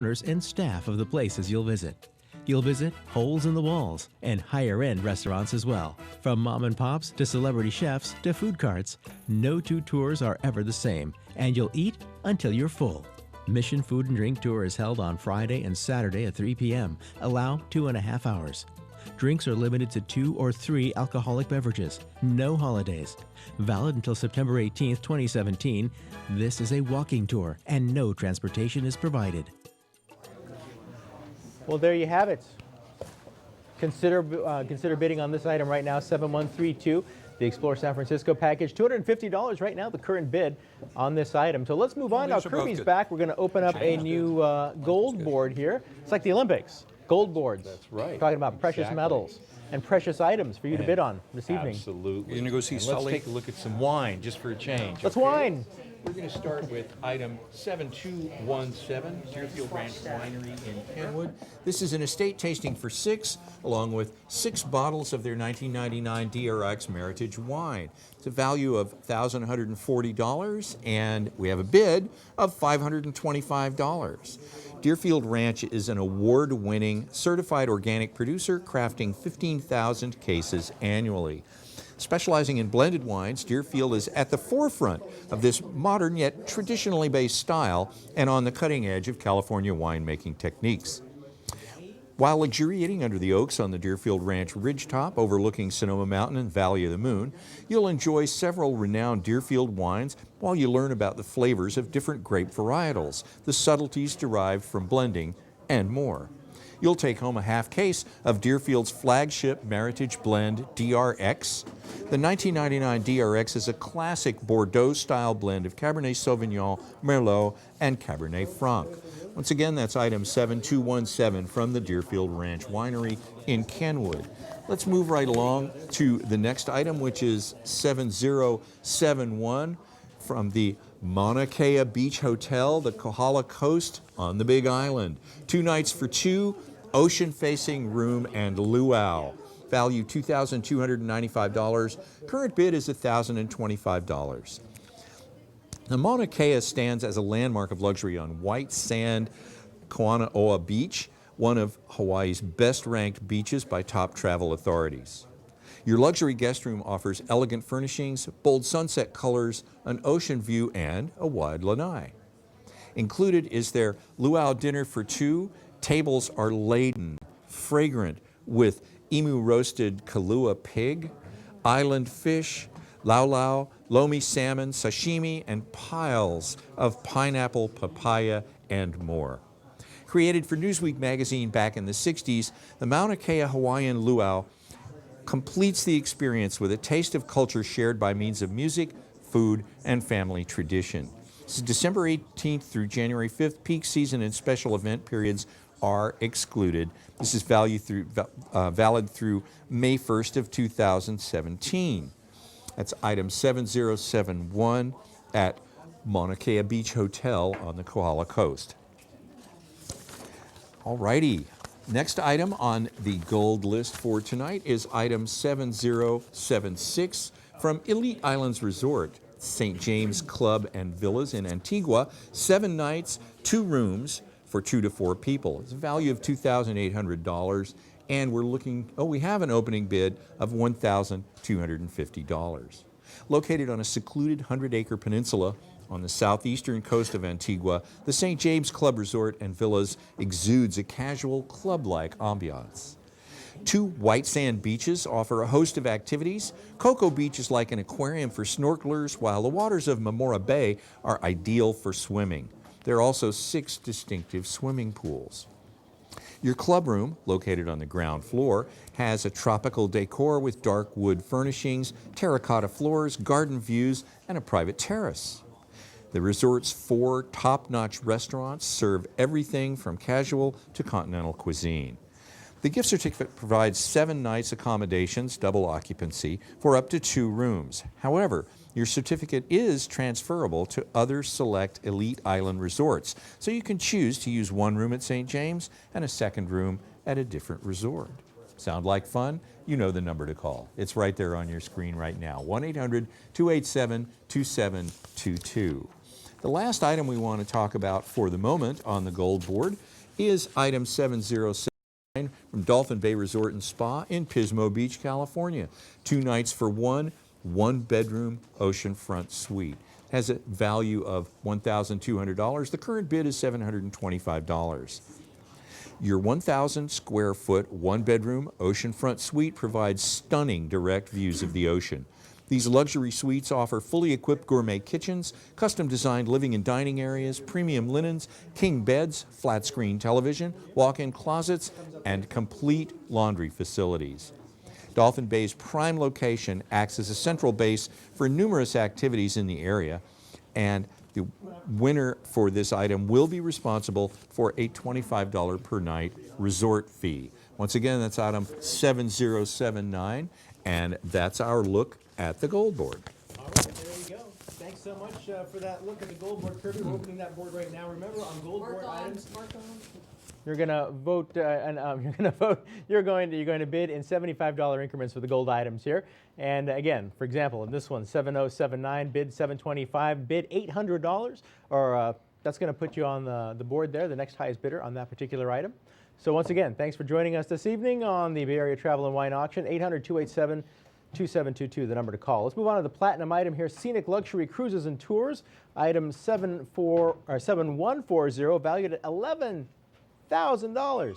owners and staff of the places you'll visit. You'll visit holes in the walls and higher-end restaurants as well. From mom and pops to celebrity chefs to food carts, no two tours are ever the same, and you'll eat until you're full. Mission Food and Drink Tour is held on Friday and Saturday at 3 p.m. Allow 2.5 hours. Drinks are limited to 2 or 3 alcoholic beverages. No holidays. Valid until September 18th, 2017. This is a walking tour and no transportation is provided. Well, there you have it. Consider bidding on this item right now, 7132. The Explore San Francisco package, $250 right now, the current bid on this item. So let's move on. Now Kirby's back. We're going to open up a new gold board here. It's like the Olympics, gold boards. That's right. We're talking about precious metals and precious items for you to bid on this evening. Absolutely. You're going to go see Sully? Let's take a look at some wine just for a change. Let's wine. We're going to start with item 7217, Deerfield Ranch Winery in Kenwood. This is an estate tasting for 6, along with 6 bottles of their 1999 DRX Meritage wine. It's a value of $1,140, and we have a bid of $525. Deerfield Ranch is an award-winning certified organic producer, crafting 15,000 cases annually. Specializing in blended wines, Deerfield is at the forefront of this modern yet traditionally based style and on the cutting edge of California winemaking techniques. While luxuriating under the oaks on the Deerfield Ranch ridgetop overlooking Sonoma Mountain and Valley of the Moon, you'll enjoy several renowned Deerfield wines while you learn about the flavors of different grape varietals, the subtleties derived from blending, and more. You'll take home a half case of Deerfield's flagship Meritage Blend DRX. The 1999 DRX is a classic Bordeaux-style blend of Cabernet Sauvignon, Merlot, and Cabernet Franc. Once again, that's item 7217 from the Deerfield Ranch Winery in Kenwood. Let's move right along to the next item, which is 7071 from the Mauna Kea Beach Hotel, the Kohala Coast on the Big Island. 2 nights for 2, ocean-facing room and luau. Value $2,295. Current bid is $1,025. Now, Mauna Kea stands as a landmark of luxury on white sand Kauanaoa Beach, one of Hawaii's best-ranked beaches by top travel authorities. Your luxury guest room offers elegant furnishings, bold sunset colors, an ocean view, and a wide lanai. Included is their luau dinner for 2. Tables are laden, fragrant, with emu roasted kalua pig, island fish, laulau, lomi salmon, sashimi, and piles of pineapple, papaya, and more. Created for Newsweek magazine back in the 60s, the Mauna Kea Hawaiian Luau completes the experience with a taste of culture shared by means of music, food, and family tradition. This is December 18th through January 5th. Peak season and special event periods are excluded. This is valid through May 1st of 2017. That's item 7071 at Mauna Kea Beach Hotel on the Kohala Coast. All righty. Next item on the gold list for tonight is item 7076 from Elite Islands Resort, St. James Club and Villas in Antigua. 7 nights, 2 rooms for 2 to 4 people. It's a value of $2,800, and we have an opening bid of $1,250. Located on a secluded 100-acre peninsula on the southeastern coast of Antigua, the St. James Club Resort and Villas exudes a casual, club-like ambiance. 2 white sand beaches offer a host of activities. Cocoa Beach is like an aquarium for snorkelers, while the waters of Mamora Bay are ideal for swimming. There are also 6 distinctive swimming pools. Your club room, located on the ground floor, has a tropical decor with dark wood furnishings, terracotta floors, garden views, and a private terrace. The resort's 4 top-notch restaurants serve everything from casual to continental cuisine. The gift certificate provides 7 nights accommodations, double occupancy, for up to 2 rooms. However, your certificate is transferable to other select Elite Island resorts, so you can choose to use 1 room at St. James and a 2nd room at a different resort. Sound like fun? You know the number to call. It's right there on your screen right now, 1-800-287-2722. The last item we want to talk about for the moment on the gold board is item 707 from Dolphin Bay Resort and Spa in Pismo Beach, California. 2 nights for one bedroom oceanfront suite. Has a value of $1,200. The current bid is $725. Your 1,000 square foot, 1 bedroom oceanfront suite provides stunning direct views of the ocean. These luxury suites offer fully equipped gourmet kitchens, custom designed living and dining areas, premium linens, king beds, flat screen television, walk-in closets, and complete laundry facilities. Dolphin Bay's prime location acts as a central base for numerous activities in the area, and the winner for this item will be responsible for a $25 per night resort fee. Once again, that's item 7079, and that's our look at the gold board. All right, there you go. Thanks so much for that look at the gold board, Kirby. We're opening that board right now. Remember, on gold board items, you're going to vote, you're going to bid in $75 increments for the gold items here. And again, for example, in this one, 7079, bid $725, bid $800, or that's going to put you on the board there, the next highest bidder on that particular item. So once again, thanks for joining us this evening on the Bay Area Travel and Wine Auction. 800-287-2722, the number to call. Let's move on to the platinum item here, Scenic Luxury Cruises and Tours, item 7140, valued at $11,000.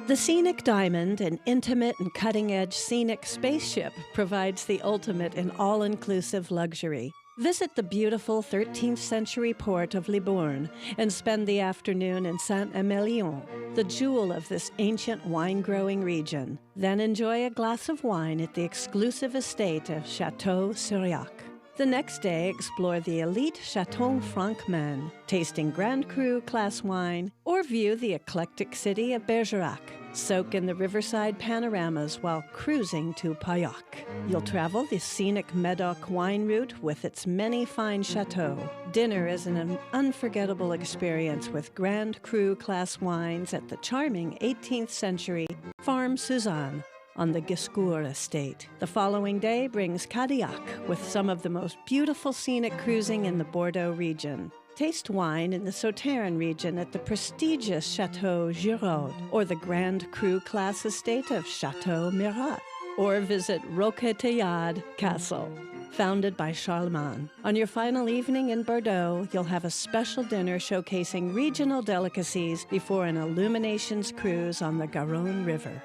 The Scenic Diamond, an intimate and cutting-edge scenic spaceship, provides the ultimate in all-inclusive luxury. Visit the beautiful 13th century port of Libourne and spend the afternoon in Saint-Emilion, the jewel of this ancient wine-growing region. Then enjoy a glass of wine at the exclusive estate of Chateau Syriac. The next day, explore the elite Chateau Franquemin, tasting Grand Cru class wine, or view the eclectic city of Bergerac. Soak in the riverside panoramas while cruising to Pauillac. You'll travel the scenic Medoc wine route with its many fine chateaux. Dinner is an unforgettable experience with Grand Cru class wines at the charming 18th century Farm Suzanne on the Giscourt estate. The following day brings Cadillac with some of the most beautiful scenic cruising in the Bordeaux region. Taste wine in the Sauternes region at the prestigious Chateau Giraud, or the Grand Cru class estate of Chateau Mirat, or visit Roquetaillade Castle, founded by Charlemagne. On your final evening in Bordeaux, you'll have a special dinner showcasing regional delicacies before an illuminations cruise on the Garonne River.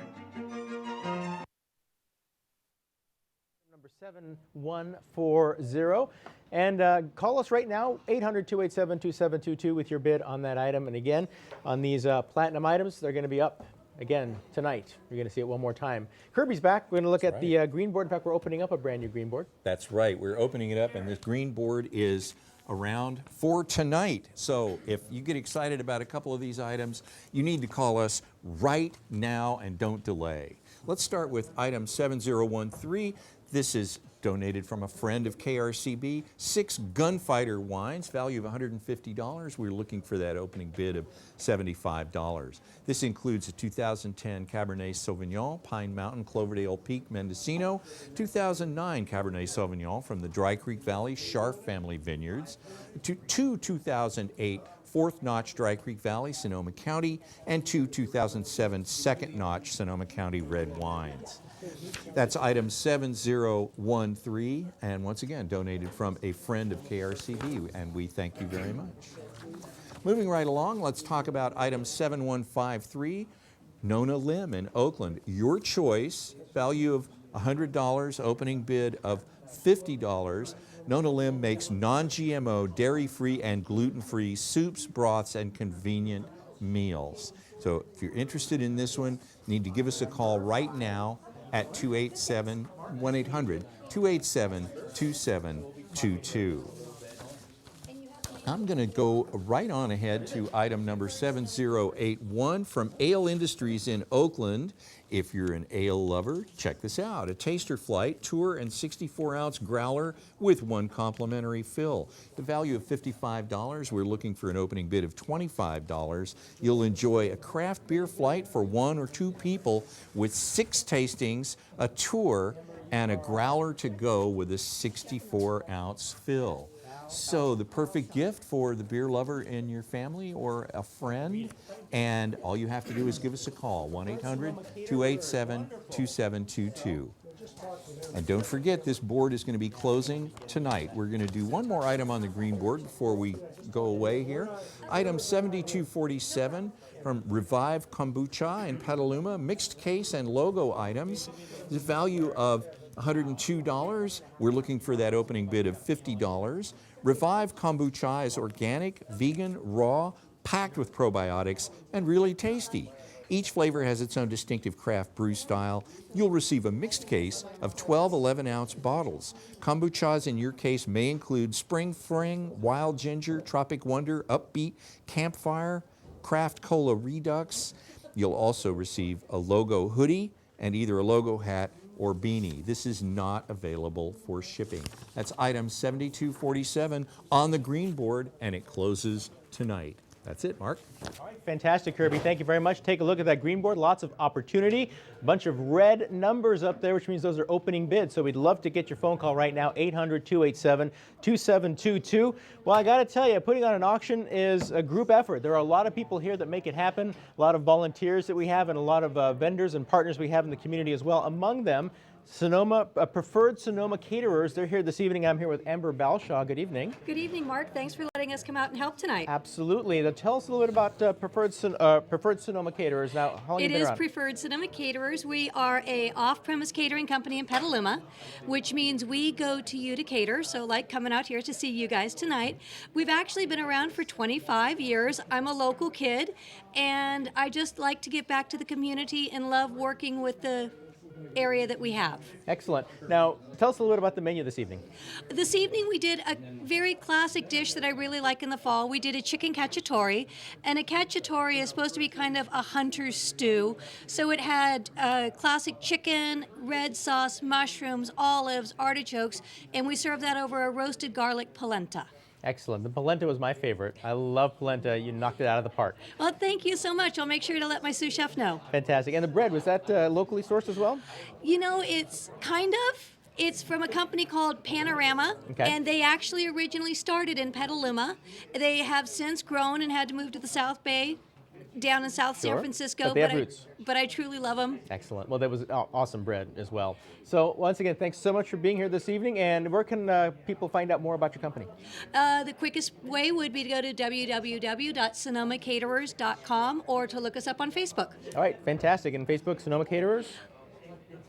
Number 7140. And call us right now, 800-287-2722 with your bid on that item. And again, on these platinum items, they're going to be up again tonight. You're going to see it one more time. Kirby's back. We're going to look at the green board. In fact, we're opening up a brand new green board. That's right. We're opening it up, and this green board is around for tonight. So if you get excited about a couple of these items, you need to call us right now and don't delay. Let's start with item 7013. This is donated from a friend of KRCB, 6 gunfighter wines, value of $150. We're looking for that opening bid of $75. This includes a 2010 Cabernet Sauvignon, Pine Mountain, Cloverdale Peak, Mendocino, 2009 Cabernet Sauvignon from the Dry Creek Valley Scharf Family Vineyards, 2 2008 Fourth Notch Dry Creek Valley, Sonoma County, and 2 2007 Second Notch Sonoma County red wines. That's item 7013, and once again, donated from a friend of KRCB, and we thank you very much. Moving right along, let's talk about item 7153, Nona Lim in Oakland. Your choice, value of $100, opening bid of $50. Nona Lim makes non-GMO, dairy-free, and gluten-free soups, broths, and convenient meals. So if you're interested in this one, you need to give us a call right now at 1-800-287-2722. I'm going to go right on ahead to item number 7081 from Ale Industries in Oakland. If you're an ale lover, check this out. A taster flight, tour, and 64-ounce growler with 1 complimentary fill. The value of $55. We're looking for an opening bid of $25. You'll enjoy a craft beer flight for 1 or 2 people with 6 tastings, a tour, and a growler to go with a 64-ounce fill. So the perfect gift for the beer lover in your family or a friend. And all you have to do is give us a call, 1-800-287-2722. And don't forget, this board is going to be closing tonight. We're going to do one more item on the green board before we go away here. Item 7247 from Revive Kombucha in Petaluma, mixed case and logo items. The value of $102. We're looking for that opening bid of $50. Revive Kombucha is organic, vegan, raw, packed with probiotics, and really tasty. Each flavor has its own distinctive craft brew style. You'll receive a mixed case of 12 11-ounce bottles. Kombuchas in your case may include Spring Fling, Wild Ginger, Tropic Wonder, Upbeat, Campfire, Craft Cola Redux. You'll also receive a logo hoodie and either a logo hat or beanie. This is not available for shipping. That's item 7247 on the green board, and it closes tonight. That's it, Mark. All right, fantastic, Kirby. Thank you very much. Take a look at that green board. Lots of opportunity. A bunch of red numbers up there, which means those are opening bids. So we'd love to get your phone call right now, 800-287-2722. Well, I got to tell you, putting on an auction is a group effort. There are a lot of people here that make it happen, a lot of volunteers that we have, and a lot of vendors and partners we have in the community as well. Among them, preferred Sonoma caterers. They're here this evening. I'm here with Amber Balshaw. Good evening. Good evening, Mark. Thanks for letting us come out and help tonight. Absolutely. Now, tell us a little bit about preferred Sonoma caterers. Now, how long have you been around? It is Preferred Sonoma Caterers. We are a off-premise catering company in Petaluma, which means we go to you to cater. So, like coming out here to see you guys tonight. We've actually been around for 25 years. I'm a local kid, and I just like to get back to the community and love working with the area that we have. Excellent. Now, tell us a little bit about the menu this evening. This evening we did a very classic dish that I really like in the fall. We did a chicken cacciatore, and a cacciatore is supposed to be kind of a hunter's stew. So it had classic chicken, red sauce, mushrooms, olives, artichokes, and we served that over a roasted garlic polenta. Excellent. The polenta was my favorite. I love polenta. You knocked it out of the park. Well, thank you so much. I'll make sure to let my sous chef know. Fantastic. And the bread, was that locally sourced as well? You know, it's kind of. It's from a company called Panorama, and they actually originally started in Petaluma. They have since grown and had to move to the South Bay, down in South San Francisco. But they have roots. But I truly love them. Excellent. Well, that was awesome bread as well. So once again, thanks so much for being here this evening. And where can people find out more about your company? The quickest way would be to go to www.sonomacaterers.com or to look us up on Facebook. All right, fantastic. And Facebook, Sonoma Caterers?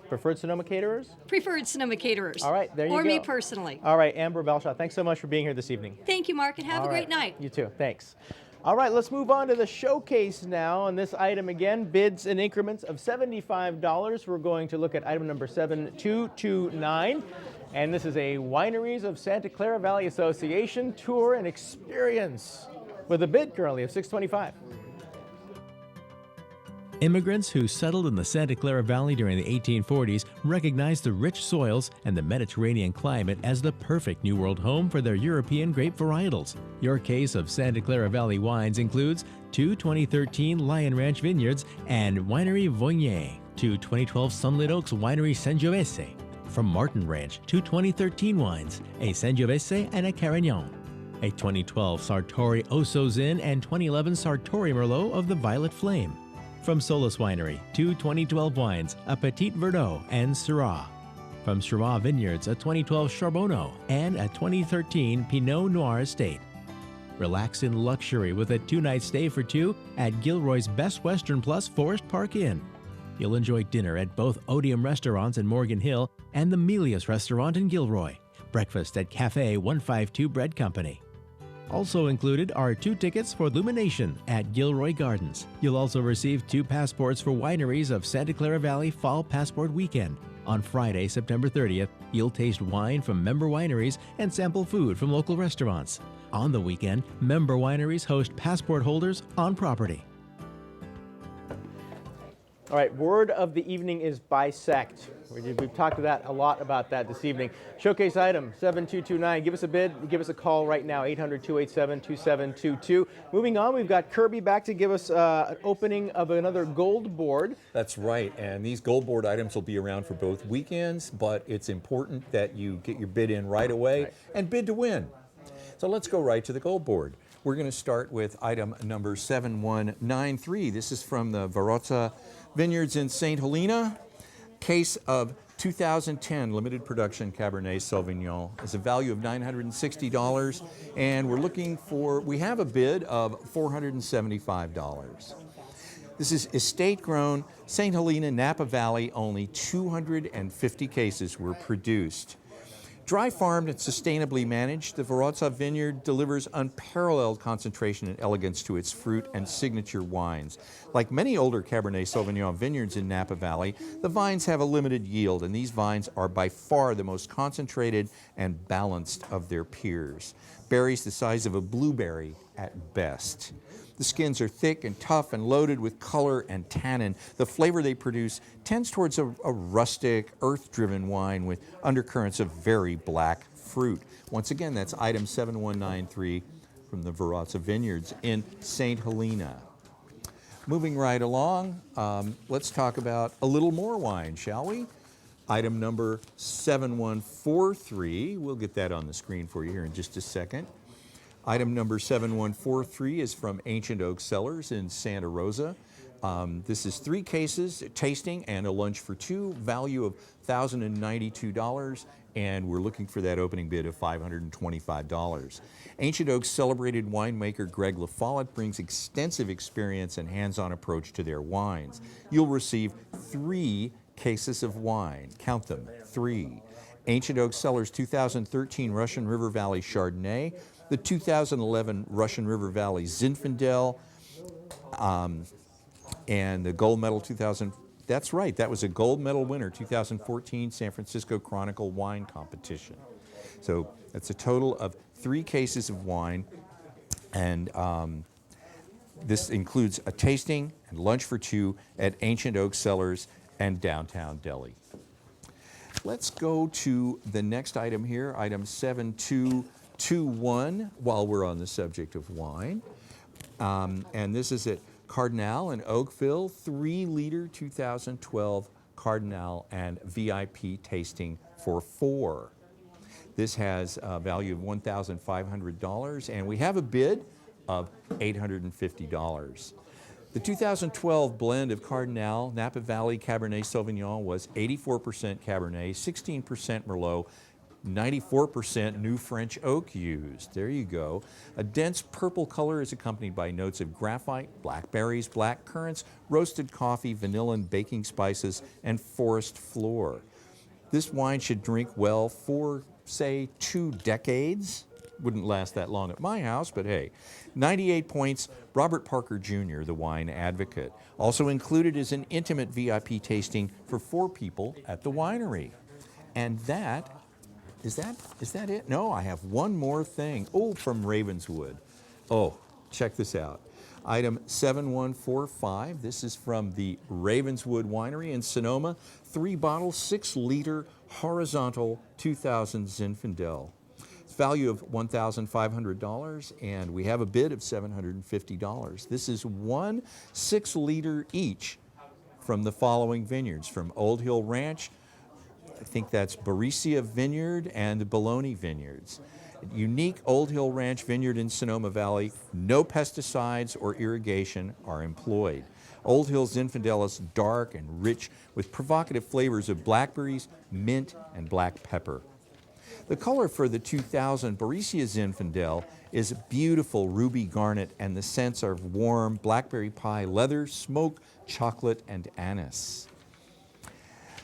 Preferred Sonoma Caterers? Preferred Sonoma Caterers. All right, there you go. Or me personally. All right, Amber Balshaw, thanks so much for being here this evening. Thank you, Mark, and have a great night. You too. Thanks. All right, let's move on to the showcase now. On this item again, bids in increments of $75. We're going to look at item number 7229. And this is a Wineries of Santa Clara Valley Association tour and experience with a bid currently of $625. Immigrants who settled in the Santa Clara Valley during the 1840s recognized the rich soils and the Mediterranean climate as the perfect New World home for their European grape varietals. Your case of Santa Clara Valley wines includes two 2013 Lion Ranch vineyards and Winery Voignier, two 2012 Sunlit Oaks Winery Sangiovese. From Martin Ranch, two 2013 wines, a Sangiovese and a Carignan. A 2012 Sartori Osso Zin and 2011 Sartori Merlot of the Violet Flame. From Solus Winery, two 2012 wines, a Petit Verdot and Syrah. From Syrah Vineyards, a 2012 Charbonneau and a 2013 Pinot Noir Estate. Relax in luxury with a two-night stay for two at Gilroy's Best Western Plus Forest Park Inn. You'll enjoy dinner at both Odeum Restaurants in Morgan Hill and the Melius Restaurant in Gilroy. Breakfast at Cafe 152 Bread Company. Also included are 2 tickets for Lumination at Gilroy Gardens. You'll also receive 2 passports for Wineries of Santa Clara Valley Fall Passport Weekend. On Friday, September 30th, you'll taste wine from member wineries and sample food from local restaurants. On the weekend, member wineries host passport holders on property. All right, word of the evening is bisect. We've talked a lot about that this evening. Showcase item 7229. Give us a bid. Give us a call right now, 800-287-2722. Moving on, we've got Kirby back to give us an opening of another gold board. That's right, and these gold board items will be around for both weekends, but it's important that you get your bid in right away and bid to win. So let's go right to the gold board. We're going to start with item number 7193. This is from the Varotza Vineyards in St. Helena. Case of 2010 limited production Cabernet Sauvignon. It's a value of $960, and we have a bid of $475. This is estate grown St. Helena, Napa Valley. Only 250 cases were produced. Dry farmed and sustainably managed, the Varotza Vineyard delivers unparalleled concentration and elegance to its fruit and signature wines. Like many older Cabernet Sauvignon vineyards in Napa Valley, the vines have a limited yield, and these vines are by far the most concentrated and balanced of their peers. Berries the size of a blueberry at best. The skins are thick and tough and loaded with color and tannin. The flavor they produce tends towards a rustic, earth-driven wine with undercurrents of very black fruit. Once again, that's item 7193 from the Varotza Vineyards in St. Helena. Moving right along, let's talk about a little more wine, shall we? Item number 7143. We'll get that on the screen for you here in just a second. Item number 7143 is from Ancient Oak Cellars in Santa Rosa. This is 3 cases, a tasting and a lunch for 2, value of $1,092, and we're looking for that opening bid of $525. Ancient Oak's celebrated winemaker Greg LaFollette brings extensive experience and hands-on approach to their wines. You'll receive 3 cases of wine. Count them, 3. Ancient Oak Cellars 2013 Russian River Valley Chardonnay, the 2011 Russian River Valley Zinfandel, and the gold medal 2000. That's right, that was a gold medal winner, 2014 San Francisco Chronicle Wine Competition. So that's a total of 3 cases of wine, and this includes a tasting and lunch for 2 at Ancient Oak Cellars and downtown Delhi. Let's go to the next item here, item 7221, while we're on the subject of wine. And this is at Cardinal in Oakville, 3-liter 2012 Cardinal and VIP tasting for 4. This has a value of $1,500, and we have a bid of $850. The 2012 blend of Cardinal Napa Valley Cabernet Sauvignon was 84% Cabernet, 16% Merlot, 94% new French oak used. There you go. A dense purple color is accompanied by notes of graphite, blackberries, black currants, roasted coffee, vanilla and baking spices, and forest floor. This wine should drink well for, say, 2 decades. Wouldn't last that long at my house, but hey. 98 points, Robert Parker Jr., the wine advocate. Also included is an intimate VIP tasting for 4 people at the winery. And is that it? No, I have one more thing. Oh, from Ravenswood. Oh, check this out. Item 7145, this is from the Ravenswood Winery in Sonoma. 3 bottles, 6-liter horizontal 2000 Zinfandel. Value of $1,500, and we have a bid of $750. This is 1 6-liter each from the following vineyards: from Old Hill Ranch, I think that's Baricia Vineyard, and the Bologna Vineyards. Unique Old Hill Ranch Vineyard in Sonoma Valley, no pesticides or irrigation are employed. Old Hill Zinfandel is dark and rich with provocative flavors of blackberries, mint, and black pepper. The color for the 2000 Baricia Zinfandel is beautiful ruby garnet, and the scents are warm blackberry pie, leather, smoke, chocolate, and anise.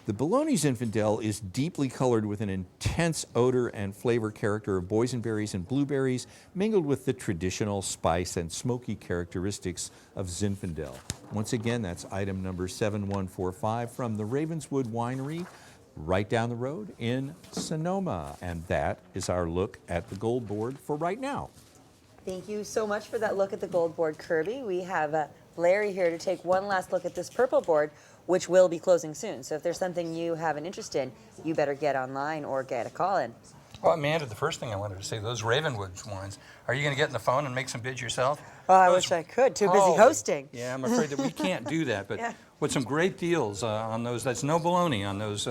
The Bologna Zinfandel is deeply colored with an intense odor and flavor character of boysenberries and blueberries, mingled with the traditional spice and smoky characteristics of Zinfandel. Once again, that's item number 7145 from the Ravenswood Winery, right down the road in Sonoma. And that is our look at the gold board for right now. Thank you so much for that look at the gold board, Kirby. We have Larry here to take one last look at this purple board, which will be closing soon. So if there's something you have an interest in, you better get online or get a call in. Well, Amanda, the first thing I wanted to say, those Ravenwood wines, are you going to get in the phone and make some bids yourself? Oh, I wish I could. Too busy hosting. Yeah, I'm afraid that we can't do that. But with some great deals on those, that's no baloney on those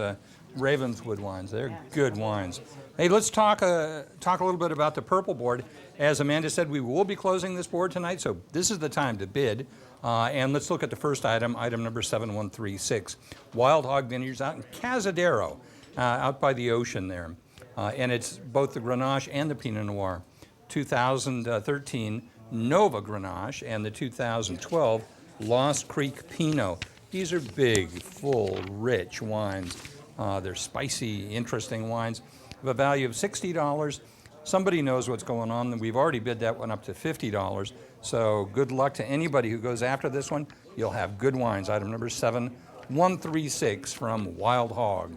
Ravenswood wines. They're good wines. Hey, let's talk a little bit about the purple board. As Amanda said, we will be closing this board tonight, so this is the time to bid. And let's look at the first item, item number 7136. Wild Hog Vineyards out in Cazadero, out by the ocean there. And it's both the Grenache and the Pinot Noir. 2013 Nova Grenache and the 2012 Lost Creek Pinot. These are big, full, rich wines. They're spicy, interesting wines of a value of $60. Somebody knows what's going on. We've already bid that one up to $50. So good luck to anybody who goes after this one. You'll have good wines. Item number 7136 from Wild Hog.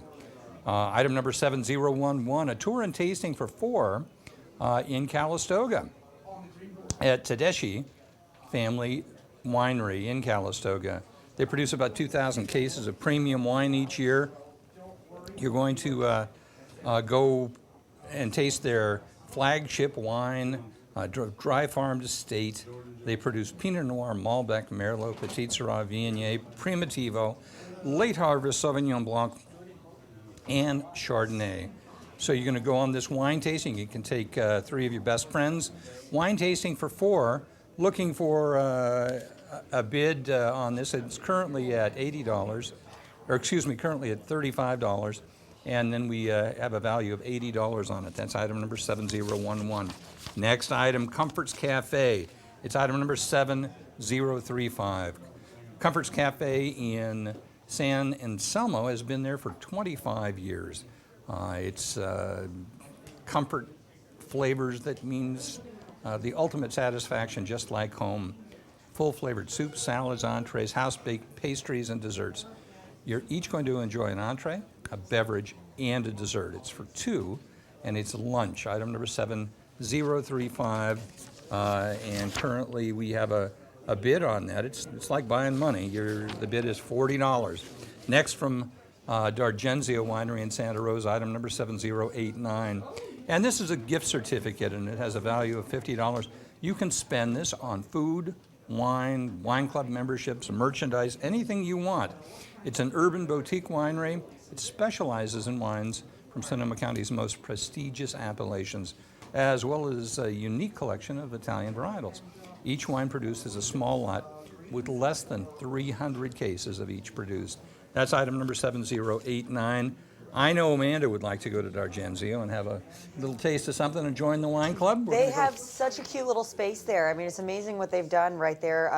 Item number 7011, a tour and tasting for 4 in Calistoga at Tedeschi Family Winery in Calistoga. They produce about 2,000 cases of premium wine each year. You're going to go and taste their flagship wine, dry farmed estate. They produce Pinot Noir, Malbec, Merlot, Petit Syrah, Viognier, Primitivo, late harvest Sauvignon Blanc, and Chardonnay. So you're going to go on this wine tasting. You can take 3 of your best friends. Wine tasting for 4. Looking for a bid on this. It's currently at $80, or excuse me, currently at $35. And then we have a value of $80 on it. That's item number 7011. Next item, Comforts Cafe. It's item number 7035. Comforts Cafe in San Anselmo has been there for 25 years. It's comfort flavors that means the ultimate satisfaction, just like home. Full flavored soups, salads, entrees, house-baked pastries, and desserts. You're each going to enjoy an entree, a beverage, and a dessert. It's for 2, and it's lunch. Item number 7035, and currently we have a bid on that. It's like buying money. The bid is $40. Next from D'Argenzio Winery in Santa Rosa, item number 7089. And this is a gift certificate, and it has a value of $50. You can spend this on food, wine, wine club memberships, merchandise, anything you want. It's an urban boutique winery. It specializes in wines from Sonoma County's most prestigious appellations, as well as a unique collection of Italian varietals. Each wine produced is a small lot with less than 300 cases of each produced. That's item number 7089. I know Amanda would like to go to D'Argenzio and have a little taste of something and join the wine club. They have such a cute little space there. I mean, it's amazing what they've done right there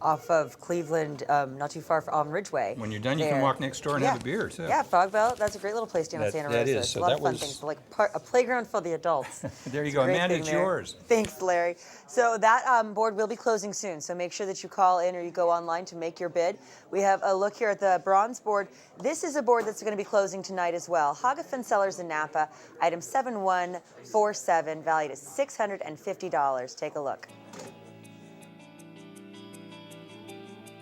off of Cleveland, not too far from Ridgeway. When you're done, you can walk next door and have a beer, too. Yeah, Frog Belt, that's a great little place down in Santa Rosa. That is. It's So a lot that of fun was things, like a playground for the adults. There you go. Amanda, it's yours. Thanks, Larry. So that board will be closing soon, so make sure that you call in or you go online to make your bid. We have a look here at the bronze board. This is a board that's going to be closing tonight as well. Hogafin Cellars in Napa, item 7147, valued at $650. Take a look.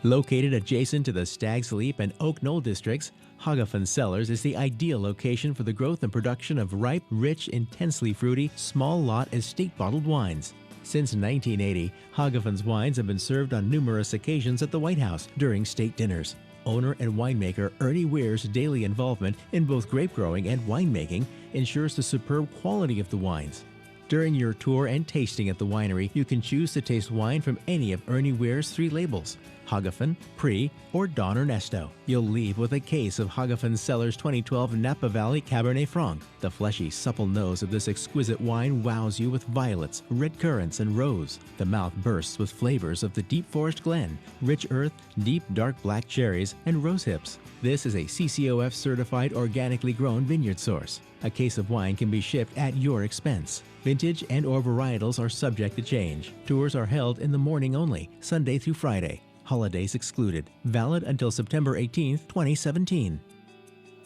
Located adjacent to the Stag's Leap and Oak Knoll districts, Hogafin Cellars is the ideal location for the growth and production of ripe, rich, intensely fruity, small lot estate bottled wines. Since 1980, Hogafin's wines have been served on numerous occasions at the White House during state dinners. Owner and winemaker Ernie Weir's daily involvement in both grape growing and winemaking ensures the superb quality of the wines. During your tour and tasting at the winery, you can choose to taste wine from any of Ernie Weir's 3 labels: Hogafin, Pre, or Don Ernesto. You'll leave with a case of Hogafin Cellars 2012 Napa Valley Cabernet Franc. The fleshy, supple nose of this exquisite wine wows you with violets, red currants, and rose. The mouth bursts with flavors of the deep forest glen, rich earth, deep dark black cherries, and rose hips. This is a CCOF certified organically grown vineyard source. A case of wine can be shipped at your expense. Vintage and or varietals are subject to change. Tours are held in the morning only, Sunday through Friday. Holidays excluded. Valid until September 18, 2017.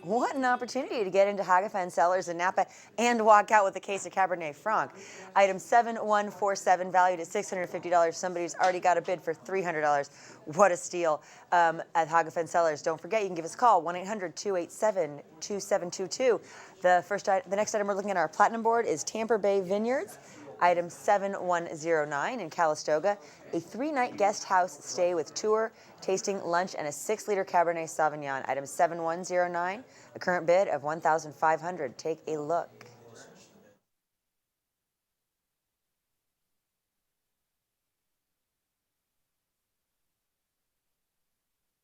What an opportunity to get into Hagafen Cellars in Napa and walk out with a case of Cabernet Franc. Item 7147, valued at $650. Somebody's already got a bid for $300. What a steal at Hagafen Cellars. Don't forget, you can give us a call, 1-800-287-2722. The next item we're looking at on our platinum board is Tampa Bay Vineyards. Item 7109 in Calistoga, a 3-night guest house stay with tour, tasting, lunch, and a 6-liter Cabernet Sauvignon. Item 7109, a current bid of $1,500. Take a look.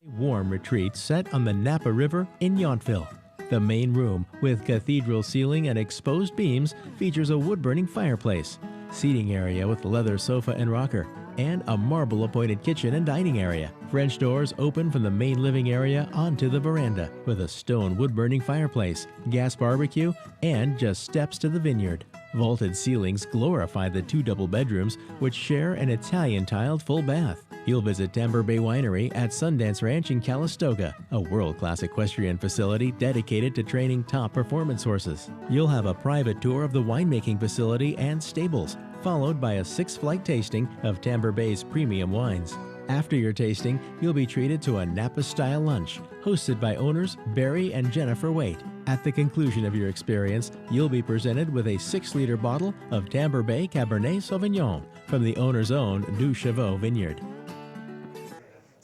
Warm retreat set on the Napa River in Yountville. The main room, with cathedral ceiling and exposed beams, features a wood-burning fireplace, seating area with leather sofa and rocker, and a marble-appointed kitchen and dining area. French doors open from the main living area onto the veranda, with a stone wood-burning fireplace, gas barbecue, and just steps to the vineyard. Vaulted ceilings glorify the 2 double bedrooms, which share an Italian-tiled full bath. You'll visit Tampa Bay Winery at Sundance Ranch in Calistoga, a world-class equestrian facility dedicated to training top performance horses. You'll have a private tour of the winemaking facility and stables, followed by a 6-flight tasting of Tampa Bay's premium wines. After your tasting, you'll be treated to a Napa-style lunch, hosted by owners Barry and Jennifer Waite. At the conclusion of your experience, you'll be presented with a 6-liter bottle of Tampa Bay Cabernet Sauvignon from the owner's own Du Chevaux Vineyard.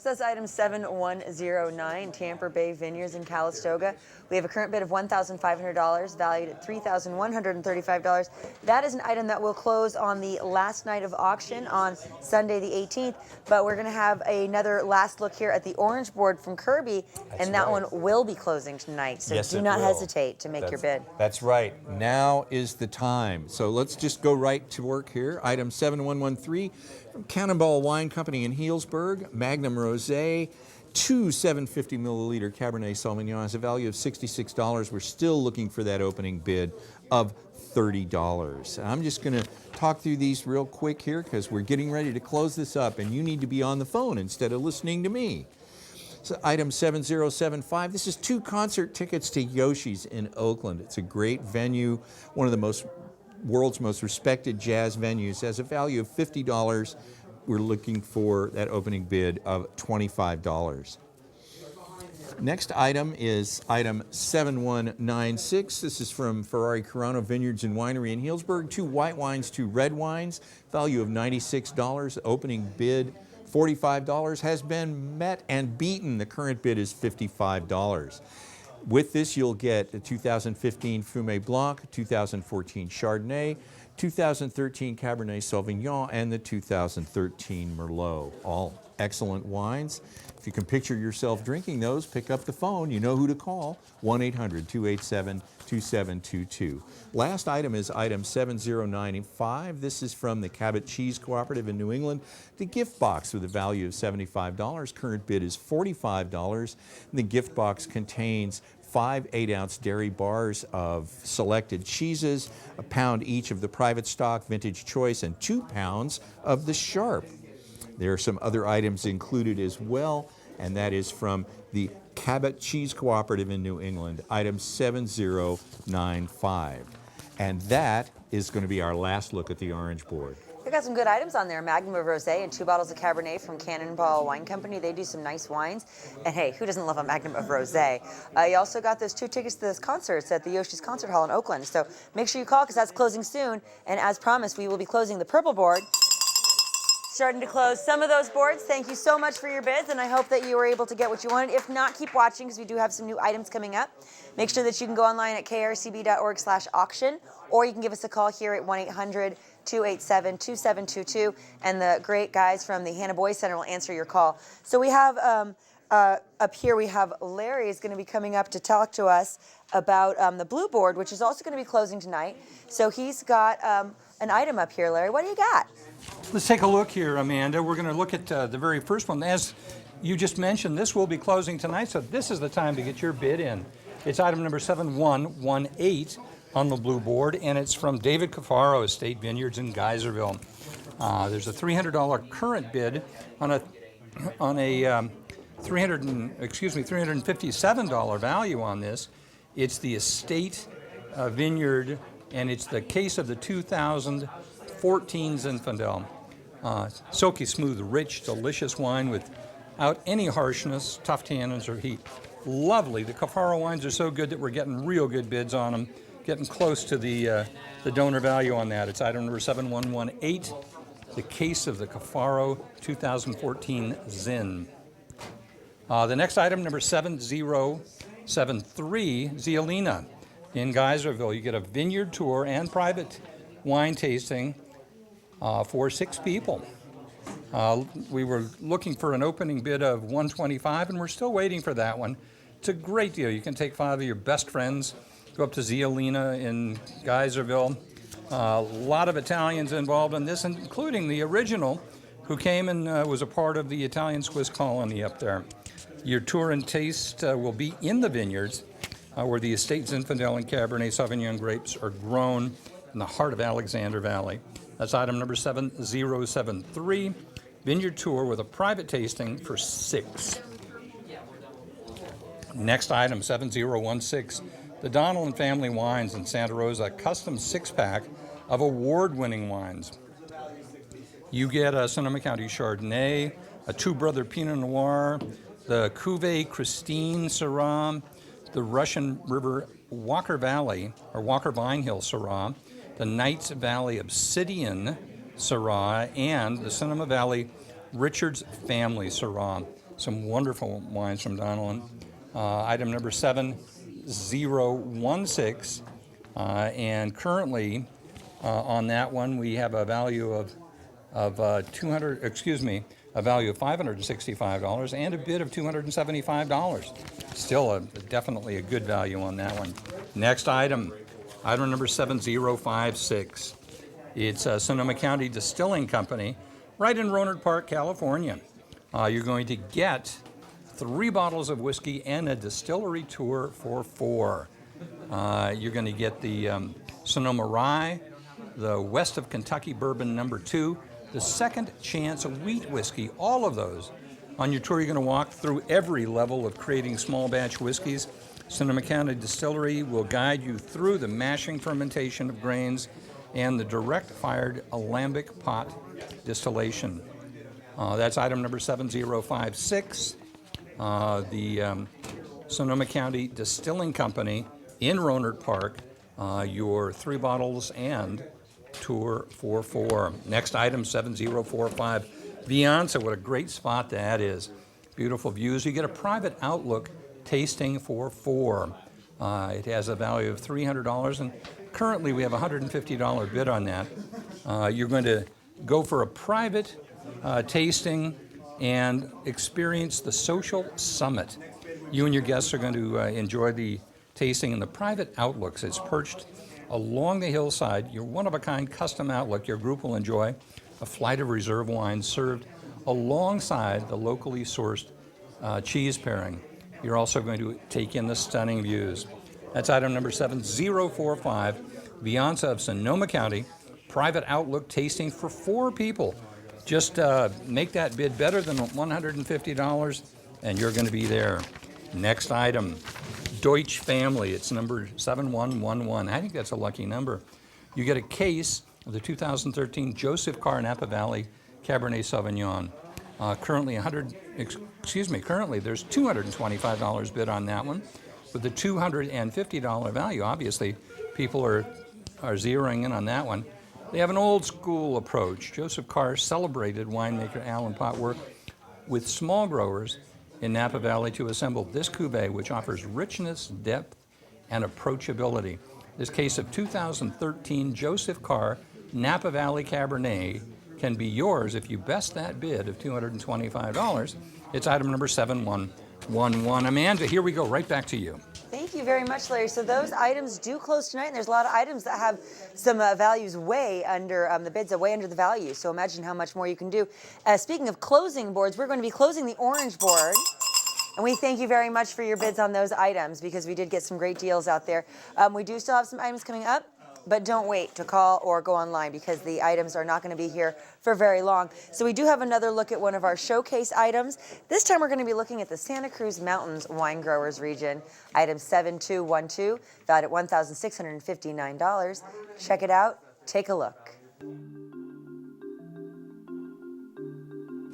So that's item 7109, Tampa Bay Vineyards in Calistoga. We have a current bid of $1,500, valued at $3,135. That is an item that will close on the last night of auction on Sunday the 18th, but we're going to have another last look here at the orange board from Kirby, and that one will be closing tonight, so Yes, do it not will. hesitate to make your bid. That's right. Now is the time. So let's just go right to work here. Item 7113 from Cannonball Wine Company in Healdsburg, Magnum Rosé, 2 750 milliliter Cabernet Sauvignons, a value of $66. We're still looking for that opening bid of $30. I'm just going to talk through these real quick here because we're getting ready to close this up, and you need to be on the phone instead of listening to me. So item 7075, this is 2 concert tickets to Yoshi's in Oakland. It's a great venue, one of the world's most respected jazz venues. Has a value of $50. We're looking for that opening bid of $25. Next item is item 7196. This is from Ferrari Carano Vineyards and Winery in Healdsburg. 2 white wines, 2 red wines, value of $96. Opening bid $45 has been met and beaten. The current bid is $55. With this, you'll get a 2015 Fumé Blanc, 2014 Chardonnay, 2013 Cabernet Sauvignon, and the 2013 Merlot. All excellent wines. If you can picture yourself drinking those, pick up the phone. You know who to call, 1-800-287-2722. Last item is item 7095. This is from the Cabot Cheese Cooperative in New England. The gift box with a value of $75. Current bid is $45. And the gift box contains 5 8-ounce dairy bars of selected cheeses, a pound each of the private stock, vintage choice, and 2 pounds of the sharp. There are some other items included as well, and that is from the Cabot Cheese Cooperative in New England, item 7095. And that is going to be our last look at the orange board. We've got some good items on there. Magnum of Rosé and 2 bottles of Cabernet from Cannonball Wine Company. They do some nice wines. And hey, who doesn't love a Magnum of Rosé? You also got those 2 tickets to those concerts at the Yoshi's Concert Hall in Oakland. So make sure you call because that's closing soon. And as promised, we will be closing the purple board. Starting to close some of those boards. Thank you so much for your bids, and I hope that you were able to get what you wanted. If not, keep watching because we do have some new items coming up. Make sure that you can go online at krcb.org/auction, or you can give us a call here at 1-800-287-2722, and the great guys from the Hannah Boys Center will answer your call. So we have up here, we have Larry is going to be coming up to talk to us about the blue board, which is also going to be closing tonight. So he's got an item up here, Larry. What do you got? Let's take a look here, Amanda. We're going to look at the very first one. As you just mentioned, this will be closing tonight, so this is the time to get your bid in. It's item number 7118 on the blue board, and it's from David Cafaro Estate Vineyards in Geyserville. There's a $300 current bid on a $357 value on this, It's the estate vineyard, and it's the case of the 2014 Zinfandel. Silky smooth, rich, delicious wine without any harshness, tough tannins, or heat. Lovely. The Cafaro wines are so good that we're getting real good bids on them, getting close to the donor value on that. It's item number 7118, the case of the Cafaro 2014 Zin. The next item, number 7073, Zialina in Geyserville. You get a vineyard tour and private wine tasting for 6 people. We were looking for an opening bid of $125, and we're still waiting for that one. It's a great deal. You can take 5 of your best friends, go up to Zialina in Geyserville. A lot of Italians involved in this, including the original, who came and was a part of the Italian Swiss colony up there. Your tour and taste will be in the vineyards, where the estate Zinfandel and Cabernet Sauvignon grapes are grown in the heart of Alexander Valley. That's item number 7073, vineyard tour with a private tasting for 6. Next item, 7016, the Donnellan Family Wines in Santa Rosa, custom 6-pack of award-winning wines. You get a Sonoma County Chardonnay, a Two Brother Pinot Noir, the Cuvée Christine Syrah, the Russian River Walker Valley, or Walker Vine Hill Syrah, the Knights Valley Obsidian Syrah, and the Sonoma Valley Richards Family Syrah. Some wonderful wines from Donnellan. Item number 7016, and currently on that one we have a value of $565 and a bid of $275. Still definitely a good value on that one. Next item number 7056. It's Sonoma County Distilling Company, right in Rohnert Park, California. You're going to get 3 bottles of whiskey and a distillery tour for 4. You're going to get the Sonoma Rye, the West of Kentucky Bourbon number 2, the Second Chance Wheat Whiskey, all of those. On your tour, you're going to walk through every level of creating small batch whiskeys. Sonoma County Distillery will guide you through the mashing fermentation of grains and the direct-fired alembic pot distillation. That's item number 7056. The Sonoma County Distilling Company in Rohnert Park, your 3 bottles and tour for 4. Next item, 7045. Vianza, what a great spot that is. Beautiful views. You get a private outlook tasting for 4. It has a value of $300, and currently we have a $150 bid on that. You're going to go for a private tasting and experience the social summit. You and your guests are going to enjoy the tasting in the private outlooks. It's perched along the hillside. Your one-of-a-kind custom outlook. Your group will enjoy a flight of reserve wines served alongside the locally sourced cheese pairing. You're also going to take in the stunning views. That's item number 7045, Vianza of Sonoma County, private outlook tasting for 4 people. Just make that bid better than $150, and you're going to be there. Next item, Deutsch Family. It's number 7111. I think that's a lucky number. You get a case of the 2013 Joseph Carr Napa Valley Cabernet Sauvignon. Currently there's $225 bid on that one. With the $250 value, obviously, people are zeroing in on that one. They have an old school approach. Joseph Carr celebrated winemaker Alan Pott work with small growers in Napa Valley to assemble this cuvee, which offers richness, depth, and approachability. This case of 2013 Joseph Carr Napa Valley Cabernet can be yours if you best that bid of $225. It's item number 7111. Amanda, here we go, right back to you. Thank you very much, Larry. So those items do close tonight, and there's a lot of items that have some values way under the bids, way under the value. So imagine how much more you can do. Speaking of closing boards, we're going to be closing the orange board. And we thank you very much for your bids on those items because we did get some great deals out there. We do still have some items coming up. but don't wait to call or go online because the items are not going to be here for very long. So we do have another look at one of our showcase items. This time we're going to be looking at the Santa Cruz Mountains Wine Growers region, item 7212, valued at $1,659. Check it out. Take a look.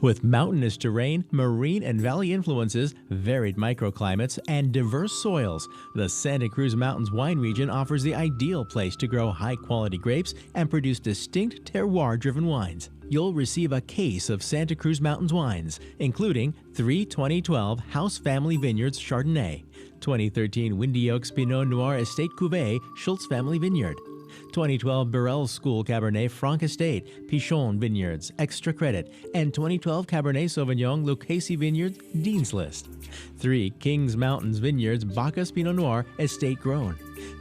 With mountainous terrain, marine and valley influences, varied microclimates, and diverse soils, the Santa Cruz Mountains wine region offers the ideal place to grow high-quality grapes and produce distinct terroir-driven wines. You'll receive a case of Santa Cruz Mountains wines, including 3 2012 House Family Vineyards Chardonnay, 2013 Windy Oaks Pinot Noir Estate Cuvée Schultz Family Vineyard, 2012 Burrell School Cabernet Franc Estate, Pichon Vineyards, Extra Credit, and 2012 Cabernet Sauvignon Lucchese Vineyards, Dean's List. 3 Kings Mountains Vineyards Bacchus Pinot Noir Estate Grown.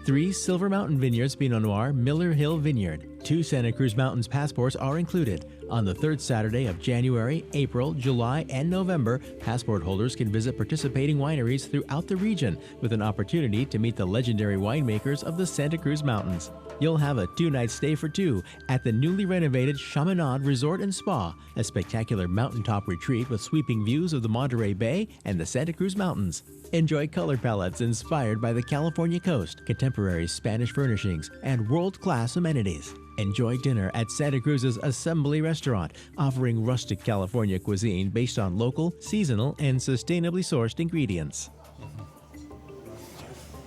3 Silver Mountain Vineyards Pinot Noir Miller Hill Vineyard. 2 Santa Cruz Mountains passports are included. On the third Saturday of January, April, July, and November, passport holders can visit participating wineries throughout the region with an opportunity to meet the legendary winemakers of the Santa Cruz Mountains. You'll have a 2-night stay for 2 at the newly renovated Chaminade Resort and Spa, a spectacular mountaintop retreat with sweeping views of the Monterey Bay and the Santa Cruz Mountains. Enjoy color palettes inspired by the California coast, contemporary Spanish furnishings, and world-class amenities. Enjoy dinner at Santa Cruz's Assembly Restaurant, offering rustic California cuisine based on local, seasonal, and sustainably sourced ingredients.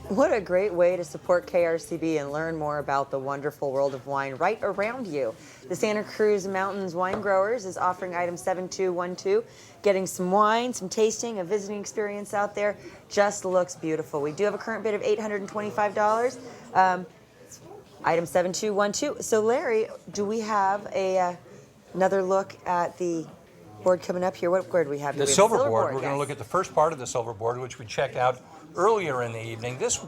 What a great way to support KRCB and learn more about the wonderful world of wine right around you. The Santa Cruz Mountains Wine Growers is offering item 7212. Getting some wine, some tasting, a visiting experience out there. Just looks beautiful. We do have a current bid of $825. Item 7212. So Larry, do we have another look at the board coming up here? What board do we have here? The silver board. We're going to look at the first part of the silver board, which we checked out earlier in the evening. This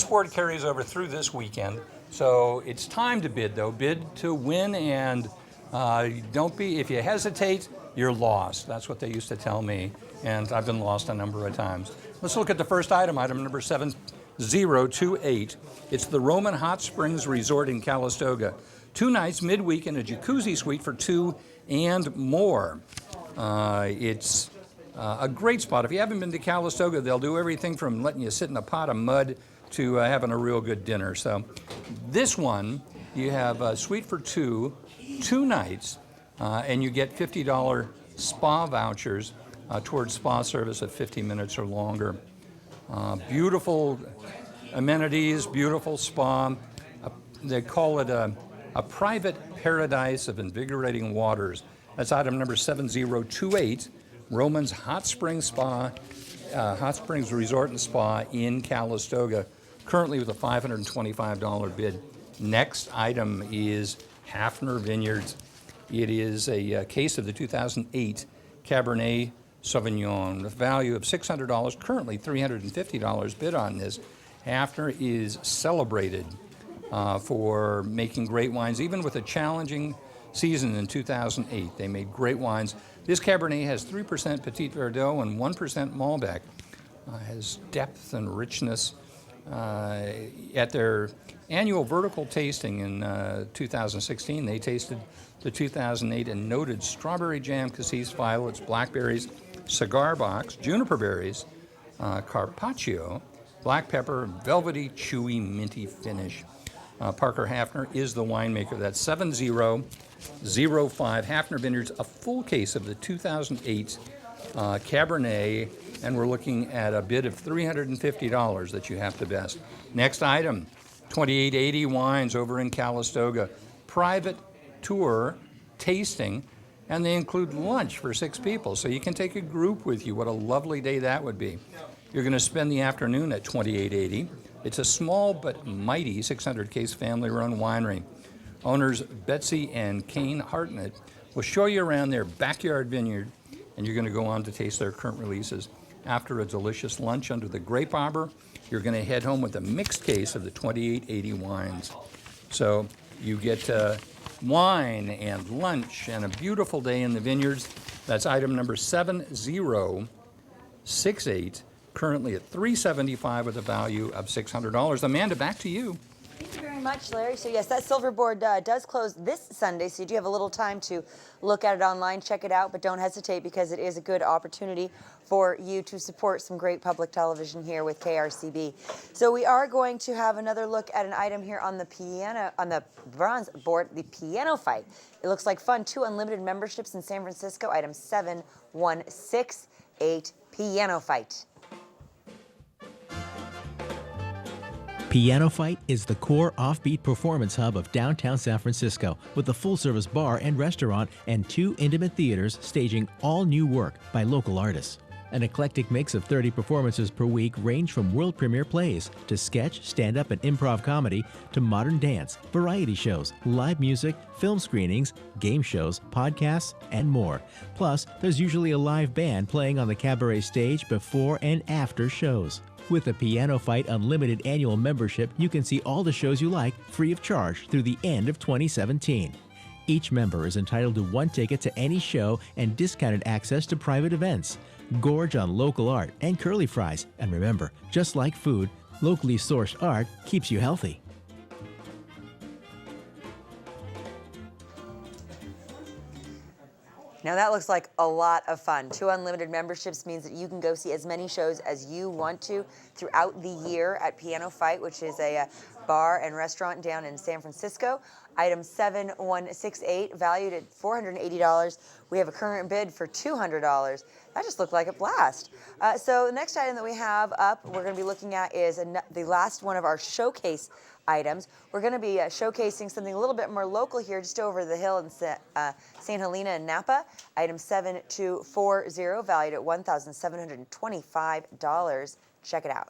board carries over through this weekend, so it's time to bid, though. Bid to win, and don't be, if you hesitate, you're lost. That's what they used to tell me, and I've been lost a number of times. Let's look at the first item, item number 7028. It's the Roman Hot Springs Resort in Calistoga. 2 nights, midweek, in a jacuzzi suite for 2 and more. It's a great spot. If you haven't been to Calistoga, they'll do everything from letting you sit in a pot of mud to having a real good dinner. So this one, you have a suite for 2 nights, and you get $50 spa vouchers towards spa service of 50 minutes or longer. Beautiful amenities, beautiful spa. They call it a private paradise of invigorating waters. That's item number 7028. Roman's Hot Springs Resort and Spa in Calistoga, currently with a $525 bid. Next item is Hafner Vineyards. It is a case of the 2008 Cabernet Sauvignon with value of $600, currently $350 bid on this. Hafner is celebrated for making great wines, even with a challenging season in 2008. They made great wines. This Cabernet has 3% Petit Verdot and 1% Malbec. Has depth and richness. At their annual vertical tasting in 2016, they tasted the 2008 and noted strawberry jam, cassis, violets, blackberries, cigar box, juniper berries, carpaccio, black pepper, velvety, chewy, minty finish. Parker Hafner is the winemaker. That's 7005 Hafner Vineyards, a full case of the 2008 Cabernet, and we're looking at a bid of $350 that you have to best. Next item, 2880 Wines over in Calistoga. Private tour, tasting, and they include lunch for 6 people, so you can take a group with you. What a lovely day that would be. You're going to spend the afternoon at 2880. It's a small but mighty 600-case family-run winery. Owners Betsy and Kane Hartnett will show you around their backyard vineyard, and you're going to go on to taste their current releases. After a delicious lunch under the grape arbor, you're going to head home with a mixed case of the 2880 wines. So you get wine and lunch and a beautiful day in the vineyards. That's item number 7068, currently at $375 with a value of $600. Amanda, back to you. Thank you very much. much, Larry. So yes, that silver board does close this Sunday, so you do have a little time to look at it online, check it out, but don't hesitate because it is a good opportunity for you to support some great public television here with KRCB. So we are going to have another look at an item here on the bronze board, the piano fight. It looks like fun. 2 unlimited memberships in San Francisco. Item 7168, piano fight. Piano Fight is the core offbeat performance hub of downtown San Francisco with a full-service bar and restaurant and 2 intimate theaters staging all new work by local artists. An eclectic mix of 30 performances per week range from world premiere plays to sketch, stand-up, and improv comedy to modern dance, variety shows, live music, film screenings, game shows, podcasts, and more. Plus, there's usually a live band playing on the cabaret stage before and after shows. With a Piano Fight Unlimited annual membership, you can see all the shows you like free of charge through the end of 2017. Each member is entitled to 1 ticket to any show and discounted access to private events. Gorge on local art and curly fries. And remember, just like food, locally sourced art keeps you healthy. Now that looks like a lot of fun. 2 unlimited memberships means that you can go see as many shows as you want to throughout the year at Piano Fight, which is a bar and restaurant down in San Francisco. Item 7168, valued at $480. We have a current bid for $200. That just looked like a blast. So the next item that we have up, we're going to be looking at is the last one of our showcase items. We're going to be showcasing something a little bit more local here, just over the hill in St. Helena and Napa. Item 7240, valued at $1,725. Check it out.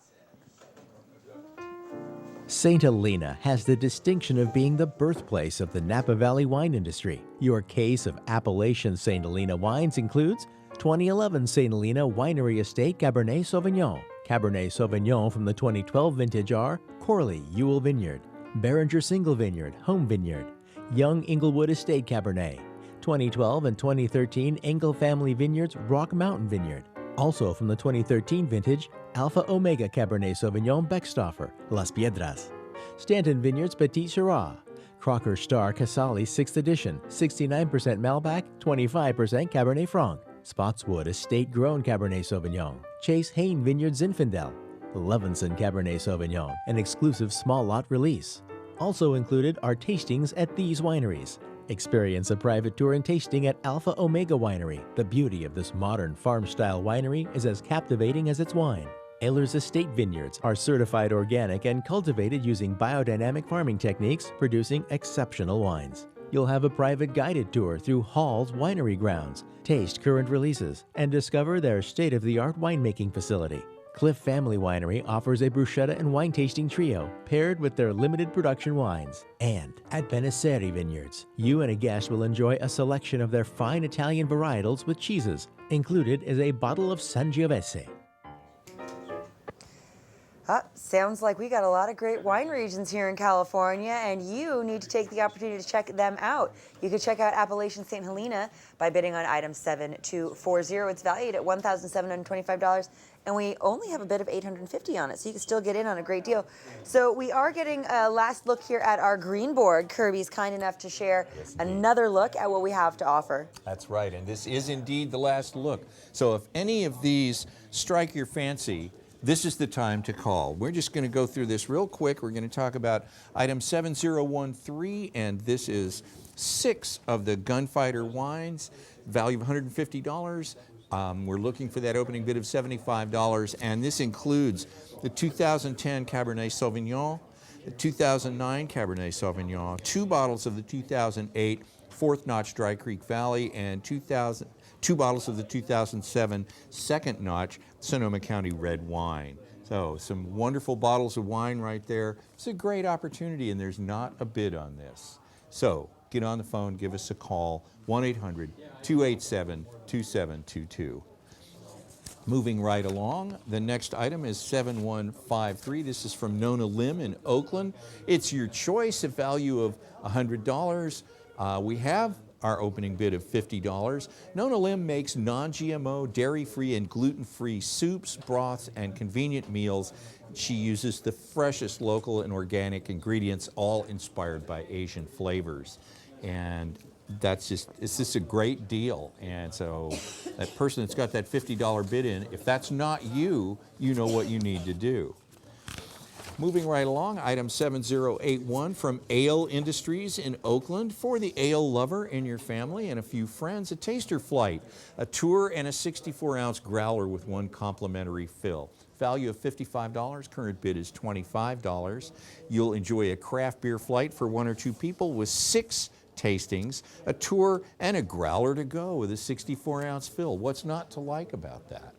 St. Helena has the distinction of being the birthplace of the Napa Valley wine industry. Your case of Appalachian St. Helena wines includes 2011 St. Helena Winery Estate Cabernet Sauvignon, Cabernet Sauvignon from the 2012 vintage are Corley Ewell Vineyard, Behringer Single Vineyard Home Vineyard, Young Inglewood Estate Cabernet, 2012 and 2013 Engel Family Vineyards Rock Mountain Vineyard. Also from the 2013 vintage, Alpha Omega Cabernet Sauvignon Beckstoffer, Las Piedras. Stanton Vineyards Petit Syrah. Crocker Star Casale 6th Edition, 69% Malbec, 25% Cabernet Franc. Spotswood Estate Grown Cabernet Sauvignon. Chase Hain Vineyards Zinfandel. Levinson Cabernet Sauvignon, an exclusive small lot release. Also included are tastings at these wineries. Experience a private tour and tasting at Alpha Omega Winery. The beauty of this modern farm-style winery is as captivating as its wine. Ehlers Estate Vineyards are certified organic and cultivated using biodynamic farming techniques, producing exceptional wines. You'll have a private guided tour through Hall's winery grounds, taste current releases, and discover their state-of-the-art winemaking facility. Cliff Family Winery offers a bruschetta and wine tasting trio paired with their limited production wines. And at Benesseri Vineyards, you and a guest will enjoy a selection of their fine Italian varietals with cheeses. Included is a bottle of Sangiovese. Sounds like we got a lot of great wine regions here in California, and you need to take the opportunity to check them out. You can check out Appalachian St. Helena by bidding on item 7240. It's valued at $1,725, and we only have a bid of $850 on it, so you can still get in on a great deal. So we are getting a last look here at our green board. Kirby's kind enough to share another look at what we have to offer. That's right, and this is indeed the last look. So if any of these strike your fancy, this is the time to call. We're just going to go through this real quick. We're going to talk about item 7013, and this is 6 of the Gunfighter wines, value of $150. We're looking for that opening bid of $75, and this includes the 2010 Cabernet Sauvignon, the 2009 Cabernet Sauvignon, 2 bottles of the 2008 Fourth Notch Dry Creek Valley, and 2 bottles of the 2007 Second Notch Sonoma County Red Wine. So some wonderful bottles of wine right there. It's a great opportunity, and there's not a bid on this. So get on the phone, give us a call, 1-800-287-2722. Moving right along, the next item is 7153. This is from Nona Lim in Oakland. It's your choice, a value of $100. We have our opening bid of $50. Nona Lim makes non-GMO, dairy-free, and gluten-free soups, broths, and convenient meals. She uses the freshest local and organic ingredients, all inspired by Asian flavors. And it's just a great deal. And so that person that's got that $50 bid in, if that's not you, you know what you need to do. Moving right along, item 7081 from Ale Industries in Oakland. For the ale lover in your family and a few friends, a taster flight, a tour, and a 64-ounce growler with one complimentary fill. Value of $55, current bid is $25. You'll enjoy a craft beer flight for 1 or 2 people with 6 tastings, a tour, and a growler to go with a 64-ounce fill. What's not to like about that?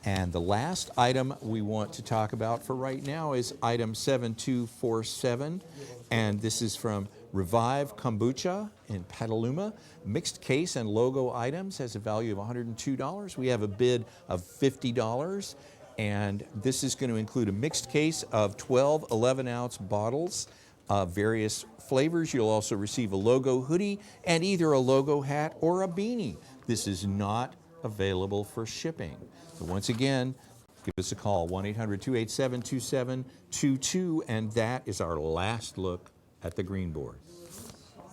And the last item we want to talk about for right now is item 7247, and this is from Revive Kombucha in Petaluma. Mixed case and logo items has a value of $102. We have a bid of $50, and this is going to include a mixed case of 12 11-ounce bottles of various flavors. You'll also receive a logo hoodie and either a logo hat or a beanie. This is not available for shipping. So once again, give us a call, 1-800-287-2722, and that is our last look at the green board.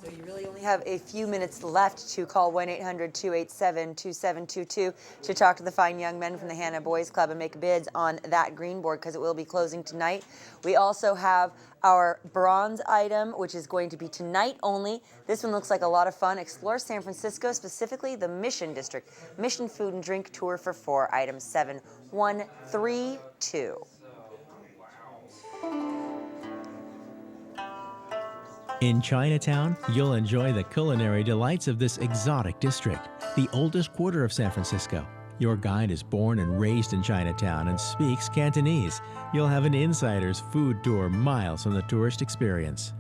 So you really only have a few minutes left to call 1-800-287-2722 to talk to the fine young men from the Hannah Boys Club and make bids on that green board, because it will be closing tonight. We also have our bronze item, which is going to be tonight only. This one looks like a lot of fun. Explore San Francisco, specifically the Mission District. Mission Food and Drink Tour for 4, item 7132. In Chinatown, you'll enjoy the culinary delights of this exotic district, the oldest quarter of San Francisco. Your guide is born and raised in Chinatown and speaks Cantonese. You'll have an insider's food tour miles from the tourist experience.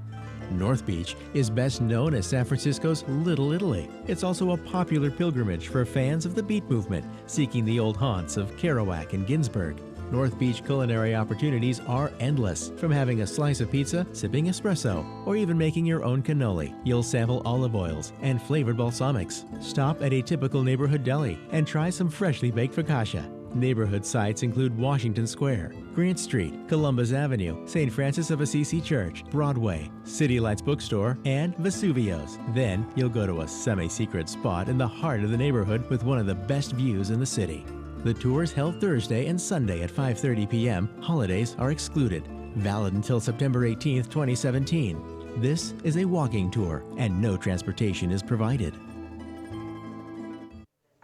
North Beach is best known as San Francisco's Little Italy. It's also a popular pilgrimage for fans of the beat movement, seeking the old haunts of Kerouac and Ginsberg. North Beach culinary opportunities are endless, from having a slice of pizza, sipping espresso, or even making your own cannoli. You'll sample olive oils and flavored balsamics. Stop at a typical neighborhood deli and try some freshly baked focaccia. Neighborhood sites include Washington Square, Grant Street, Columbus Avenue, St. Francis of Assisi Church, Broadway, City Lights Bookstore, and Vesuvio's. Then you'll go to a semi-secret spot in the heart of the neighborhood with one of the best views in the city. The tours held Thursday and Sunday at 5:30 p.m. Holidays are excluded. Valid until September 18th, 2017. This is a walking tour and no transportation is provided.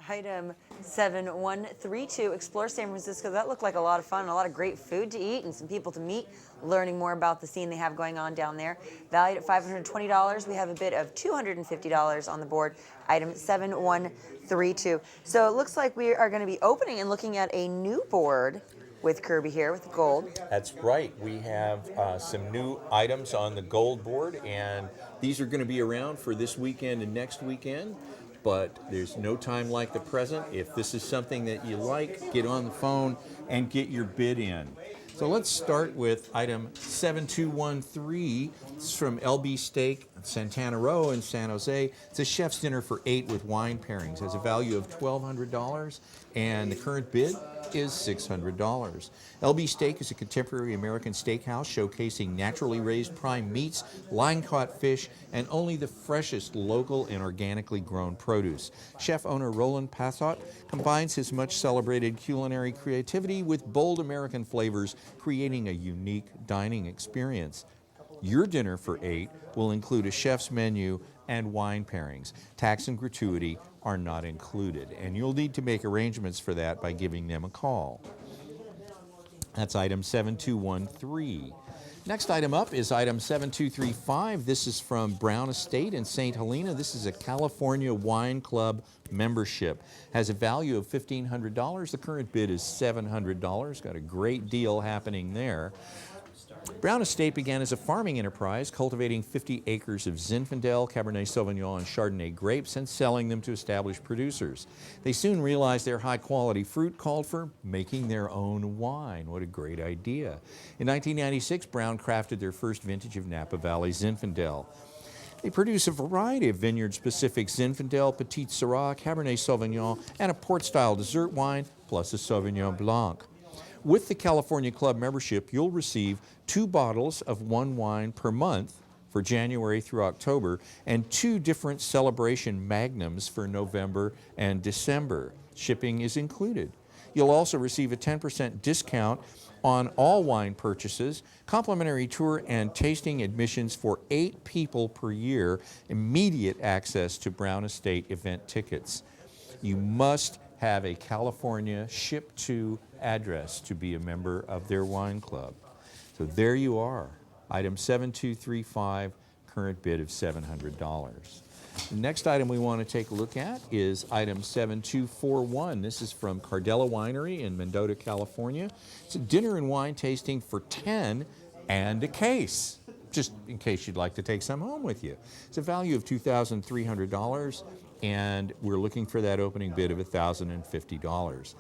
Item 7132, Explore San Francisco. That looked like a lot of fun, a lot of great food to eat and some people to meet, learning more about the scene they have going on down there. Valued at $520, we have a bid of $250 on the board, item 7132. So it looks like we are going to be opening and looking at a new board with Kirby here with gold. That's right. We have some new items on the gold board, and these are going to be around for this weekend and next weekend. But there's no time like the present. If this is something that you like, get on the phone and get your bid in. So let's start with item 7213. It's from LB Steak, Santana Row in San Jose. It's a chef's dinner for 8 with wine pairings. It has a value of $1,200, and the current bid is $600. LB Steak is a contemporary American steakhouse showcasing naturally raised prime meats, line-caught fish, and only the freshest local and organically grown produce. Chef-owner Roland Passot combines his much-celebrated culinary creativity with bold American flavors, creating a unique dining experience. Your dinner for 8 will include a chef's menu and wine pairings. Tax and gratuity are not included, and you'll need to make arrangements for that by giving them a call. That's item 7213. Next item up is item 7235. This is from Brown Estate in St. Helena. This is a California Wine Club membership. Has a value of $1,500. The current bid is $700. Got a great deal happening there. Brown Estate began as a farming enterprise, cultivating 50 acres of Zinfandel, Cabernet Sauvignon, and Chardonnay grapes and selling them to established producers. They soon realized their high-quality fruit called for making their own wine. What a great idea. In 1996, Brown crafted their first vintage of Napa Valley Zinfandel. They produce a variety of vineyard-specific Zinfandel, Petit Syrah, Cabernet Sauvignon, and a port-style dessert wine, plus a Sauvignon Blanc. With the California Club membership, you'll receive 2 bottles of one wine per month for January through October, and 2 different celebration magnums for November and December. Shipping is included. You'll also receive a 10% discount on all wine purchases, complimentary tour and tasting admissions for 8 people per year, immediate access to Brown Estate event tickets. You must have a California ship-to address to be a member of their wine club. So there you are, item 7235, current bid of $700. The next item we want to take a look at is item 7241. This is from Cardella Winery in Mendota, California. It's a dinner and wine tasting for 10 and a case, just in case you'd like to take some home with you. It's a value of $2,300, and we're looking for that opening bid of $1,050.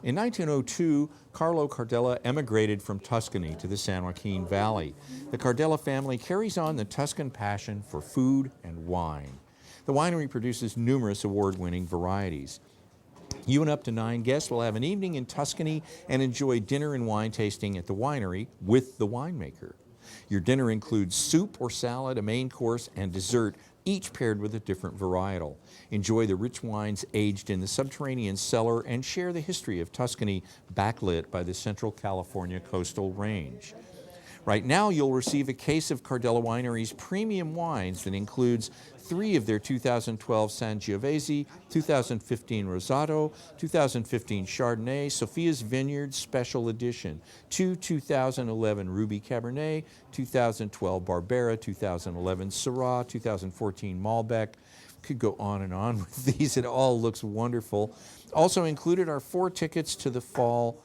In 1902, Carlo Cardella emigrated from Tuscany to the San Joaquin Valley. The Cardella family carries on the Tuscan passion for food and wine. The winery produces numerous award-winning varieties. You and up to 9 guests will have an evening in Tuscany and enjoy dinner and wine tasting at the winery with the winemaker. Your dinner includes soup or salad, a main course, and dessert, each paired with a different varietal. Enjoy the rich wines aged in the subterranean cellar and share the history of Tuscany backlit by the Central California coastal range. Right now, you'll receive a case of Cardella Winery's premium wines that includes 3 of their 2012 Sangiovese, 2015 Rosato, 2015 Chardonnay, Sophia's Vineyard Special Edition, 2 2011 Ruby Cabernet, 2012 Barbera, 2011 Syrah, 2014 Malbec. Could go on and on with these. It all looks wonderful. Also included are 4 tickets to the fall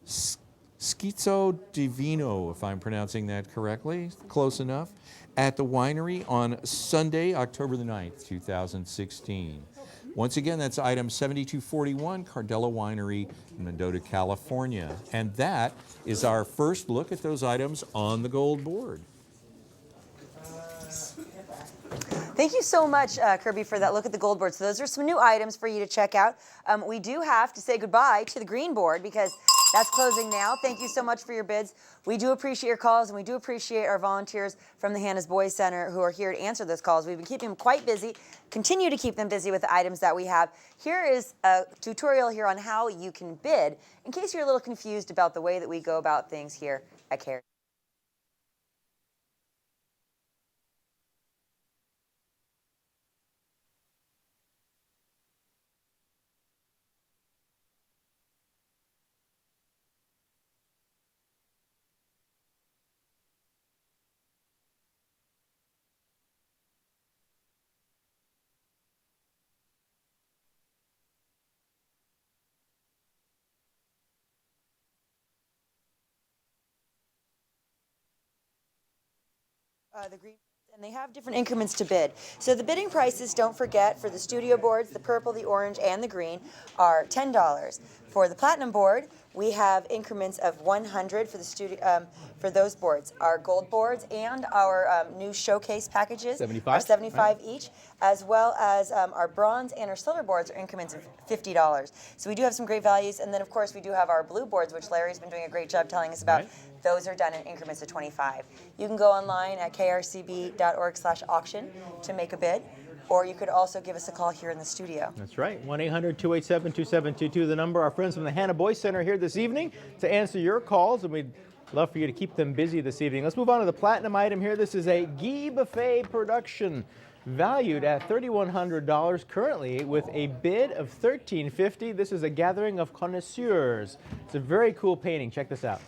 Schizzo Divino, if I'm pronouncing that correctly, close enough, at the winery on Sunday, October the 9th, 2016. Once again, that's item 7241, Cardella Winery in Mendota, California. And that is our first look at those items on the gold board. Thank you so much, Kirby, for that look at the gold board. So those are some new items for you to check out. We do have to say goodbye to the green board because that's closing now. Thank you so much for your bids. We do appreciate your calls, and we do appreciate our volunteers from the Hannah's Boys Center who are here to answer those calls. We've been keeping them quite busy, continue to keep them busy with the items that we have. Here is a tutorial here on how you can bid in case you're a little confused about the way that we go about things here at Carey. And they have different increments to bid. So the bidding prices, don't forget, for the studio boards, the purple, the orange, and the green, are $10. For the platinum board, we have increments of $100 for the studio for those boards. Our gold boards and our new showcase packages are $75 right, each, as well as our bronze and our silver boards are increments of $50. So we do have some great values, and then of course we do have our blue boards, which Larry's been doing a great job telling us about. Right. Those are done in increments of $25. You can go online at krcb.org/auction to make a bid, or you could also give us a call here in the studio. That's right, 1-800-287-2722, the number. Our friends from the Hannah Boys Center here this evening to answer your calls, and we'd love for you to keep them busy this evening. Let's move on to the platinum item here. This is a Guy Buffet production, valued at $3,100 currently with a bid of $1,350. This is a gathering of connoisseurs. It's a very cool painting. Check this out.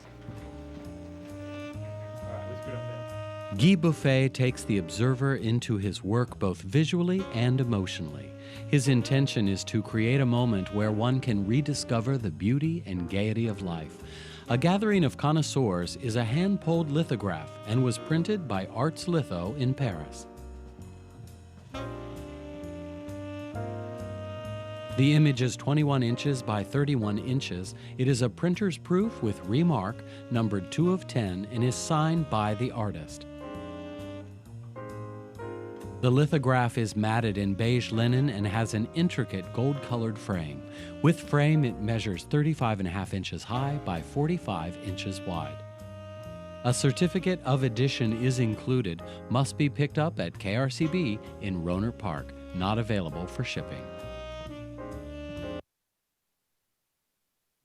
Guy Buffet takes the observer into his work both visually and emotionally. His intention is to create a moment where one can rediscover the beauty and gaiety of life. A Gathering of Connoisseurs is a hand-pulled lithograph and was printed by Arts Litho in Paris. The image is 21 inches by 31 inches. It is a printer's proof with remark, numbered 2 of 10, and is signed by the artist. The lithograph is matted in beige linen and has an intricate gold-colored frame. With frame, it measures 35.5 inches high by 45 inches wide. A certificate of edition is included, must be picked up at KRCB in Rohnert Park, not available for shipping.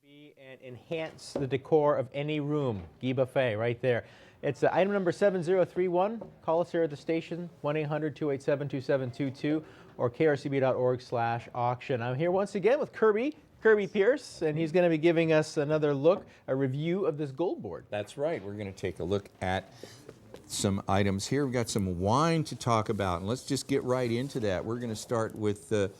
And enhance the decor of any room. Guy Buffet right there. It's item number 7031. Call us here at the station, 1-800-287-2722 or krcb.org/auction. I'm here once again with Kirby Pierce, and he's going to be giving us another look, a review of this gold board. That's right. We're going to take a look at some items here. We've got some wine to talk about, and let's just get right into that. We're going to start with the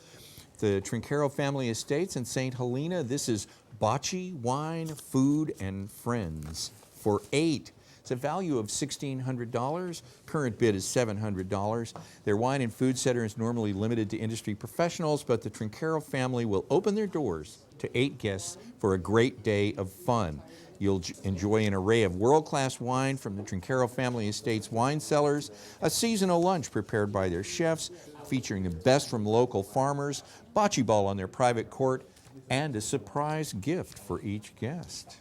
Trinchero Family Estates in St. Helena. This is Bocce Wine, Food, and Friends for 8. It's a value of $1,600. Current bid is $700. Their wine and food center is normally limited to industry professionals, but the Trinchero family will open their doors to 8 guests for a great day of fun. You'll enjoy an array of world-class wine from the Trinchero Family Estates wine cellars, a seasonal lunch prepared by their chefs, featuring the best from local farmers, bocce ball on their private court, and a surprise gift for each guest.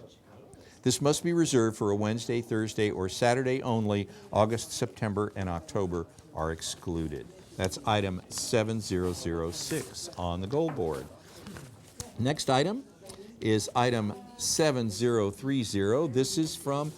This must be reserved for a Wednesday, Thursday, or Saturday only. August, September, and October are excluded. That's item 7006 on the gold board. Next item is item 7030. This is from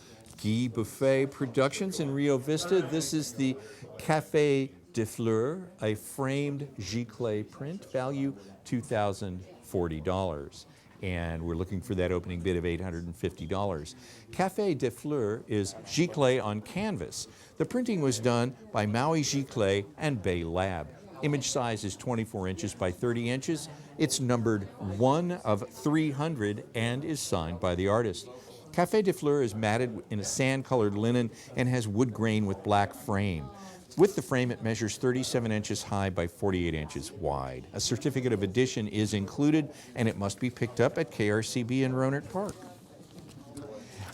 Guy Buffet Productions in Rio Vista. This is the Café de Fleur, a framed giclée print, value $2,040. And we're looking for that opening bid of $850. Café de Fleur is giclée on canvas. The printing was done by Maui Giclée and Bay Lab. Image size is 24 inches by 30 inches. It's numbered 1 of 300 and is signed by the artist. Café de Fleur is matted in a sand-colored linen and has wood grain with black frame. With the frame, it measures 37 inches high by 48 inches wide. A certificate of edition is included, and it must be picked up at KRCB in Rohnert Park.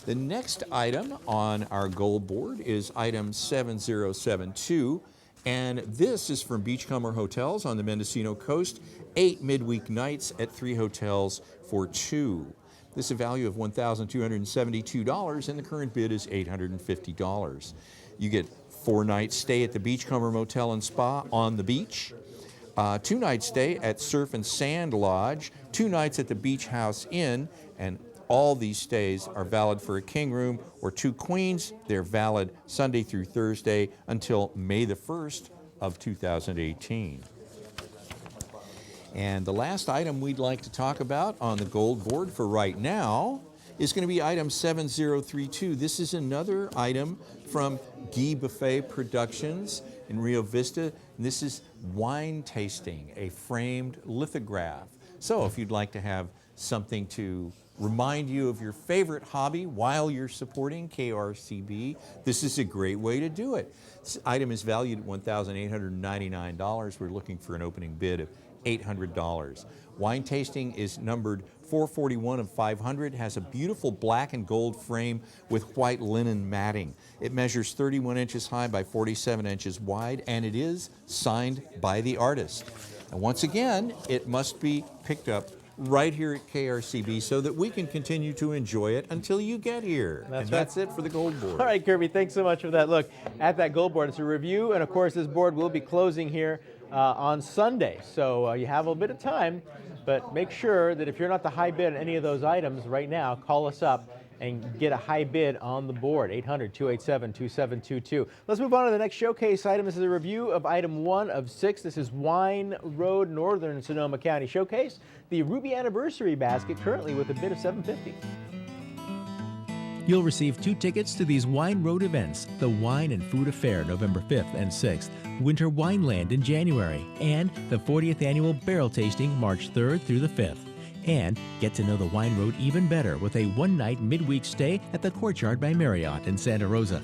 The next item on our gold board is item 7072, and this is from Beachcomber Hotels on the Mendocino Coast. 8 midweek nights at 3 hotels for 2. This is a value of $1,272, and the current bid is $850. You get 4-night stay at the Beachcomber Motel and Spa on the beach, 2-night stay at Surf and Sand Lodge, 2 nights at the Beach House Inn, and all these stays are valid for a king room or 2 queens. They're valid Sunday through Thursday until May the 1st of 2018. And the last item we'd like to talk about on the gold board for right now is going to be item 7032. This is another item from Guy Buffet Productions in Rio Vista. And this is Wine Tasting, a framed lithograph. So if you'd like to have something to remind you of your favorite hobby while you're supporting KRCB, this is a great way to do it. This item is valued at $1,899. We're looking for an opening bid of $800. Wine Tasting is numbered 441 of 500, has a beautiful black and gold frame with white linen matting. It measures 31 inches high by 47 inches wide, and it is signed by the artist. And once again, it must be picked up right here at KRCB so that we can continue to enjoy it until you get here. That's it for the gold board. All right, Kirby, thanks so much for that look at that gold board. It's a review, and of course, this board will be closing here on Sunday. So you have a bit of time, but make sure that if you're not the high bid on any of those items right now, call us up and get a high bid on the board, 800-287-2722. Let's move on to the next showcase item. This is a review of item 1 of 6. This is Wine Road Northern Sonoma County Showcase, the Ruby Anniversary Basket, currently with a bid of $750. You'll receive 2 tickets to these Wine Road events, the Wine and Food Affair November 5th and 6th, Winter Wineland in January, and the 40th Annual Barrel Tasting March 3rd through the 5th. And get to know the Wine Road even better with a 1-night midweek stay at the Courtyard by Marriott in Santa Rosa.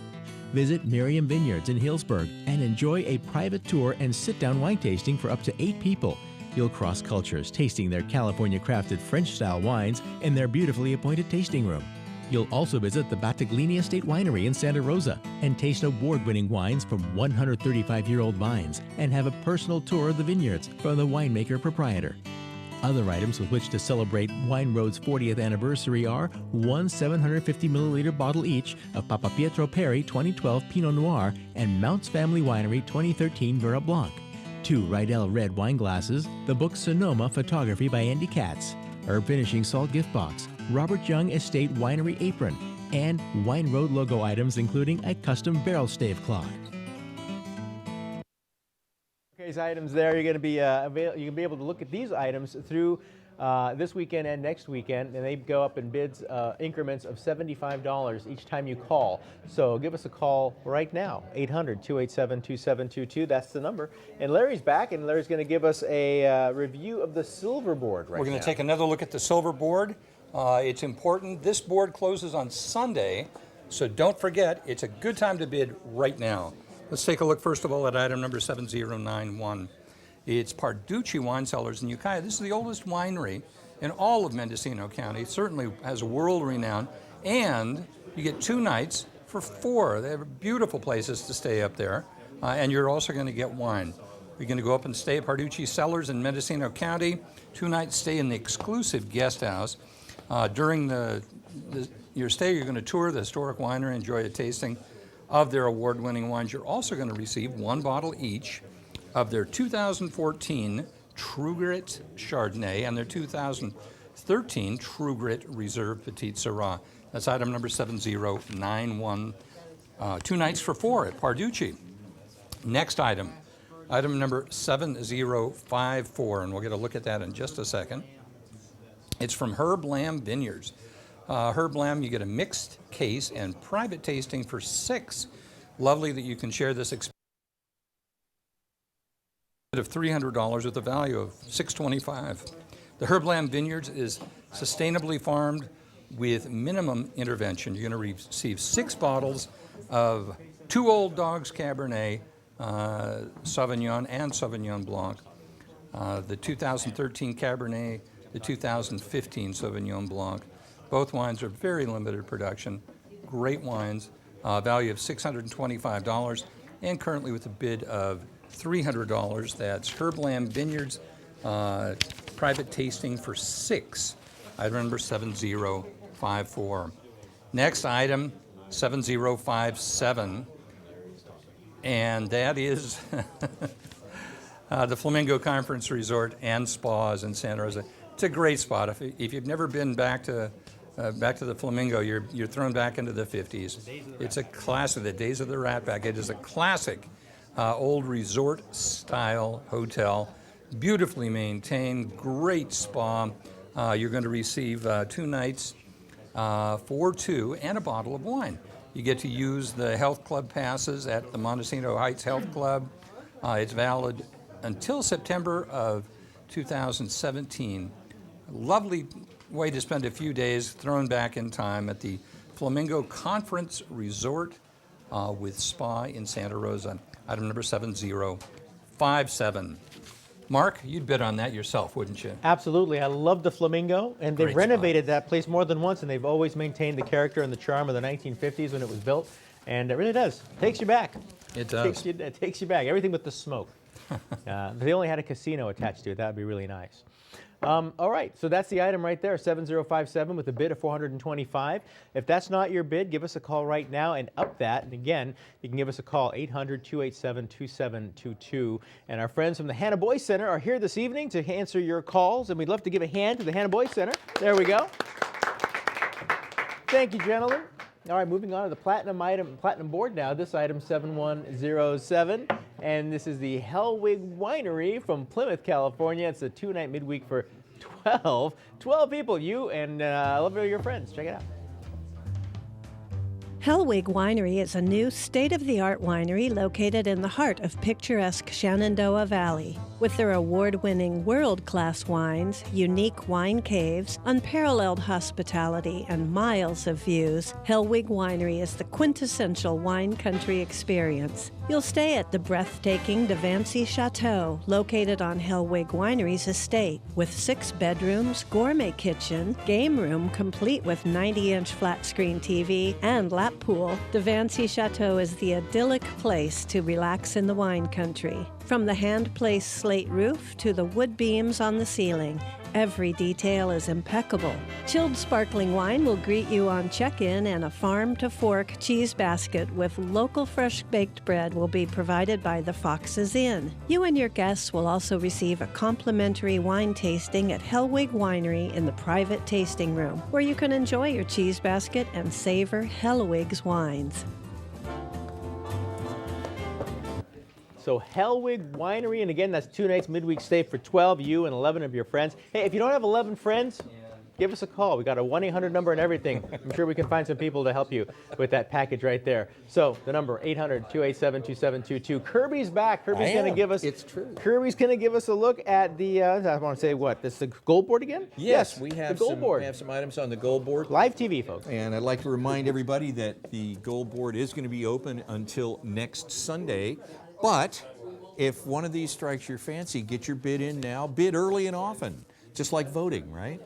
Visit Miriam Vineyards in Hillsburg and enjoy a private tour and sit-down wine tasting for up to 8 people. You'll cross cultures tasting their California-crafted French-style wines in their beautifully appointed tasting room. You'll also visit the Battaglini Estate Winery in Santa Rosa and taste award-winning wines from 135-year-old vines and have a personal tour of the vineyards from the winemaker proprietor. Other items with which to celebrate Wine Road's 40th anniversary are one 750-milliliter bottle each of Papa Pietro Perri 2012 Pinot Noir and Mounts Family Winery 2013 Vera Blanc, 2 Rydell red wine glasses, the book Sonoma Photography by Andy Katz, Herb Finishing Salt Gift Box, Robert Young Estate Winery Apron, and Wine Road logo items including a custom barrel stave clock. These items there, you're going to be you can be able to look at these items through this weekend and next weekend, and they go up in bids increments of $75 each time you call. So give us a call right now, 800-287-2722. That's the number. And Larry's back, and Larry's going to give us a review of the silver board right now. We're going to take another look at the silver board. It's important. This board closes on Sunday, so don't forget, it's a good time to bid right now. Let's take a look first of all at item number 7091. It's Parducci Wine Cellars in Ukiah. This is the oldest winery in all of Mendocino County. It certainly has a world renown, and you get 2 nights for $4. They have beautiful places to stay up there, and you're also going to get wine. You're going to go up and stay at Parducci Cellars in Mendocino County. 2 nights stay in the exclusive guest house. During your stay, you're going to tour the historic winery, enjoy a tasting of their award-winning wines. You're also going to receive 1 bottle each of their 2014 True Grit Chardonnay and their 2013 True Grit Reserve Petite Syrah. That's item number 7091. 2 nights for $4 at Parducci. Next item number 7054, and we'll get a look at that in just a second. It's from Herb Lamb Vineyards. Herb Lamb, you get a mixed case and private tasting for $6. Lovely that you can share this experience of $300 with a value of $625. The Herb Lamb Vineyards is sustainably farmed with minimum intervention. You're going to receive 6 bottles of 2 Old Dogs Cabernet Sauvignon and Sauvignon Blanc, the 2013 Cabernet, the 2015 Sauvignon Blanc. Both wines are very limited production, great wines, value of $625, and currently with a bid of $300. That's Herb Lamb Vineyards, private tasting for $6. Item number 7054. Next item, 7057, and that is the Flamingo Conference Resort and Spas in Santa Rosa. It's a great spot. If you've never been back to the Flamingo, you're thrown back into the 50s. It's a classic, the days of the Ratback. It is a classic old resort-style hotel, beautifully maintained, great spa. You're going to receive 2 nights for 2 and a bottle of wine. You get to use the health club passes at the Montesino Heights Health Club. It's valid until September of 2017. Lovely way to spend a few days thrown back in time at the Flamingo Conference Resort with Spa in Santa Rosa. Item number 7057. Mark, you'd bid on that yourself, wouldn't you? Absolutely. I love the Flamingo, and they've Great renovated that place more than once, and they've always maintained the character and the charm of the 1950s when it was built, and it really does. Takes you back. It does. It takes you back. Everything but the smoke. If they only had a casino attached to it, that would be really nice. All right, so that's the item right there, 7057 with a bid of $425. If that's not your bid, give us a call right now and up that. And again, you can give us a call, 800-287-2722. And our friends from the Hannah Boys Center are here this evening to answer your calls, and we'd love to give a hand to the Hannah Boys Center. There we go. Thank you, gentlemen. All right, moving on to the platinum board now. This item 7107, and this is the Hellwig Winery from Plymouth, California. It's a 2-night midweek for 12 people. You and I love your friends. Check it out. Hellwig Winery is a new state-of-the-art winery located in the heart of picturesque Shenandoah Valley. With their award-winning world-class wines, unique wine caves, unparalleled hospitality, and miles of views, Hellwig Winery is the quintessential wine country experience. You'll stay at the breathtaking Devancy Chateau, located on Hellwig Winery's estate, with 6 bedrooms, gourmet kitchen, game room complete with 90-inch flat-screen TV, and lap pool. Devancy Chateau is the idyllic place to relax in the wine country. From the hand-placed slate roof to the wood beams on the ceiling, every detail is impeccable. Chilled sparkling wine will greet you on check-in, and a farm-to-fork cheese basket with local fresh-baked bread will be provided by the Fox's Inn. You and your guests will also receive a complimentary wine tasting at Hellwig Winery in the private tasting room, where you can enjoy your cheese basket and savor Hellwig's wines. So Hellwig Winery, and again, that's 2 nights midweek stay for 12, you and 11 of your friends. Hey, if you don't have 11 friends, give us a call. We got a 1-800 number and everything. I'm sure we can find some people to help you with that package right there. So the number, 800-287-2722. Kirby's back. Kirby's going to give us. It's true. Kirby's going to give us a look at the. I want to say what? This is the gold board again? Yes, we have the gold board. We have some items on the gold board. Live TV, folks. And I'd like to remind everybody that the gold board is going to be open until next Sunday. But if one of these strikes your fancy, get your bid in now. Bid early and often, just like voting, right?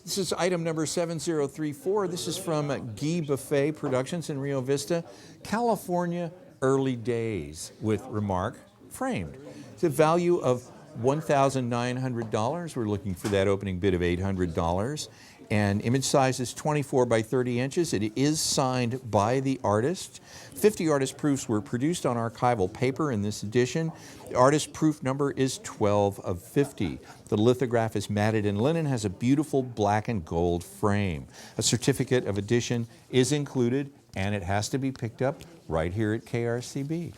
This is item number 7034. This is from Guy Buffet Productions in Rio Vista, California, early days, with remark framed. It's a value of $1,900. We're looking for that opening bid of $800. And image size is 24 by 30 inches. It is signed by the artist. 50 artist proofs were produced on archival paper in this edition. The artist proof number is 12 of 50. The lithograph is matted in linen, has a beautiful black and gold frame. A certificate of edition is included, and it has to be picked up right here at KRCB.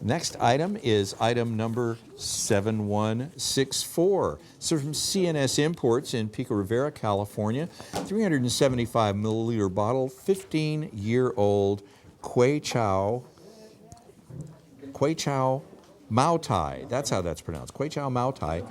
Next item is item number 7164. So from CNS Imports in Pico Rivera, California, 375 milliliter bottle, 15-year-old Kway Chow Mao Tai. That's how that's pronounced, Kway Chow Mao Tai.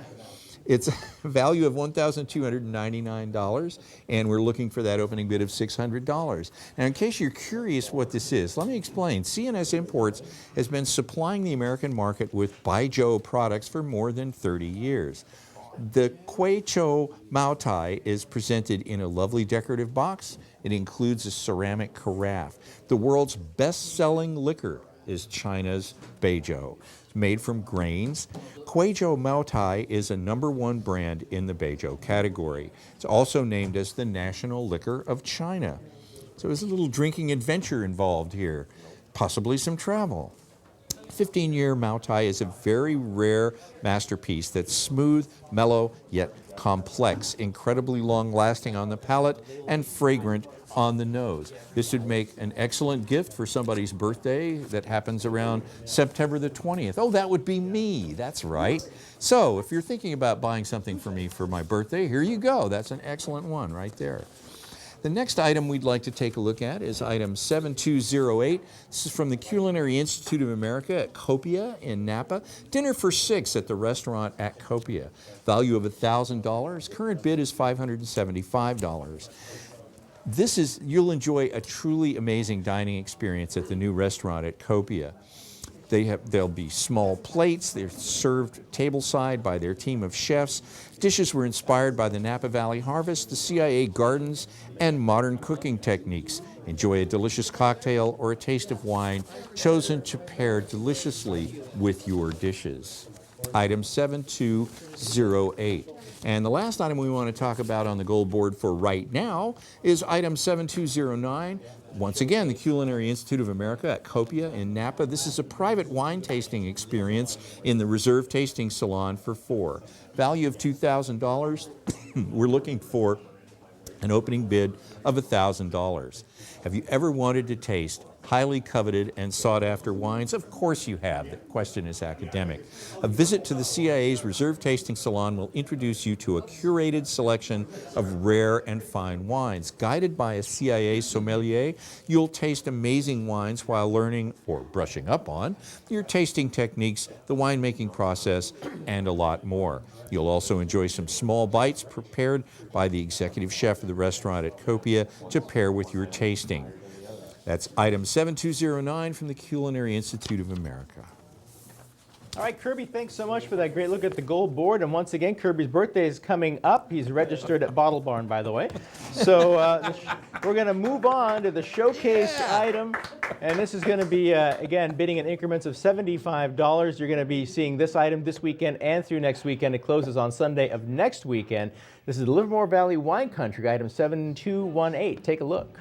It's a value of $1,299, and we're looking for that opening bid of $600. Now, in case you're curious what this is, let me explain. CNS Imports has been supplying the American market with Baijiu products for more than 30 years. The Kway Chow Mao Tai is presented in a lovely decorative box. It includes a ceramic carafe. The world's best-selling liquor is China's Baijiu. It's made from grains. Kway Chow Mao Tai is a #1 brand in the Baijiu category. It's also named as the national liquor of China. So there's a little drinking adventure involved here, possibly some travel. 15-year Mao Tai is a very rare masterpiece that's smooth, mellow, yet complex, incredibly long-lasting on the palate, and fragrant on the nose. This would make an excellent gift for somebody's birthday that happens around September the 20th. Oh, that would be me. That's right. So if you're thinking about buying something for me for my birthday, here you go. That's an excellent one right there. The next item we'd like to take a look at is item 7208. This is from the Culinary Institute of America at Copia in Napa. Dinner for 6 at the restaurant at Copia. Value of $1,000. Current bid is $575. You'll enjoy a truly amazing dining experience at the new restaurant at Copia. There'll be small plates. They're served tableside by their team of chefs. Dishes were inspired by the Napa Valley Harvest, the CIA Gardens, and modern cooking techniques. Enjoy a delicious cocktail or a taste of wine chosen to pair deliciously with your dishes. Item 7208. And the last item we want to talk about on the gold board for right now is item 7209. Once again, the Culinary Institute of America at Copia in Napa. This is a private wine tasting experience in the Reserve Tasting Salon for 4. Value of $2,000. We're looking for an opening bid of $1,000. Have you ever wanted to taste highly coveted and sought-after wines? Of course you have. The question is academic. A visit to the CIA's Reserve Tasting Salon will introduce you to a curated selection of rare and fine wines. Guided by a CIA sommelier, you'll taste amazing wines while learning, or brushing up on, your tasting techniques, the winemaking process, and a lot more. You'll also enjoy some small bites prepared by the executive chef of the restaurant at Copia to pair with your tasting. That's item 7209 from the Culinary Institute of America. All right, Kirby, thanks so much for that great look at the gold board. And once again, Kirby's birthday is coming up. He's registered at Bottle Barn, by the way. So we're going to move on to the showcase item. And this is going to be, again, bidding in increments of $75. You're going to be seeing this item this weekend and through next weekend. It closes on Sunday of next weekend. This is the Livermore Valley Wine Country, item 7218. Take a look.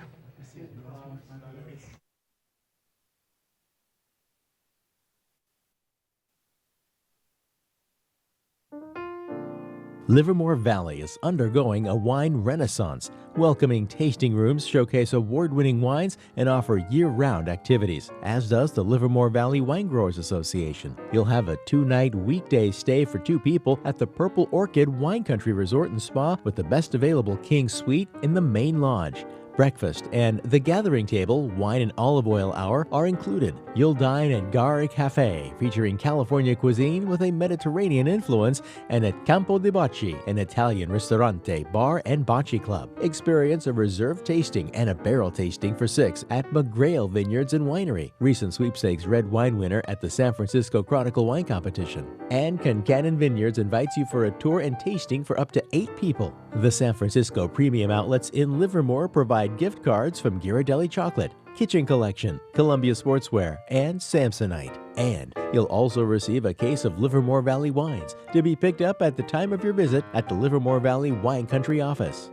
Livermore Valley is undergoing a wine renaissance. Welcoming tasting rooms showcase award-winning wines and offer year-round activities, as does the Livermore Valley Wine Growers Association. You'll have a 2-night weekday stay for 2 people at the Purple Orchid Wine Country Resort and Spa with the best available King Suite in the main lodge. Breakfast and the gathering table, wine and olive oil hour are included. You'll dine at Gare Cafe, featuring California cuisine with a Mediterranean influence, and at Campo di Bocce, an Italian ristorante, bar, and bocce club. Experience a reserve tasting and a barrel tasting for 6 at McGrail Vineyards and Winery, recent sweepstakes red wine winner at the San Francisco Chronicle Wine Competition. And Concannon Vineyards invites you for a tour and tasting for up to 8 people. The San Francisco Premium Outlets in Livermore provide gift cards from Ghirardelli Chocolate, Kitchen Collection, Columbia Sportswear, and Samsonite. And you'll also receive a case of Livermore Valley wines to be picked up at the time of your visit at the Livermore Valley Wine Country office.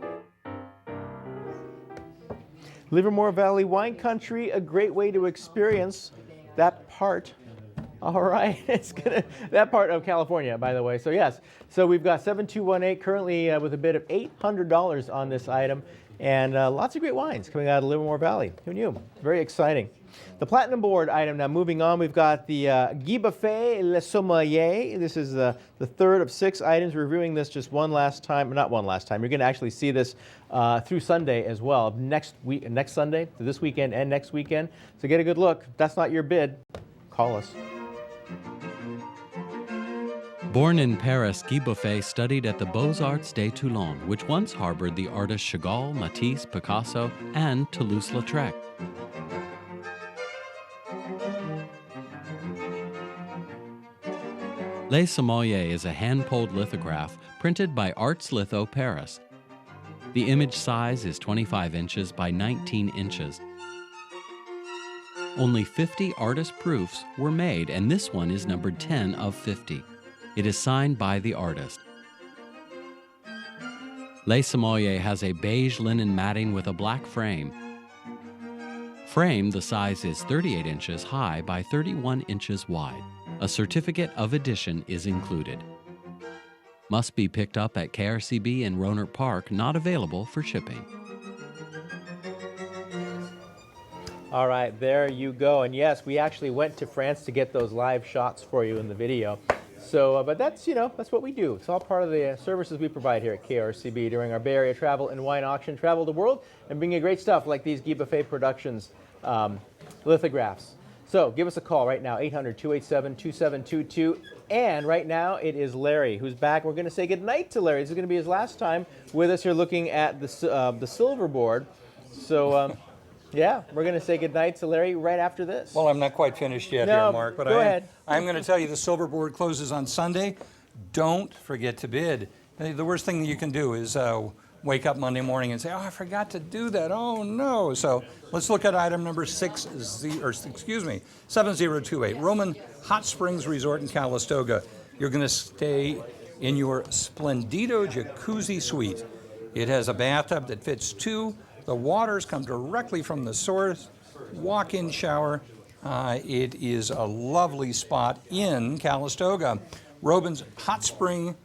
Livermore Valley Wine Country, a great way to experience that part. All right, that part of California, by the way. So yes, so we've got 7218 currently with a bid of $800 on this item, and lots of great wines coming out of Livermore Valley. Who knew? Very exciting. The Platinum Board item, now moving on, we've got the Guy Buffet Le Sommelier. This is the third of 6 items. We're reviewing this just one last time, not one last time. You're going to actually see this through Sunday as well, next Sunday, this weekend and next weekend. So get a good look. If that's not your bid, call us. Born in Paris, Guy Buffet studied at the Beaux-Arts de Toulon, which once harbored the artists Chagall, Matisse, Picasso, and Toulouse-Lautrec. Les Sommeliers is a hand-pulled lithograph printed by Arts Litho Paris. The image size is 25 inches by 19 inches. Only 50 artist proofs were made, and this one is numbered 10 of 50. It is signed by the artist. Les Sommeliers has a beige linen matting with a black frame. Frame, the size is 38 inches high by 31 inches wide. A certificate of edition is included. Must be picked up at KRCB in Rohnert Park, not available for shipping. All right, there you go. And yes, we actually went to France to get those live shots for you in the video. So, but that's, that's what we do. It's all part of the services we provide here at KRCB during our Bay Area Travel and Wine Auction. Travel the world and bring you great stuff like these Guy Buffet Productions lithographs. So give us a call right now, 800-287-2722. And right now it is Larry who's back. We're going to say goodnight to Larry. This is going to be his last time with us here looking at the silver board. So, yeah, we're going to say goodnight to Larry right after this. Well, I'm not quite finished yet here, Mark, but go ahead. I'm going to tell you the silver board closes on Sunday. Don't forget to bid. The worst thing you can do is wake up Monday morning and say, oh, I forgot to do that. Oh, no. So let's look at item number 7028, Roman Hot Springs Resort in Calistoga. You're going to stay in your Splendido Jacuzzi Suite. It has a bathtub that fits 2. The waters come directly from the source, walk-in shower. It is a lovely spot in Calistoga. Robin's Hot Spring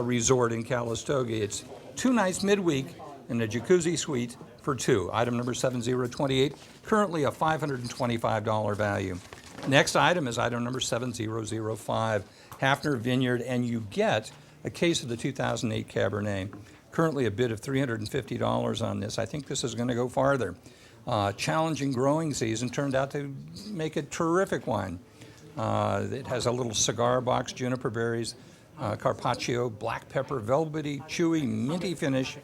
Resort in Calistoga. It's 2 nights midweek in a jacuzzi suite for 2. Item number 7028, currently a $525 value. Next item is item number 7005, Hafner Vineyard, and you get a case of the 2008 Cabernet. Currently a bid of $350 on this. I think this is going to go farther. Challenging growing season turned out to make a terrific wine. It has a little cigar box, juniper berries, carpaccio, black pepper, velvety, chewy, minty finish.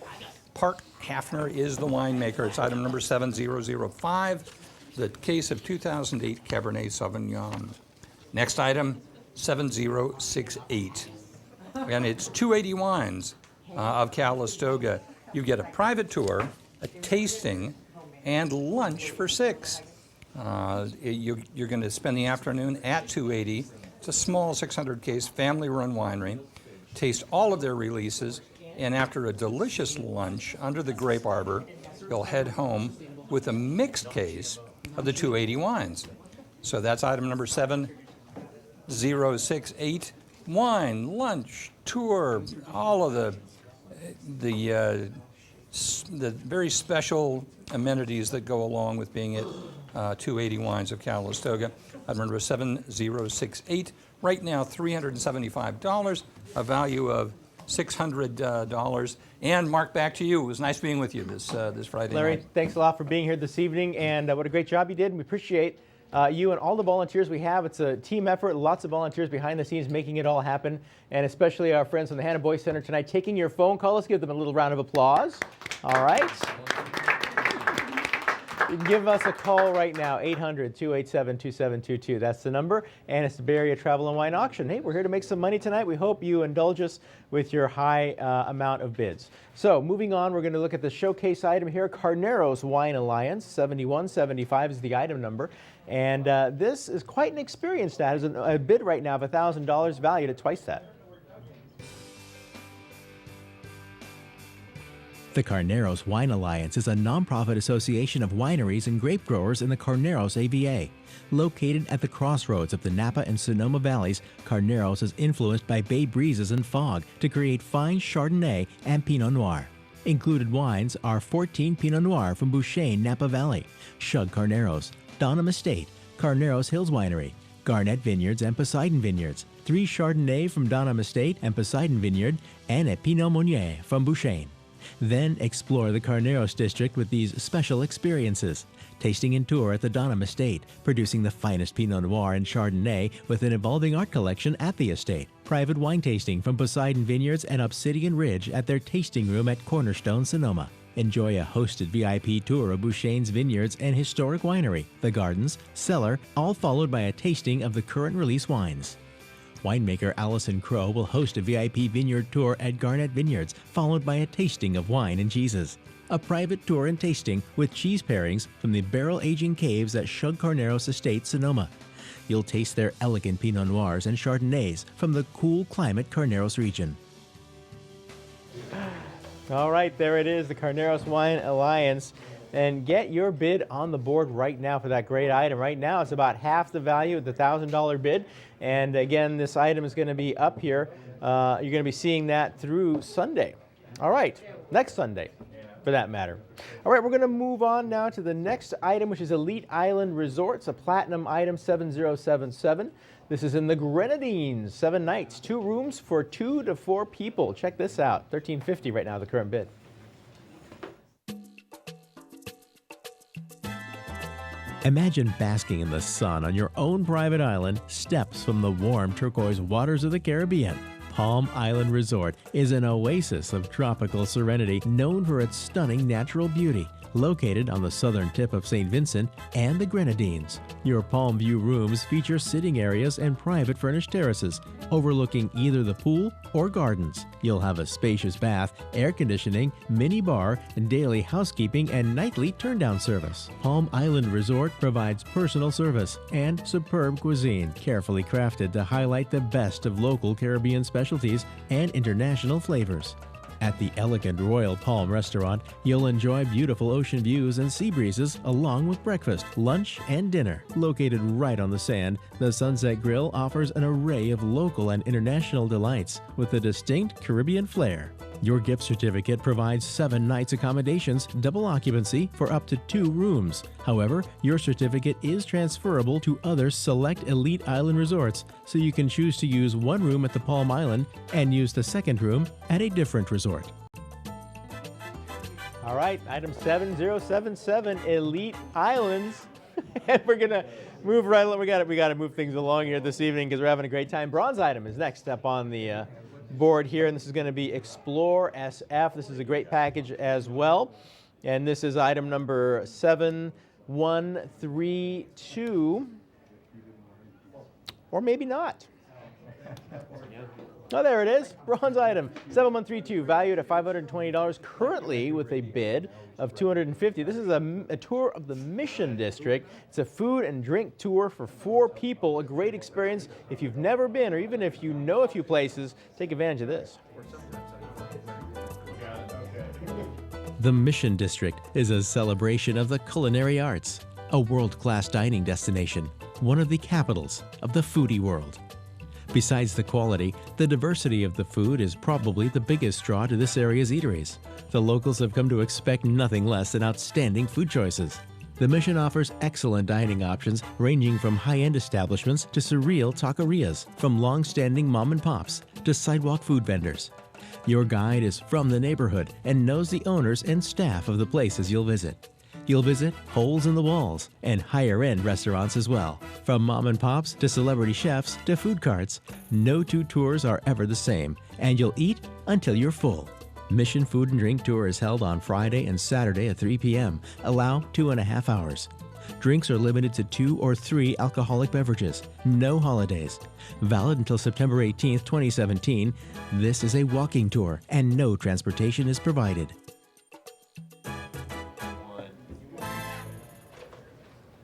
Park Hafner is the winemaker. It's item number 7005, the case of 2008 Cabernet Sauvignon. Next item, 7068. And it's 280 wines of Calistoga. You get a private tour, a tasting, and lunch for 6. You're going to spend the afternoon at 280. It's a small 600 case family-run winery. Taste all of their releases, and after a delicious lunch under the grape arbor, you'll head home with a mixed case of the 280 wines. So that's item number 7068. Wine, lunch, tour, all of the very special amenities that go along with being at 280 Wines of Calistoga. Item number 7068. Right now, $375, a value of $600. And Mark, back to you. It was nice being with you this Friday Larry, night. thanks a lot for being here this evening, and what a great job you did. We appreciate you and all the volunteers we have. It's a team effort, lots of volunteers behind the scenes making it all happen, and especially our friends from the Hannah Boys Center tonight taking your phone call. Let's give them a little round of applause. All right. You can give us a call right now, 800-287-2722. That's the number, and it's the Bay Area Travel and Wine Auction. Hey, we're here to make some money tonight. We hope you indulge us with your high amount of bids. So moving on, we're going to look at the showcase item here, Carneros Wine Alliance. 7175 is the item number, and this is quite an experience. That is a bid right now of $1,000, valued at twice that. The Carneros Wine Alliance is a nonprofit association of wineries and grape growers in the Carneros AVA. Located at the crossroads of the Napa and Sonoma Valleys, Carneros is influenced by bay breezes and fog to create fine Chardonnay and Pinot Noir. Included wines are 14 Pinot Noir from Bouchain Napa Valley, Shug Carneros, Donham Estate, Carneros Hills Winery, Garnett Vineyards and Poseidon Vineyards, 3 Chardonnay from Donham Estate and Poseidon Vineyard, and a Pinot Meunier from Bouchain. Then explore the Carneros district with these special experiences. Tasting and tour at the Donham Estate, producing the finest Pinot Noir and Chardonnay with an evolving art collection at the estate. Private wine tasting from Poseidon Vineyards and Obsidian Ridge at their tasting room at Cornerstone, Sonoma. Enjoy a hosted VIP tour of Bouchain's vineyards and historic winery, the gardens, cellar, all followed by a tasting of the current release wines. Winemaker Allison Crow will host a VIP vineyard tour at Garnett Vineyards, followed by a tasting of wine and cheeses. A private tour and tasting with cheese pairings from the barrel-aging caves at Shug Carneros Estate, Sonoma. You'll taste their elegant Pinot Noirs and Chardonnays from the cool climate Carneros region. All right, there it is, the Carneros Wine Alliance. And get your bid on the board right now for that great item. Right now, it's about half the value of the $1,000 bid. And again, this item is going to be up here. You're going to be seeing that through Sunday. All right, next Sunday, for that matter. All right, we're going to move on now to the next item, which is Elite Island Resorts, a platinum item 7077. This is in the Grenadines, 7 nights, 2 rooms for 2 to 4 people. Check this out, $1,350 right now, the current bid. Imagine basking in the sun on your own private island, steps from the warm turquoise waters of the Caribbean. Palm Island Resort is an oasis of tropical serenity known for its stunning natural beauty. Located on the southern tip of St. Vincent and the Grenadines. Your Palm View rooms feature sitting areas and private furnished terraces, overlooking either the pool or gardens. You'll have a spacious bath, air conditioning, mini bar, daily housekeeping, and nightly turn-down service. Palm Island Resort provides personal service and superb cuisine, carefully crafted to highlight the best of local Caribbean specialties and international flavors. At the elegant Royal Palm Restaurant, you'll enjoy beautiful ocean views and sea breezes along with breakfast, lunch, and dinner. Located right on the sand, the Sunset Grill offers an array of local and international delights with a distinct Caribbean flair. Your gift certificate provides 7 nights accommodations, double occupancy for up to 2 rooms. However, your certificate is transferable to other select Elite Island resorts, so you can choose to use one room at the Palm Island and use the second room at a different resort. All right, item 7077, Elite Islands. And we're gonna move right along. We got to move things along here this evening because we're having a great time. Bronze item is next up on the board here, and this is going to be Explore SF. This is a great package as well, and this is item number 7132, or maybe not. Oh, there it is. Bronze item, 7132, valued at $520, currently with a bid of $250. This is a tour of the Mission District. It's a food and drink tour for 4 people. A great experience. If you've never been, or even if you know a few places, take advantage of this. The Mission District is a celebration of the culinary arts, a world-class dining destination, one of the capitals of the foodie world. Besides the quality, the diversity of the food is probably the biggest draw to this area's eateries. The locals have come to expect nothing less than outstanding food choices. The Mission offers excellent dining options ranging from high-end establishments to surreal taquerias, from long-standing mom and pops to sidewalk food vendors. Your guide is from the neighborhood and knows the owners and staff of the places you'll visit. You'll visit holes in the walls and higher-end restaurants as well. From mom and pops to celebrity chefs to food carts, no 2 tours are ever the same, and you'll eat until you're full. Mission Food and Drink Tour is held on Friday and Saturday at 3 p.m. Allow 2.5 hours. Drinks are limited to 2 or 3 alcoholic beverages. No holidays. Valid until September 18, 2017. This is a walking tour and no transportation is provided.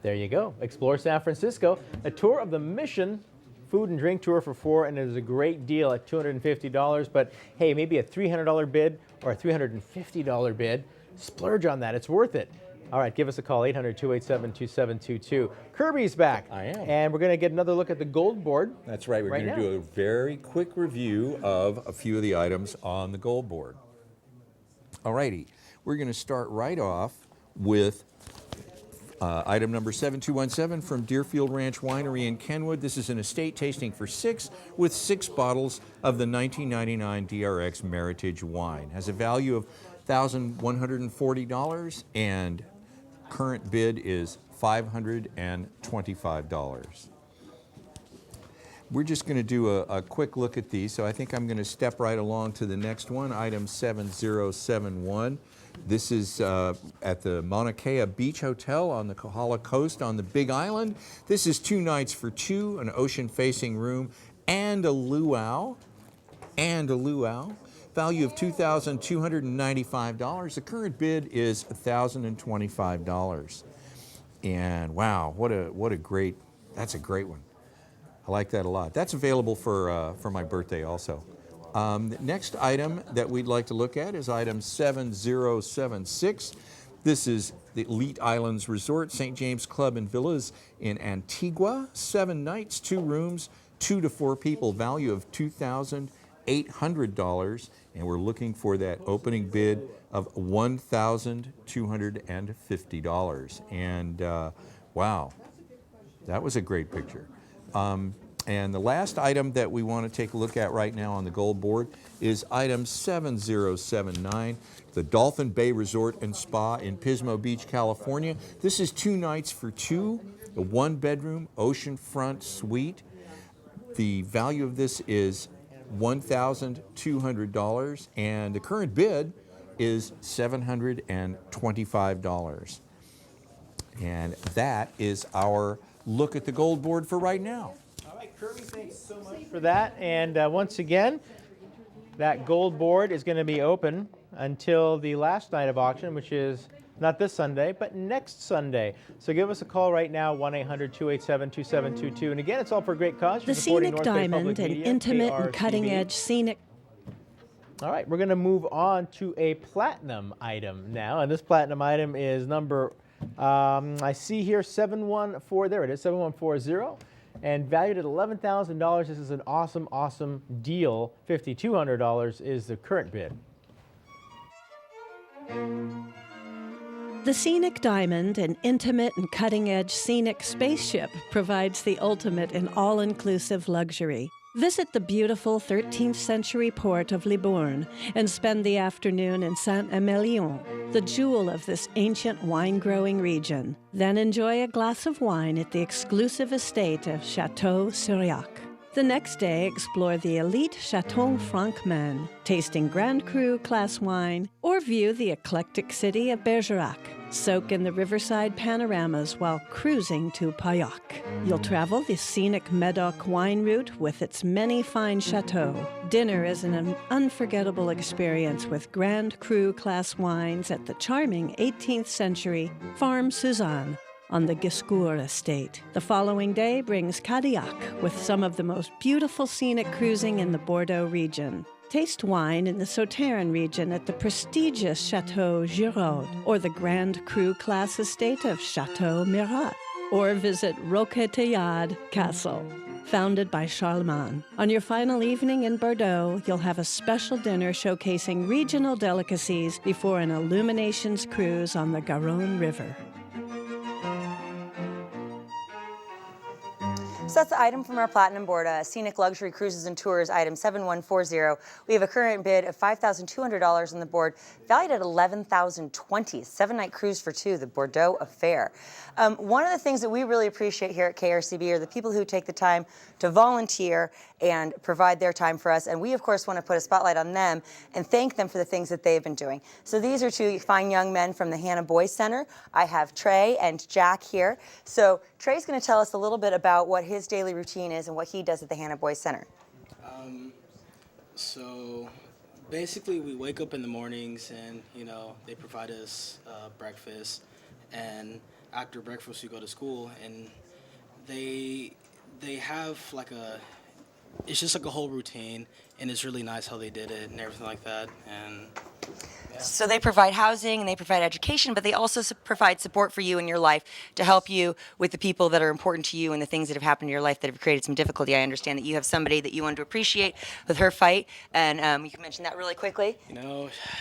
There you go. Explore San Francisco, a tour of the Mission Food and Drink Tour for 4, and it is a great deal at $250. But hey, maybe a $300 bid or a $350 bid. Splurge on that. It's worth it. All right, give us a call, 800-287-2722. Kirby's back. I am. And we're going to get another look at the gold board. That's right. We're going to do a very quick review of a few of the items on the gold board. All righty. We're going to start right off with item number 7217 from Deerfield Ranch Winery in Kenwood. This is an estate tasting for 6 with 6 bottles of the 1999 DRX Meritage wine. Has a value of $1,140 and current bid is $525. We're just going to do a quick look at these, so I think I'm going to step right along to the next one, item 7071. This is at the Mauna Kea Beach Hotel on the Kohala Coast on the Big Island. This is 2 nights for 2, an ocean-facing room, and a luau. Value of $2,295. The current bid is $1,025. And wow, what a great, that's a great one. I like that a lot. That's available for my birthday also. The next item that we'd like to look at is item 7076. This is the Elite Islands Resort, St. James Club and Villas in Antigua. 7 nights, 2 rooms, 2 to 4 people. Value of $2,800, and we're looking for that opening bid of $1,250. And wow, that was a great picture. And the last item that we want to take a look at right now on the gold board is item 7079, the Dolphin Bay Resort and Spa in Pismo Beach, California. This is 2 nights for 2, a 1-bedroom oceanfront suite. The value of this is $1,200, and the current bid is $725. And that is our look at the gold board for right now. Kirby, thanks so much for that. And once again, that gold board is going to be open until the last night of auction, which is not this Sunday, but next Sunday. So give us a call right now, 1-800-287-2722. And again, it's all for a great cause. The Scenic Diamond, an intimate and cutting-edge scenic. All right, we're going to move on to a platinum item now. And this platinum item is number, I see here, 714. There it is, 7140. And valued at $11,000. This is an awesome, awesome deal. $5,200 is the current bid. The Scenic Diamond, an intimate and cutting-edge scenic spaceship, provides the ultimate in all-inclusive luxury. Visit the beautiful 13th century port of Libourne and spend the afternoon in Saint-Emilion, the jewel of this ancient wine-growing region. Then enjoy a glass of wine at the exclusive estate of Château Syriac. The next day, explore the elite Chateau Franquemin, tasting Grand Cru class wine, or view the eclectic city of Bergerac. Soak in the riverside panoramas while cruising to Pauillac. You'll travel the scenic Medoc wine route with its many fine chateaux. Dinner is an unforgettable experience with Grand Cru class wines at the charming 18th century Farm Suzanne on the Giscourt estate. The following day brings Cadillac with some of the most beautiful scenic cruising in the Bordeaux region. Taste wine in the Sauternes region at the prestigious Chateau Giraud or the Grand Cru class estate of Chateau Mirat, or visit Roquetaillade Castle, founded by Charlemagne. On your final evening in Bordeaux, you'll have a special dinner showcasing regional delicacies before an illuminations cruise on the Garonne River. So that's the item from our Platinum Board, Scenic Luxury Cruises and Tours, item 7140. We have a current bid of $5,200 on the board, valued at $11,020. 7-night cruise for two, the Bordeaux Affair. One of the things that we really appreciate here at KRCB are the people who take the time to volunteer and provide their time for us. And we, of course, want to put a spotlight on them and thank them for the things that they've been doing. So these are two fine young men from the Hannah Boys Center. I have Trey and Jack here. So Trey's going to tell us a little bit about what his daily routine is and what he does at the Hannah Boys Center. So basically we wake up in the mornings and, they provide us breakfast. And after breakfast we go to school, and they have it's just like a whole routine, and it's really nice how they did it and everything like that. And yeah. So they provide housing and they provide education, but they also provide support for you in your life to help you with the people that are important to you and the things that have happened in your life that have created some difficulty. I understand that you have somebody that you want to appreciate with her fight, and you can mention that really quickly.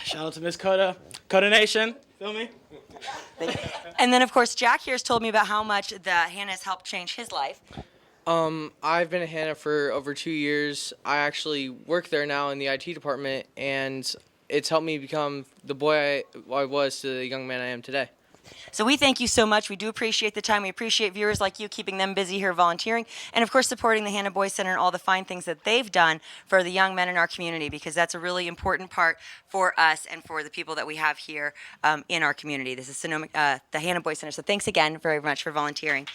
Shout out to Miss Coda Nation. Feel me? And then, of course, Jack here has told me about how much the Hannah has helped change his life. I've been at Hannah for over 2 years. I actually work there now in the IT department, and it's helped me become the boy I was to the young man I am today. So we thank you so much. We do appreciate the time. We appreciate viewers like you keeping them busy here volunteering, and of course supporting the Hannah Boys Center and all the fine things that they've done for the young men in our community, because that's a really important part for us and for the people that we have here in our community. This is the Hannah Boys Center. So thanks again very much for volunteering.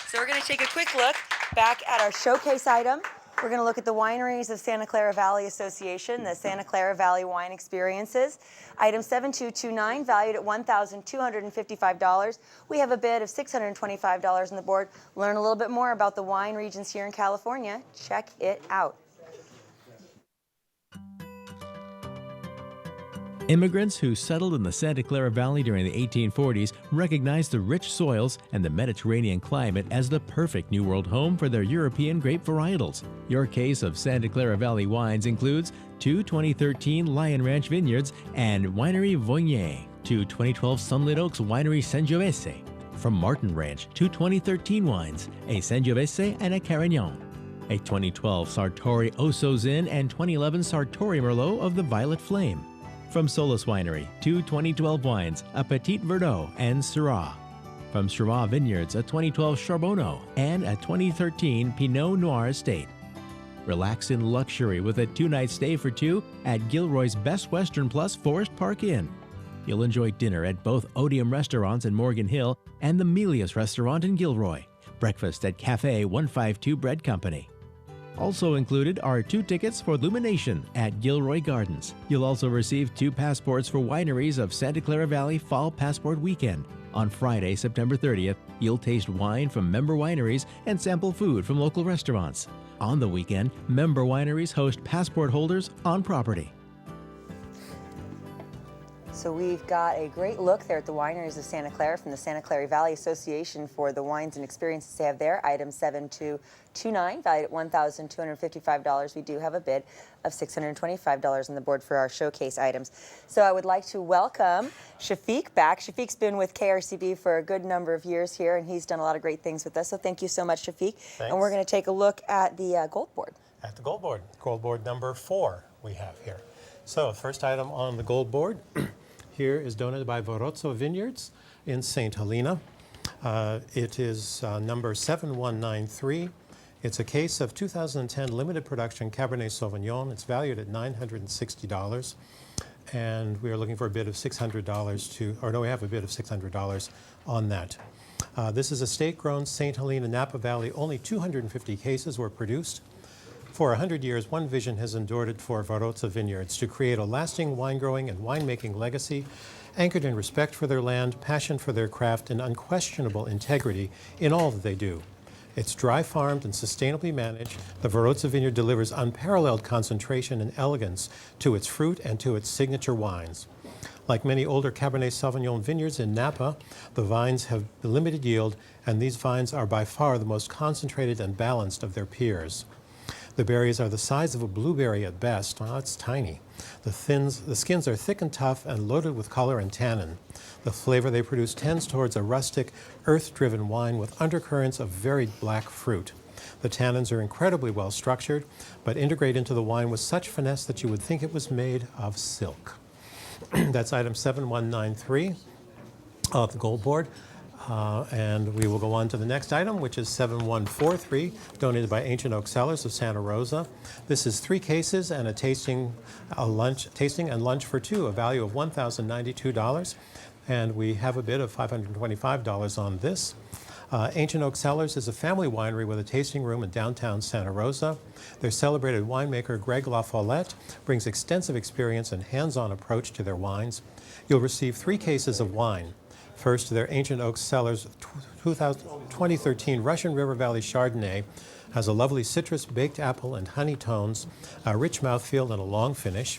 So we're going to take a quick look back at our showcase item. We're going to look at the wineries of Santa Clara Valley Association, the Santa Clara Valley Wine Experiences. Item 7229, valued at $1,255. We have a bid of $625 on the board. Learn a little bit more about the wine regions here in California. Check it out. Immigrants who settled in the Santa Clara Valley during the 1840s recognized the rich soils and the Mediterranean climate as the perfect New World home for their European grape varietals. Your case of Santa Clara Valley wines includes two 2013 Lion Ranch vineyards and Winery Voignier, two 2012 Sunlit Oaks Winery Sangiovese. From Martin Ranch, two 2013 wines, a Sangiovese and a Carignan. A 2012 Sartori Osso Zin and 2011 Sartori Merlot of the Violet Flame. From Solus Winery, two 2012 wines, a Petit Verdot and Syrah. From Syrah Vineyards, a 2012 Charbonneau and a 2013 Pinot Noir Estate. Relax in luxury with a 2-night stay for two at Gilroy's Best Western Plus Forest Park Inn. You'll enjoy dinner at both Odeum Restaurants in Morgan Hill and the Melius Restaurant in Gilroy. Breakfast at Cafe 152 Bread Company. Also included are 2 tickets for Lumination at Gilroy Gardens. You'll also receive 2 passports for wineries of Santa Clara Valley Fall Passport Weekend. On Friday, September 30th, you'll taste wine from member wineries and sample food from local restaurants. On the weekend, member wineries host passport holders on property. So we've got a great look there at the wineries of Santa Clara from the Santa Clara Valley Association for the wines and experiences they have there. Item 7229, valued at $1,255. We do have a bid of $625 on the board for our showcase items. So I would like to welcome Shafiq back. Shafiq's been with KRCB for a good number of years here, and he's done a lot of great things with us. So thank you so much, Shafiq. Thanks. And we're going to take a look at the gold board. At the gold board number 4 we have here. So first item on the gold board here is donated by Varotso Vineyards in St. Helena. It is number 7193. It's a case of 2010 limited production Cabernet Sauvignon. It's valued at $960. And we are looking for a bid of $600 we have a bid of $600 on that. This is a state-grown St. Helena Napa Valley. Only 250 cases were produced. For 100 years, one vision has endured it for Varotso Vineyards: to create a lasting wine-growing and winemaking legacy anchored in respect for their land, passion for their craft, and unquestionable integrity in all that they do. It's dry-farmed and sustainably managed. The Varotso Vineyard delivers unparalleled concentration and elegance to its fruit and to its signature wines. Like many older Cabernet Sauvignon vineyards in Napa, the vines have limited yield, and these vines are by far the most concentrated and balanced of their peers. The berries are the size of a blueberry at best. Oh, it's tiny. The skins are thick and tough and loaded with color and tannin. The flavor they produce tends towards a rustic, earth-driven wine with undercurrents of varied black fruit. The tannins are incredibly well structured, but integrate into the wine with such finesse that you would think it was made of silk. That's item 7193 of the gold board. And we will go on to the next item, which is 7143, donated by Ancient Oak Cellars of Santa Rosa. This is 3 cases and a tasting and lunch for 2, a value of $1,092. And we have a bid of $525 on this. Ancient Oak Cellars is a family winery with a tasting room in downtown Santa Rosa. Their celebrated winemaker, Greg La Follette, brings extensive experience and hands-on approach to their wines. You'll receive 3 cases of wine. First, their Ancient Oak Cellars 2013 Russian River Valley Chardonnay has a lovely citrus, baked apple, and honey tones, a rich mouthfeel, and a long finish.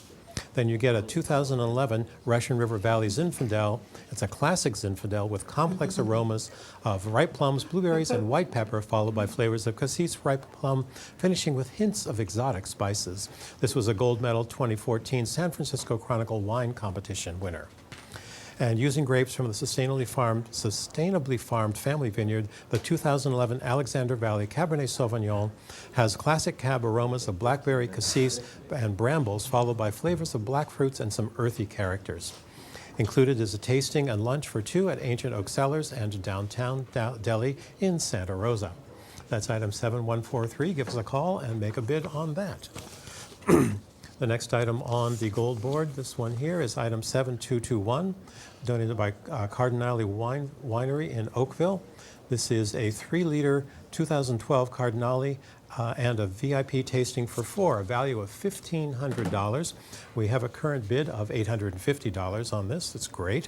Then you get a 2011 Russian River Valley Zinfandel. It's a classic Zinfandel with complex aromas of ripe plums, blueberries, and white pepper, followed by flavors of cassis, ripe plum, finishing with hints of exotic spices. This was a gold medal 2014 San Francisco Chronicle Wine Competition winner. And using grapes from the sustainably farmed family vineyard, the 2011 Alexander Valley Cabernet Sauvignon has classic cab aromas of blackberry, cassis, and brambles, followed by flavors of black fruits and some earthy characters. Included is a tasting and lunch for 2 at Ancient Oak Cellars and downtown Delhi in Santa Rosa. That's item 7143. Give us a call and make a bid on that. The next item on the gold board, this one here, is item 7221, donated by Cardinale Winery in Oakville. This is a 3-liter 2012 Cardinale and a VIP tasting for 4, a value of $1,500. We have a current bid of $850 on this. That's great.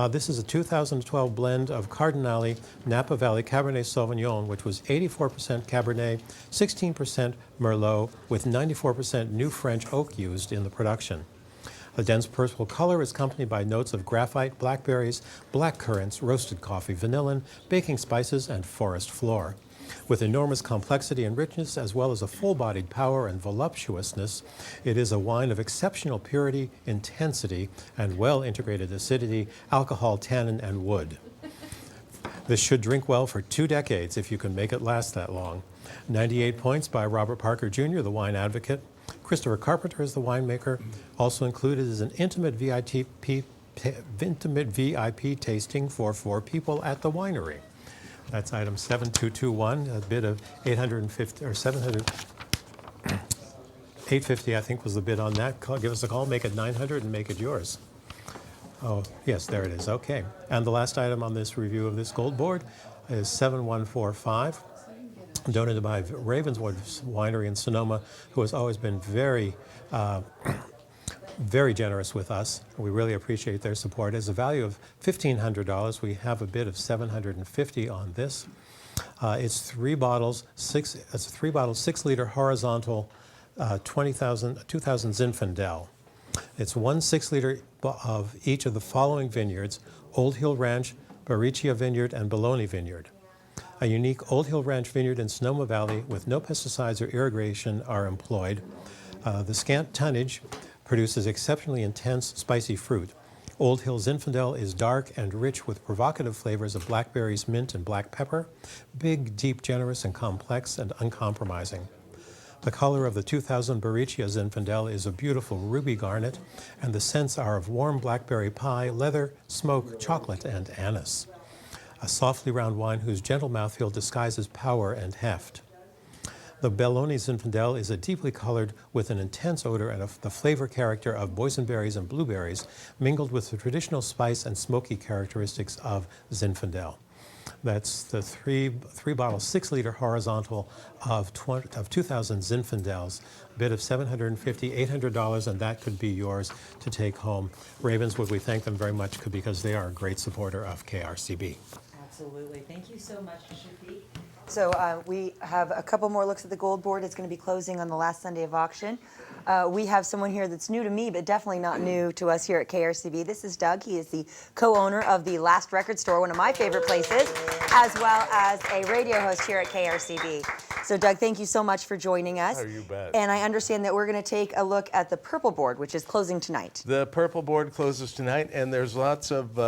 This is a 2012 blend of Cardinale Napa Valley Cabernet Sauvignon, which was 84% Cabernet, 16% Merlot, with 94% new French oak used in the production. The dense purple color is accompanied by notes of graphite, blackberries, black currants, roasted coffee, vanillin, baking spices, and forest floor. With enormous complexity and richness, as well as a full-bodied power and voluptuousness, it is a wine of exceptional purity, intensity, and well-integrated acidity, alcohol, tannin, and wood. This should drink well for 2 decades if you can make it last that long. 98 points by Robert Parker Jr., the wine advocate. Christopher Carpenter is the winemaker. Also included is an intimate VIP tasting for 4 people at the winery. That's item 7221, a bid of $850, I think, was the bid on that. Give us a call, make it $900, and make it yours. Oh, yes, there it is. Okay. And the last item on this review of this gold board is 7145, donated by Ravenswood Winery in Sonoma, who has always been very generous with us. We really appreciate their support. It's a value of $1,500. We have a bid of $750 on this. It's 3 bottles, 6-liter horizontal 2000 Zinfandel. It's 1 6-liter of each of the following vineyards: Old Hill Ranch, Barichia Vineyard, and Bologna Vineyard. A unique Old Hill Ranch vineyard in Sonoma Valley with no pesticides or irrigation are employed. The scant tonnage produces exceptionally intense, spicy fruit. Old Hill Zinfandel is dark and rich with provocative flavors of blackberries, mint, and black pepper, big, deep, generous, and complex, and uncompromising. The color of the 2000 Barichia Zinfandel is a beautiful ruby garnet, and the scents are of warm blackberry pie, leather, smoke, chocolate, and anise. A softly round wine whose gentle mouthfeel disguises power and heft. The Bologna Zinfandel is a deeply colored with an intense odor and the flavor character of boysenberries and blueberries, mingled with the traditional spice and smoky characteristics of Zinfandel. That's the three bottle, 6-liter horizontal of 2000 Zinfandels, a bid of $750, $800, and that could be yours to take home. Ravenswood, we thank them very much because they are a great supporter of KRCB. Absolutely. Thank you so much, Shafiq. So we have a couple more looks at the gold board. It's going to be closing on the last Sunday of auction. We have someone here that's new to me, but definitely not new to us here at KRCB. This is Doug. He is the co-owner of the Last Record Store, one of my favorite places, as well as a radio host here at KRCB. So Doug, thank you so much for joining us. Oh, you bet. And I understand that we're going to take a look at the purple board, which is closing tonight. The purple board closes tonight, and there's lots of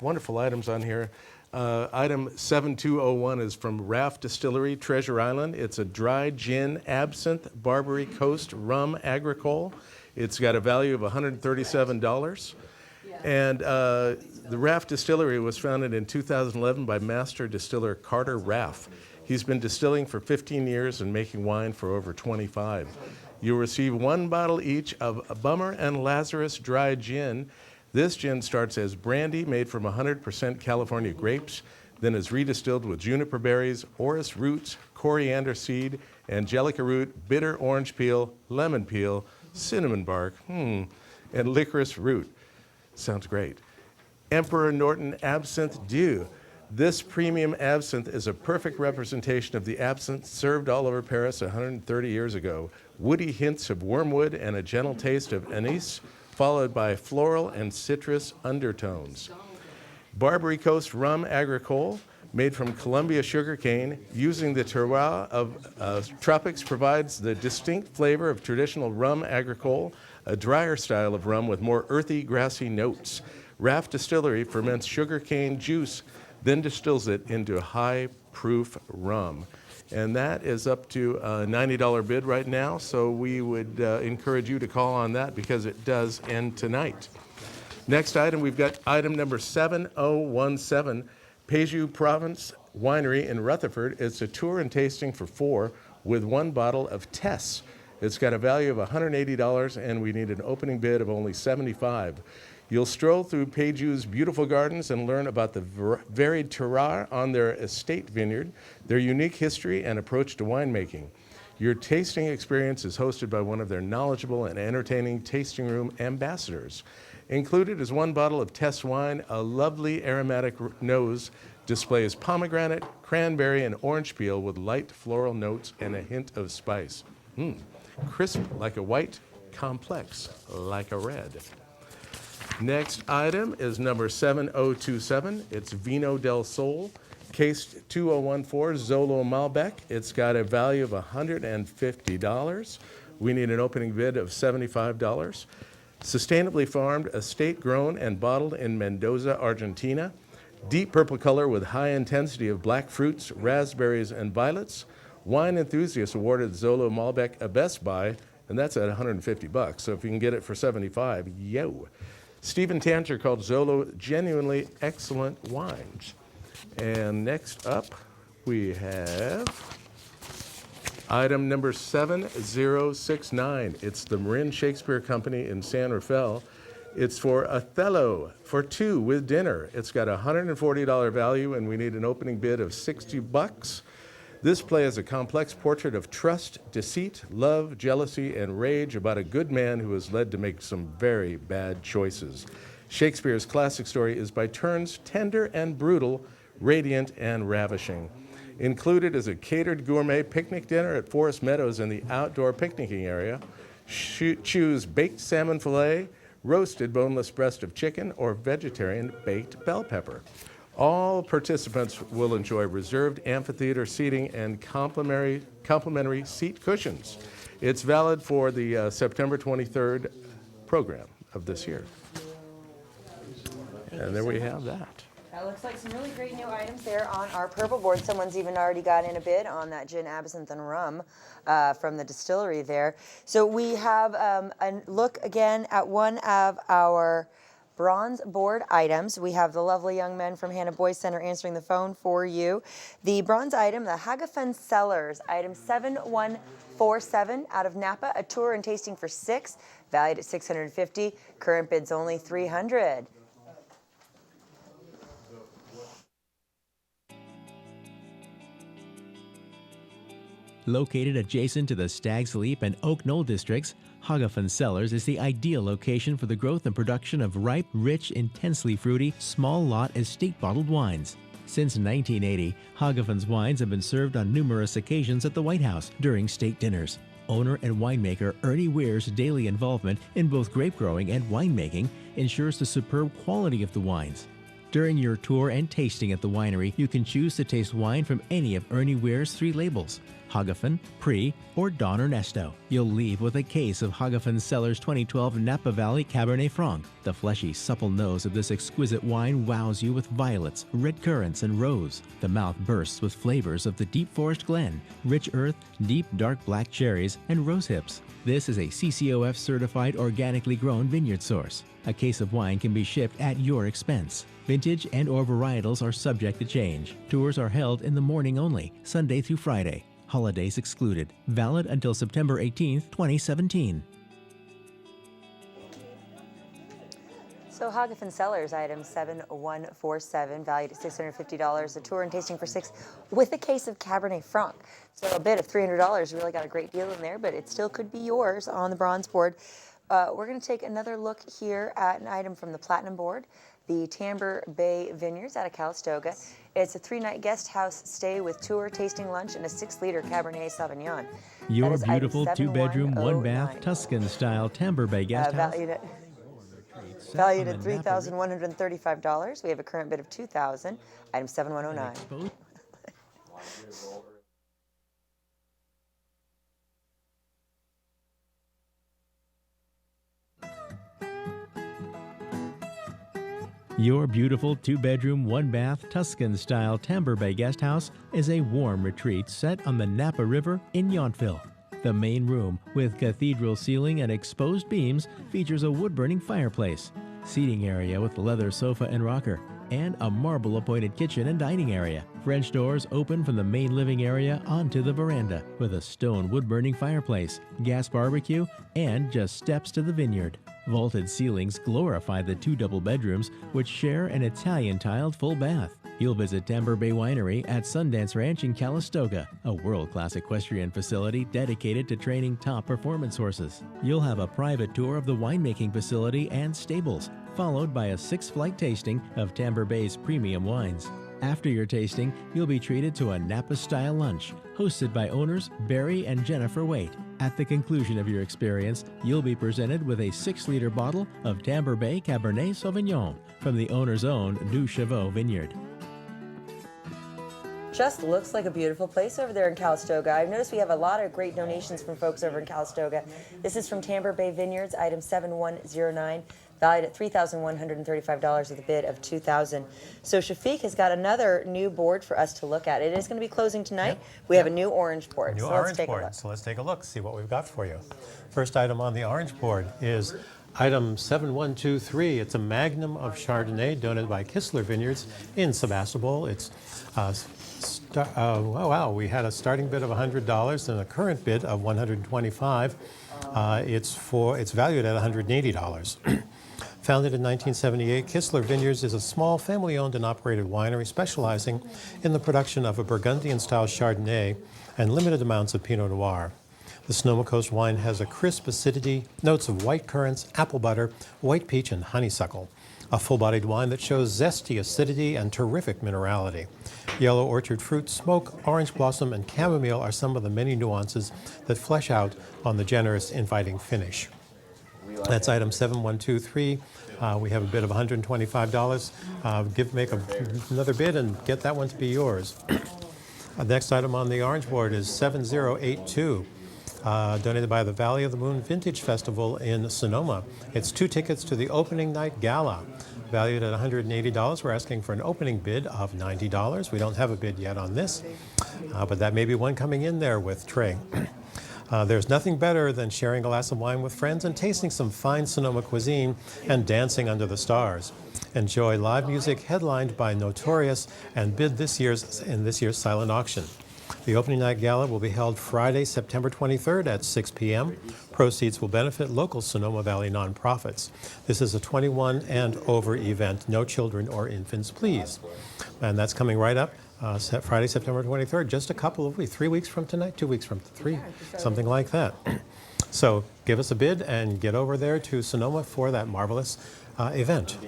wonderful items on here. Item 7201 is from Raft Distillery, Treasure Island. It's a dry gin, absinthe, Barbary Coast rum agricole. It's got a value of $137. And the Raft Distillery was founded in 2011 by master distiller Carter Raff. He's been distilling for 15 years and making wine for over 25. You'll receive 1 bottle each of Bummer and Lazarus dry gin. This gin starts as brandy made from 100% California grapes, then is redistilled with juniper berries, orris roots, coriander seed, angelica root, bitter orange peel, lemon peel, cinnamon bark, and licorice root. Sounds great. Emperor Norton Absinthe Dew. This premium absinthe is a perfect representation of the absinthe served all over Paris 130 years ago. Woody hints of wormwood and a gentle taste of anise, followed by floral and citrus undertones. Barbary Coast rum agricole, made from Columbia sugarcane, using the terroir of tropics, provides the distinct flavor of traditional rum agricole, a drier style of rum with more earthy, grassy notes. Raft Distillery ferments sugarcane juice, then distills it into high-proof rum. And that is up to a $90 bid right now, so we would encourage you to call on that because it does end tonight. Next item, we've got item number 7017, Péjou Province Winery in Rutherford. It's a tour and tasting for 4 with 1 bottle of Tess. It's got a value of $180, and we need an opening bid of only $75. You'll stroll through Péjou's beautiful gardens and learn about the varied terroir on their estate vineyard, their unique history and approach to winemaking. Your tasting experience is hosted by one of their knowledgeable and entertaining tasting room ambassadors. Included is 1 bottle of Tess wine. A lovely aromatic nose displays pomegranate, cranberry, and orange peel with light floral notes and a hint of spice. Crisp like a white, complex like a red. Next item is number 7027. It's Vino del Sol, cased 2014 Zolo Malbec. It's got a value of $150. We need an opening bid of $75. Sustainably farmed, estate grown, and bottled in Mendoza, Argentina. Deep purple color with high intensity of black fruits, raspberries, and violets. Wine enthusiasts awarded Zolo Malbec a Best Buy, and that's at $150. So if you can get it for $75, yo. Stephen Tancher called Zolo genuinely excellent wines. And next up, we have item number 7069. It's the Marin Shakespeare Company in San Rafael. It's for Othello for 2 with dinner. It's got a $140 value, and we need an opening bid of $60. This play is a complex portrait of trust, deceit, love, jealousy, and rage about a good man who is led to make some very bad choices. Shakespeare's classic story is by turns tender and brutal, radiant and ravishing. Included is a catered gourmet picnic dinner at Forest Meadows in the outdoor picnicking area. Choose baked salmon fillet, roasted boneless breast of chicken, or vegetarian baked bell pepper. All participants will enjoy reserved amphitheater seating and complimentary seat cushions. It's valid for the September 23rd program of this year. And there we have that. That looks like some really great new items there on our purple board. Someone's even already got in a bid on that gin, absinthe, and rum from the distillery there. So we have a look again at one of our bronze board items. We have the lovely young men from Hannah Boys Center answering the phone for you. The bronze item, the Hagafen Cellars, item 7147 out of Napa, a tour and tasting for 6, valued at $650. Current bid's only $300. Located adjacent to the Stag's Leap and Oak Knoll districts, Hagafen Cellars is the ideal location for the growth and production of ripe, rich, intensely fruity, small lot estate bottled wines. Since 1980, Hagafen's wines have been served on numerous occasions at the White House during state dinners. Owner and winemaker Ernie Weir's daily involvement in both grape growing and winemaking ensures the superb quality of the wines. During your tour and tasting at the winery, you can choose to taste wine from any of Ernie Weir's 3 labels: Hagafen, Pre, or Don Ernesto. You'll leave with a case of Hagafen Cellars 2012 Napa Valley Cabernet Franc. The fleshy, supple nose of this exquisite wine wows you with violets, red currants, and rose. The mouth bursts with flavors of the deep forest glen, rich earth, deep dark black cherries, and rose hips. This is a CCOF certified organically grown vineyard source. A case of wine can be shipped at your expense. Vintage and/or varietals are subject to change. Tours are held in the morning only, Sunday through Friday. Holidays excluded. Valid until September 18, 2017. So Hagafen Cellars, item 7147, valued at $650. A tour and tasting for 6 with a case of Cabernet Franc. So a bid of $300. Really got a great deal in there, but it still could be yours on the bronze board. We're going to take another look here at an item from the platinum board, the Tamber Bay Vineyards out of Calistoga. It's a 3-night guest house stay with tour, tasting lunch, and a 6-liter Cabernet Sauvignon. Your beautiful 2-bedroom, 1-bath Tuscan-style Tamber Bay guest house. Valued at $3,135. We have a current bid of $2,000. Item 7109. Your beautiful 2-bedroom, 1-bath Tuscan-style Tamber Bay guest house is a warm retreat set on the Napa River in Yountville. The main room, with cathedral ceiling and exposed beams, features a wood-burning fireplace, seating area with leather sofa and rocker, and a marble-appointed kitchen and dining area. French doors open from the main living area onto the veranda, with a stone wood-burning fireplace, gas barbecue, and just steps to the vineyard. Vaulted ceilings glorify the 2 double bedrooms, which share an Italian-tiled full bath. You'll visit Tamber Bay Winery at Sundance Ranch in Calistoga, a world-class equestrian facility dedicated to training top performance horses. You'll have a private tour of the winemaking facility and stables, followed by a 6-flight tasting of Tamber Bay's premium wines. After your tasting, you'll be treated to a Napa-style lunch, hosted by owners Barry and Jennifer Waite. At the conclusion of your experience, you'll be presented with a 6-liter bottle of Tamber Bay Cabernet Sauvignon from the owner's own Du Chevaux Vineyard. Just looks like a beautiful place over there in Calistoga. I've noticed we have a lot of great donations from folks over in Calistoga. This is from Tamber Bay Vineyards, item 7109, valued at $3,135 with a bid of $2,000. So Shafiq has got another new board for us to look at. It is going to be closing tonight. Yep. We have a new orange board. New orange board. So let's take a look, see what we've got for you. First item on the orange board is item 7123. It's a magnum of Chardonnay donated by Kistler Vineyards in Sebastopol. It's we had a starting bid of $100 and a current bid of $125. It's valued at $180. Founded in 1978, Kistler Vineyards is a small family-owned and operated winery specializing in the production of a Burgundian-style Chardonnay and limited amounts of Pinot Noir. The Sonoma Coast wine has a crisp acidity, notes of white currants, apple butter, white peach, and honeysuckle. A full-bodied wine that shows zesty acidity and terrific minerality. Yellow orchard fruit, smoke, orange blossom, and chamomile are some of the many nuances that flesh out on the generous, inviting finish. That's item 7123. We have a bid of $125. Make another bid and get that one to be yours. Next item on the orange board is 7082. Donated by the Valley of the Moon Vintage Festival in Sonoma. It's 2 tickets to the opening night gala, valued at $180. We're asking for an opening bid of $90. We don't have a bid yet on this, but that may be one coming in there with Trey. There's nothing better than sharing a glass of wine with friends and tasting some fine Sonoma cuisine and dancing under the stars. Enjoy live music headlined by Notorious and bid in this year's silent auction. The opening night gala will be held Friday, September 23rd at 6 p.m. Proceeds will benefit local Sonoma Valley nonprofits. This is a 21 and over event. No children or infants, please. And that's coming right up. Friday, September 23rd, just a couple of weeks, 3 weeks from tonight, 2 weeks from 3, something like that. So give us a bid and get over there to Sonoma for that marvelous event.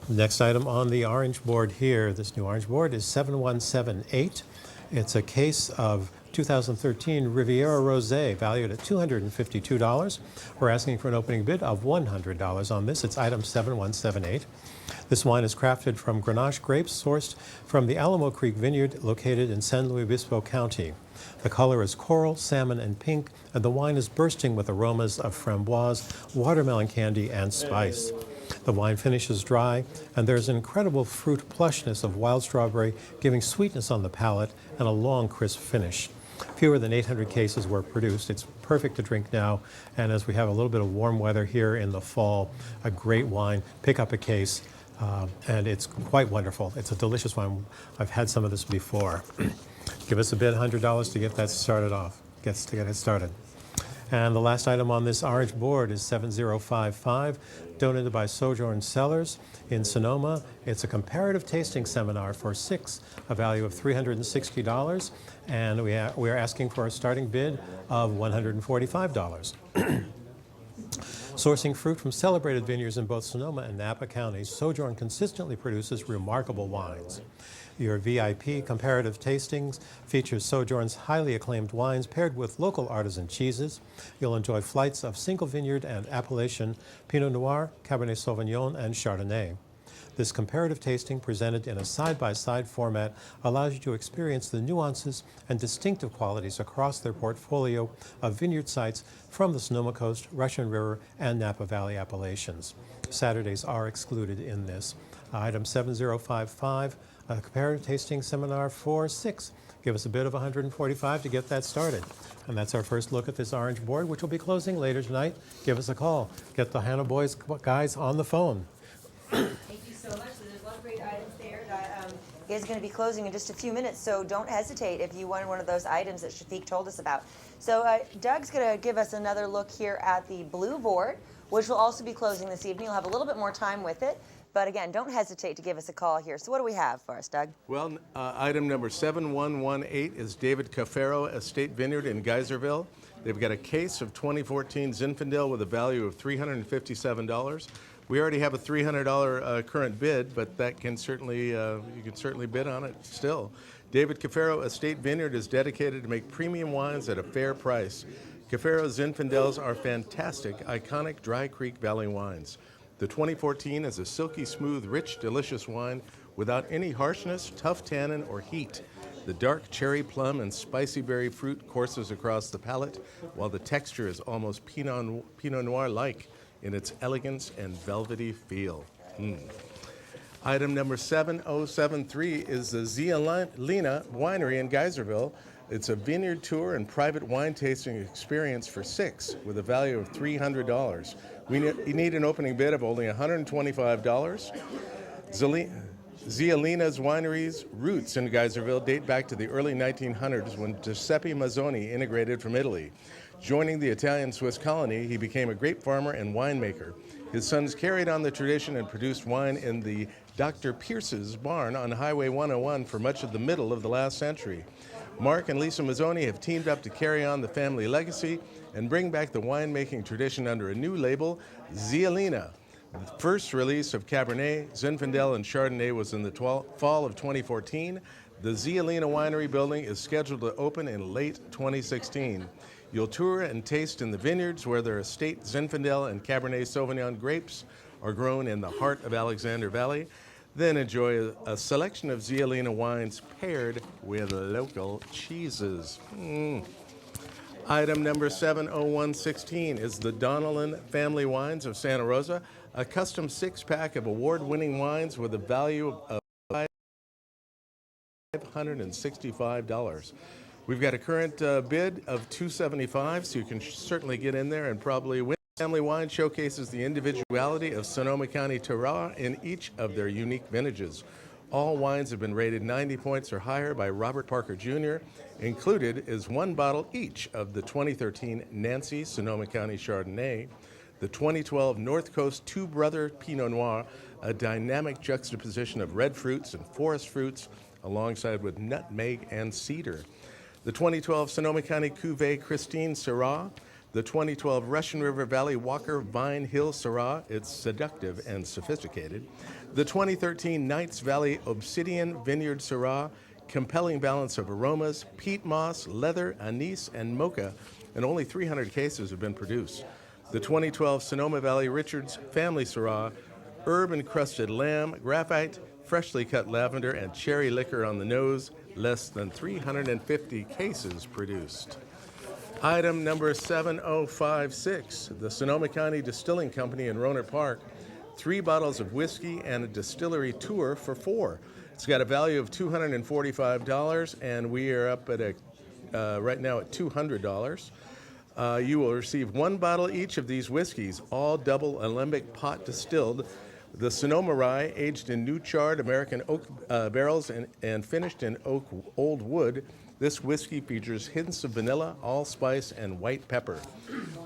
Next item on the orange board here, this new orange board, is 7178. It's a case of 2013 Riviera Rosé, valued at $252. We're asking for an opening bid of $100 on this. It's item 7178. This wine is crafted from Grenache grapes sourced from the Alamo Creek Vineyard located in San Luis Obispo County. The color is coral, salmon, and pink, and the wine is bursting with aromas of framboise, watermelon candy, and spice. The wine finishes dry, and there's an incredible fruit plushness of wild strawberry, giving sweetness on the palate and a long, crisp finish. Fewer than 800 cases were produced. It's perfect to drink now, and as we have a little bit of warm weather here in the fall, a great wine. Pick up a case, and it's quite wonderful. It's a delicious wine. I've had some of this before. Give us a bid, $100 to get that started off, to get it started. And the last item on this orange board is 7055, donated by Sojourn Cellars in Sonoma. It's a comparative tasting seminar for 6, a value of $360, and we are asking for a starting bid of $145. Sourcing fruit from celebrated vineyards in both Sonoma and Napa counties, Sojourn consistently produces remarkable wines. Your VIP comparative tastings features Sojourn's highly acclaimed wines paired with local artisan cheeses. You'll enjoy flights of single vineyard and appellation Pinot Noir, Cabernet Sauvignon, and Chardonnay. This comparative tasting, presented in a side-by-side format, allows you to experience the nuances and distinctive qualities across their portfolio of vineyard sites from the Sonoma Coast, Russian River, and Napa Valley appellations. Saturdays are excluded in this. Item 7055, a comparative tasting seminar for 6. Give us a bid of $145 to get that started. And that's our first look at this orange board, which will be closing later tonight. Give us a call. Get the Hannah Boys guys on the phone. Thank you so much. So there's a lot of great items there that is going to be closing in just a few minutes, so don't hesitate if you want one of those items that Shafiq told us about. So Doug's going to give us another look here at the blue board, which will also be closing this evening. You'll have a little bit more time with it. But again, don't hesitate to give us a call here. So what do we have for us, Doug? Well, item number 7118 is David Cafaro Estate Vineyard in Geyserville. They've got a case of 2014 Zinfandel with a value of $357. We already have a $300 current bid, but that can certainly you can certainly bid on it still. David Cafaro Estate Vineyard is dedicated to make premium wines at a fair price. Cafaro Zinfandels are fantastic, iconic Dry Creek Valley wines. The 2014 is a silky smooth, rich, delicious wine without any harshness, tough tannin, or heat. The dark cherry plum and spicy berry fruit courses across the palate, while the texture is almost Pinot Noir-like in its elegance and velvety feel. Item number 7073 is the Zialina Winery in Geyserville. It's a vineyard tour and private wine tasting experience for 6 with a value of $300. We need an opening bid of only $125. Zialina's winery's roots in Geyserville date back to the early 1900s when Giuseppe Mazzoni immigrated from Italy. Joining the Italian-Swiss colony, he became a grape farmer and winemaker. His sons carried on the tradition and produced wine in the Dr. Pierce's barn on Highway 101 for much of the middle of the last century. Mark and Lisa Mazzoni have teamed up to carry on the family legacy and bring back the winemaking tradition under a new label, Zielina. The first release of Cabernet, Zinfandel, and Chardonnay was in the fall of 2014. The Zielina Winery building is scheduled to open in late 2016. You'll tour and taste in the vineyards where their estate Zinfandel and Cabernet Sauvignon grapes are grown in the heart of Alexander Valley. Then enjoy a selection of Zielina wines paired with local cheeses. Item number 70116 is the Donnellan Family Wines of Santa Rosa, a custom six-pack of award-winning wines with a value of $565. We've got a current bid of $275, so you can certainly get in there and probably win. Family Wine showcases the individuality of Sonoma County terroir in each of their unique vintages. All wines have been rated 90 points or higher by Robert Parker Jr. Included is one bottle each of the 2013 Nancy Sonoma County Chardonnay, the 2012 North Coast Two Brother Pinot Noir, a dynamic juxtaposition of red fruits and forest fruits alongside with nutmeg and cedar, the 2012 Sonoma County Cuvée Christine Syrah, the 2012 Russian River Valley Walker Vine Hill Syrah, it's seductive and sophisticated, the 2013 Knights Valley Obsidian Vineyard Syrah, compelling balance of aromas, peat moss, leather, anise, and mocha, and only 300 cases have been produced. The 2012 Sonoma Valley Richards Family Syrah, herb-encrusted lamb, graphite, freshly cut lavender, and cherry liquor on the nose, less than 350 cases produced. Item number 7056, the Sonoma County Distilling Company in Rohnert Park, 3 bottles of whiskey and a distillery tour for 4. It's got a value of $245, and we are up at right now at $200. You will receive 1 bottle each of these whiskeys, all double alembic pot distilled. The Sonoma Rye, aged in new charred American oak barrels and finished in oak old wood. This whiskey features hints of vanilla, allspice, and white pepper.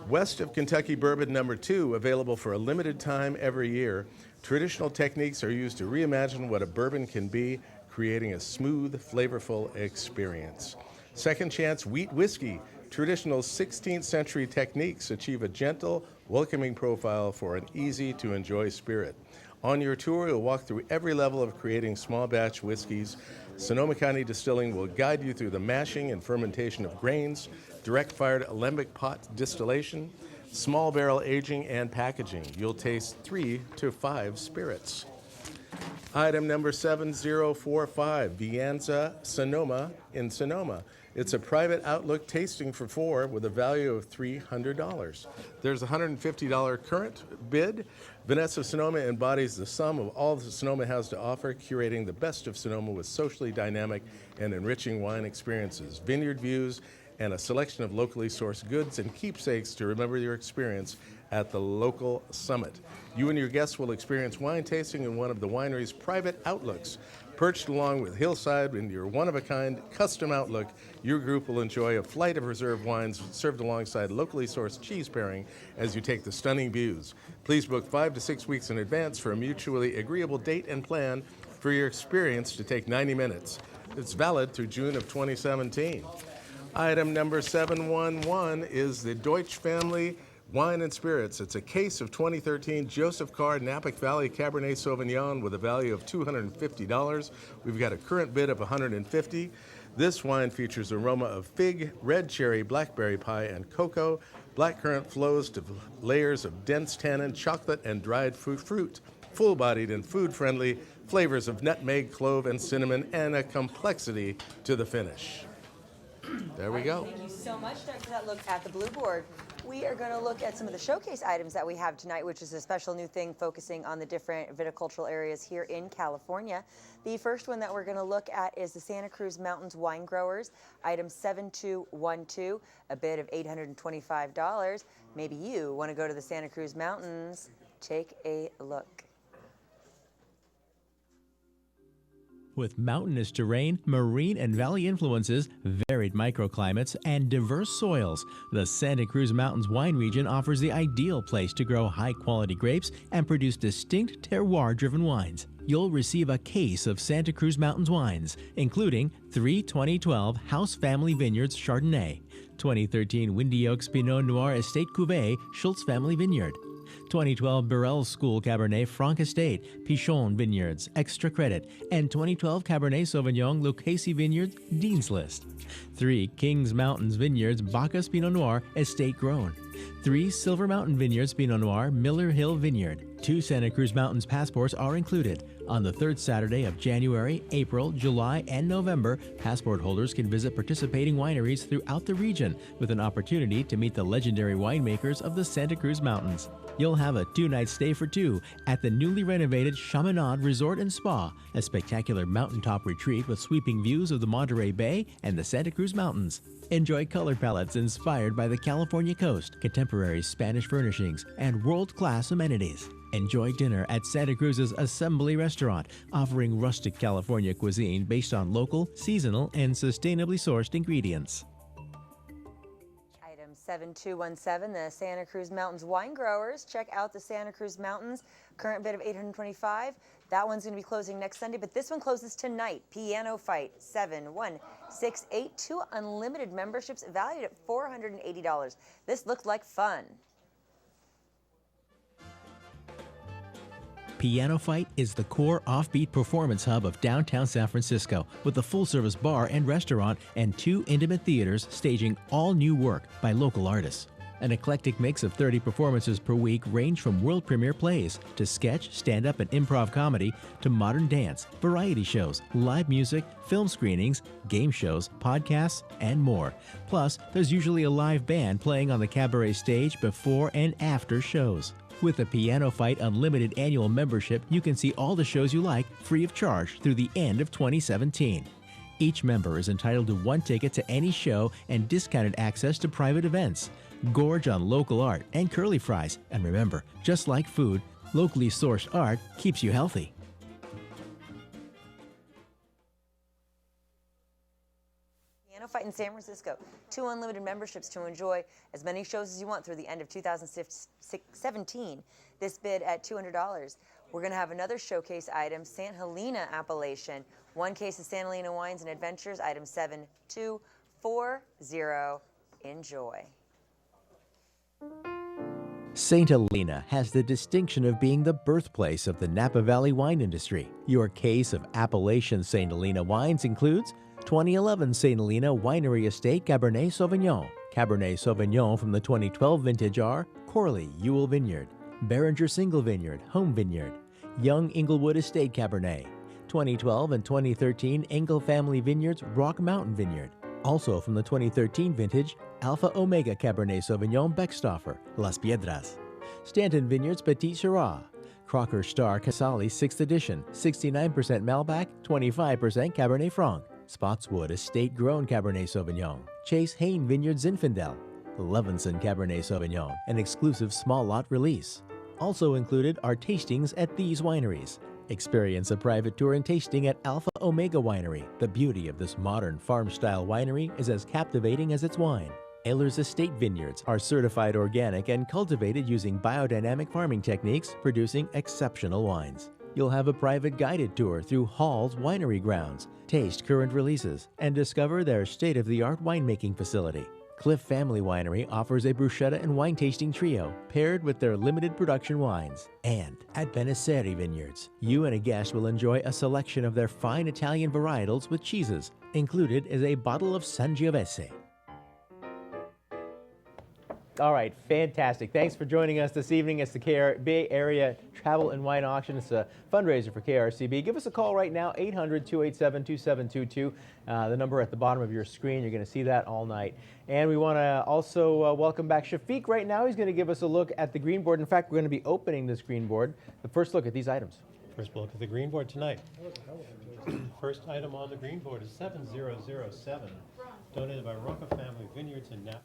West of Kentucky Bourbon number 2, available for a limited time every year. Traditional techniques are used to reimagine what a bourbon can be, creating a smooth, flavorful experience. Second Chance Wheat Whiskey. Traditional 16th century techniques achieve a gentle, welcoming profile for an easy-to-enjoy spirit. On your tour, you'll walk through every level of creating small batch whiskeys. Sonoma County Distilling will guide you through the mashing and fermentation of grains, direct-fired alembic pot distillation, small barrel aging, and packaging. You'll taste 3 to 5 spirits. Item number 7045, Vianza Sonoma in Sonoma. It's a private outlook tasting for 4 with a value of $300. There's a $150 current bid. Vanessa Sonoma embodies the sum of all that Sonoma has to offer, curating the best of Sonoma with socially dynamic and enriching wine experiences, vineyard views, and a selection of locally sourced goods and keepsakes to remember your experience at the local summit. You and your guests will experience wine tasting in one of the winery's private outlooks. Perched along with Hillside in your one-of-a-kind custom outlook, your group will enjoy a flight of reserve wines served alongside locally sourced cheese pairing as you take the stunning views. Please book 5 to 6 weeks in advance for a mutually agreeable date and plan for your experience to take 90 minutes. It's valid through June of 2017. Item number 711 is the Deutsch Family Wine and Spirits. It's a case of 2013 Joseph Carr Napak Valley Cabernet Sauvignon with a value of $250. We've got a current bid of $150. This wine features aroma of fig, red cherry, blackberry pie, and cocoa. Blackcurrant flows to layers of dense tannin, chocolate, and dried fruit. Full-bodied and food-friendly flavors of nutmeg, clove, and cinnamon, and a complexity to the finish. There we go. Thank you so much, Doug, for that look at the blue board. We are going to look at some of the showcase items that we have tonight, which is a special new thing focusing on the different viticultural areas here in California. The first one that we're going to look at is the Santa Cruz Mountains Wine Growers, item 7212, a bid of $825. Maybe you want to go to the Santa Cruz Mountains. Take a look. With mountainous terrain, marine and valley influences, varied microclimates, and diverse soils, the Santa Cruz Mountains wine region offers the ideal place to grow high-quality grapes and produce distinct terroir-driven wines. You'll receive a case of Santa Cruz Mountains wines, including 3 2012 House Family Vineyards Chardonnay, 2013 Windy Oaks Pinot Noir Estate Cuvée Schultz Family Vineyard, 2012 Burrell School Cabernet Franc Estate, Pichon Vineyards, Extra Credit, and 2012 Cabernet Sauvignon Lucchese Vineyards, Dean's List. 3 Kings Mountains Vineyards Bacchus Pinot Noir Estate Grown. 3 Silver Mountain Vineyards Pinot Noir Miller Hill Vineyard. 2 Santa Cruz Mountains passports are included. On the third Saturday of January, April, July, and November, passport holders can visit participating wineries throughout the region with an opportunity to meet the legendary winemakers of the Santa Cruz Mountains. You'll have a 2-night stay for 2 at the newly renovated Chaminade Resort and Spa, a spectacular mountaintop retreat with sweeping views of the Monterey Bay and the Santa Cruz Mountains. Enjoy color palettes inspired by the California coast, contemporary Spanish furnishings, and world-class amenities. Enjoy dinner at Santa Cruz's Assembly Restaurant, offering rustic California cuisine based on local, seasonal, and sustainably sourced ingredients. Item 7217, the Santa Cruz Mountains wine growers. Check out the Santa Cruz Mountains. Current bid of $825. That one's going to be closing next Sunday, but this one closes tonight. Piano Fight 7168. 2 unlimited memberships valued at $480. This looked like fun. Piano Fight is the core offbeat performance hub of downtown San Francisco, with a full-service bar and restaurant and 2 intimate theaters staging all new work by local artists. An eclectic mix of 30 performances per week range from world premiere plays to sketch, stand-up, and improv comedy to modern dance, variety shows, live music, film screenings, game shows, podcasts, and more. Plus, there's usually a live band playing on the cabaret stage before and after shows. With a Piano Fight Unlimited annual membership, you can see all the shows you like free of charge through the end of 2017. Each member is entitled to 1 ticket to any show and discounted access to private events. Gorge on local art and curly fries. And remember, just like food, locally sourced art keeps you healthy. Piano Fight in San Francisco. 2 unlimited memberships to enjoy as many shows as you want through the end of 2017. This bid at $200. We're going to have another showcase item, St. Helena Appellation. 1 case of St. Helena Wines and Adventures, item 7240. Enjoy. St. Helena has the distinction of being the birthplace of the Napa Valley wine industry. Your case of Appellation St. Helena wines includes 2011 St. Helena Winery Estate Cabernet Sauvignon. Cabernet Sauvignon from the 2012 vintage are Corley Ewell Vineyard, Behringer Single Vineyard, Home Vineyard, Young Inglewood Estate Cabernet, 2012 and 2013 Engel Family Vineyards Rock Mountain Vineyard. Also from the 2013 vintage, Alpha Omega Cabernet Sauvignon Beckstoffer, Las Piedras. Stanton Vineyards Petit Syrah. Crocker Star Casale 6th Edition, 69% Malbec, 25% Cabernet Franc. Spotswood Estate Grown Cabernet Sauvignon. Chase Hain Vineyards Zinfandel. Levinson Cabernet Sauvignon, an exclusive small lot release. Also included are tastings at these wineries. Experience a private tour and tasting at Alpha Omega Winery. The beauty of this modern farm-style winery is as captivating as its wine. Ehlers Estate Vineyards are certified organic and cultivated using biodynamic farming techniques, producing exceptional wines. You'll have a private guided tour through Hall's winery grounds, taste current releases, and discover their state-of-the-art winemaking facility. Cliff Family Winery offers a bruschetta and wine tasting trio paired with their limited production wines. And at Benesseri Vineyards, you and a guest will enjoy a selection of their fine Italian varietals with cheeses. Included is a bottle of Sangiovese. All right, fantastic. Thanks for joining us this evening. It's the Bay Area Travel and Wine Auction. It's a fundraiser for KRCB. Give us a call right now, 800-287-2722. The number at the bottom of your screen. You're going to see that all night. And we want to also welcome back Shafiq right now. He's going to give us a look at the green board. In fact, we're going to be opening this green board. The first look at these items. First look at the green board tonight. First item on the green board is 7007, donated by Roca Family Vineyards in Napa.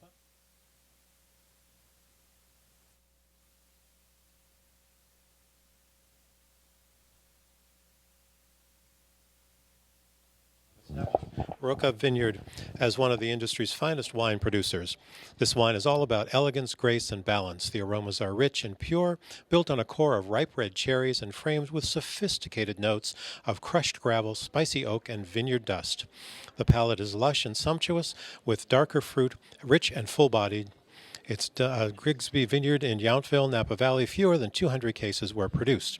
Roca Vineyard as one of the industry's finest wine producers. This wine is all about elegance, grace, and balance. The aromas are rich and pure, built on a core of ripe red cherries and framed with sophisticated notes of crushed gravel, spicy oak, and vineyard dust. The palate is lush and sumptuous, with darker fruit, rich and full-bodied. It's Grigsby Vineyard in Yountville, Napa Valley. Fewer than 200 cases were produced.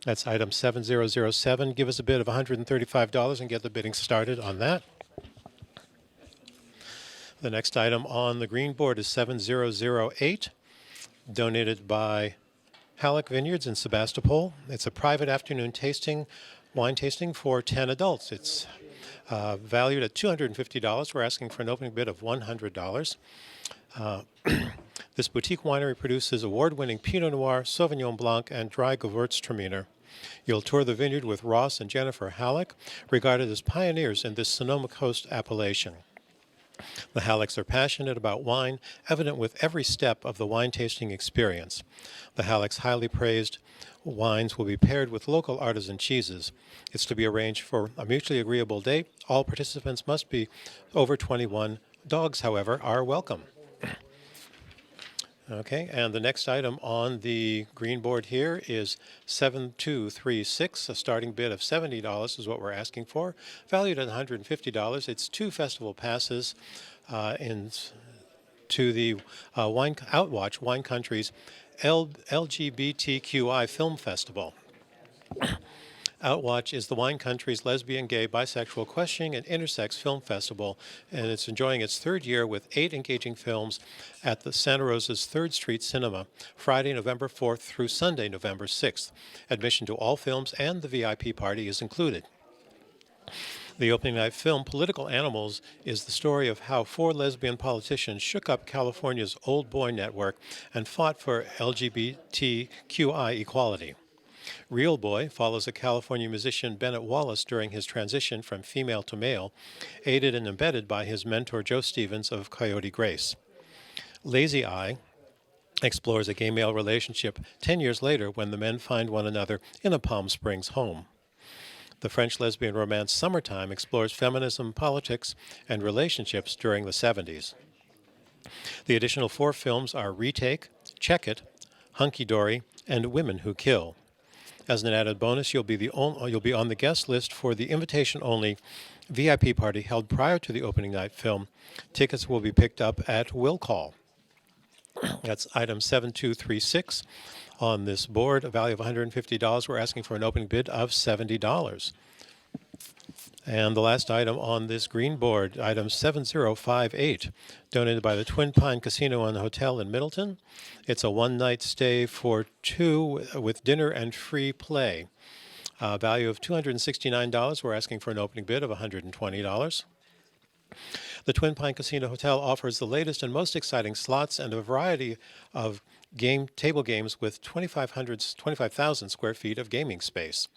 That's item 7007. Give us a bid of $135 and get the bidding started on that. The next item on the green board is 7008, donated by Halleck Vineyards in Sebastopol. It's a private afternoon wine tasting for 10 adults. It's valued at $250. We're asking for an opening bid of $100. This boutique winery produces award-winning Pinot Noir, Sauvignon Blanc, and dry Gewürztraminer. You'll tour the vineyard with Ross and Jennifer Halleck, regarded as pioneers in this Sonoma Coast appellation. The Hallecks are passionate about wine, evident with every step of the wine tasting experience. The Hallecks' highly praised wines will be paired with local artisan cheeses. It's to be arranged for a mutually agreeable date. All participants must be over 21. Dogs, however, are welcome. Okay, and the next item on the green board here is 7236. A starting bid of $70 is what we're asking for, valued at $150. It's 2 festival passes to the Outwatch Wine Country's LGBTQI Film Festival. Outwatch is the wine country's lesbian, gay, bisexual, questioning, and intersex film festival, and it's enjoying its 3rd year with 8 engaging films at the Santa Rosa's 3rd Street Cinema, Friday, November 4th through Sunday, November 6th. Admission to all films and the VIP party is included. The opening night film, Political Animals, is the story of how 4 lesbian politicians shook up California's old boy network and fought for LGBTQI equality. Real Boy follows a California musician, Bennett Wallace, during his transition from female to male, aided and embedded by his mentor, Joe Stevens of Coyote Grace. Lazy Eye explores a gay-male relationship 10 years later when the men find one another in a Palm Springs home. The French lesbian romance Summertime explores feminism, politics, and relationships during the 70s. The additional 4 films are Retake, Check It, Hunky Dory, and Women Who Kill. As an added bonus, you'll be on the guest list for the invitation-only VIP party held prior to the opening night film. Tickets will be picked up at Will Call. That's item 7236 on this board, a value of $150. We're asking for an opening bid of $70. And the last item on this green board, item 7058, donated by the Twin Pine Casino and Hotel in Middleton. It's a one-night stay for 2 with dinner and free play. Value of $269. We're asking for an opening bid of $120. The Twin Pine Casino Hotel offers the latest and most exciting slots and a variety of table games with 25,000 square feet of gaming space.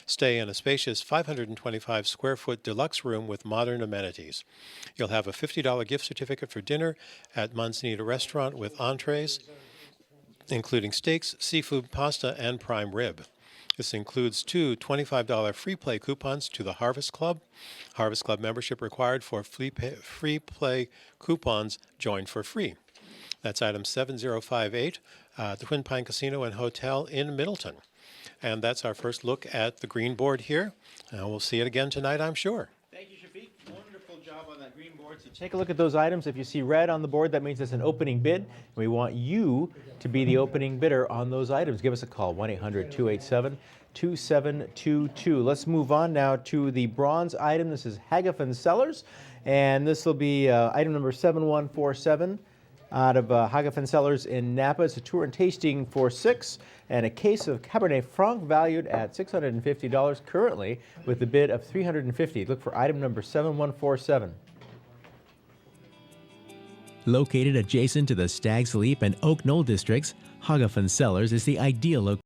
Stay in a spacious 525 square foot deluxe room with modern amenities. You'll have a $50 gift certificate for dinner at Manzanita Restaurant with entrees, including steaks, seafood, pasta, and prime rib. This includes 2 $25 free play coupons to the Harvest Club. Harvest Club membership required for free play coupons. Join for free. That's item 7058, the Twin Pine Casino and Hotel in Middleton. And that's our first look at the green board here. We'll see it again tonight, I'm sure. Thank you, Shafiq. Wonderful job on that green board. So take a look at those items. If you see red on the board, that means it's an opening bid. We want you to be the opening bidder on those items. Give us a call, 1-800-287-2722. Let's move on now to the bronze item. This is Hagafin Cellars, and this will be item number 7147. Out of Hagafin Cellars in Napa. It's a tour and tasting for 6 and a case of Cabernet Franc valued at $650 currently with a bid of $350. Look for item number 7147. Located adjacent to the Stag's Leap and Oak Knoll districts, Hagafin Cellars is the ideal location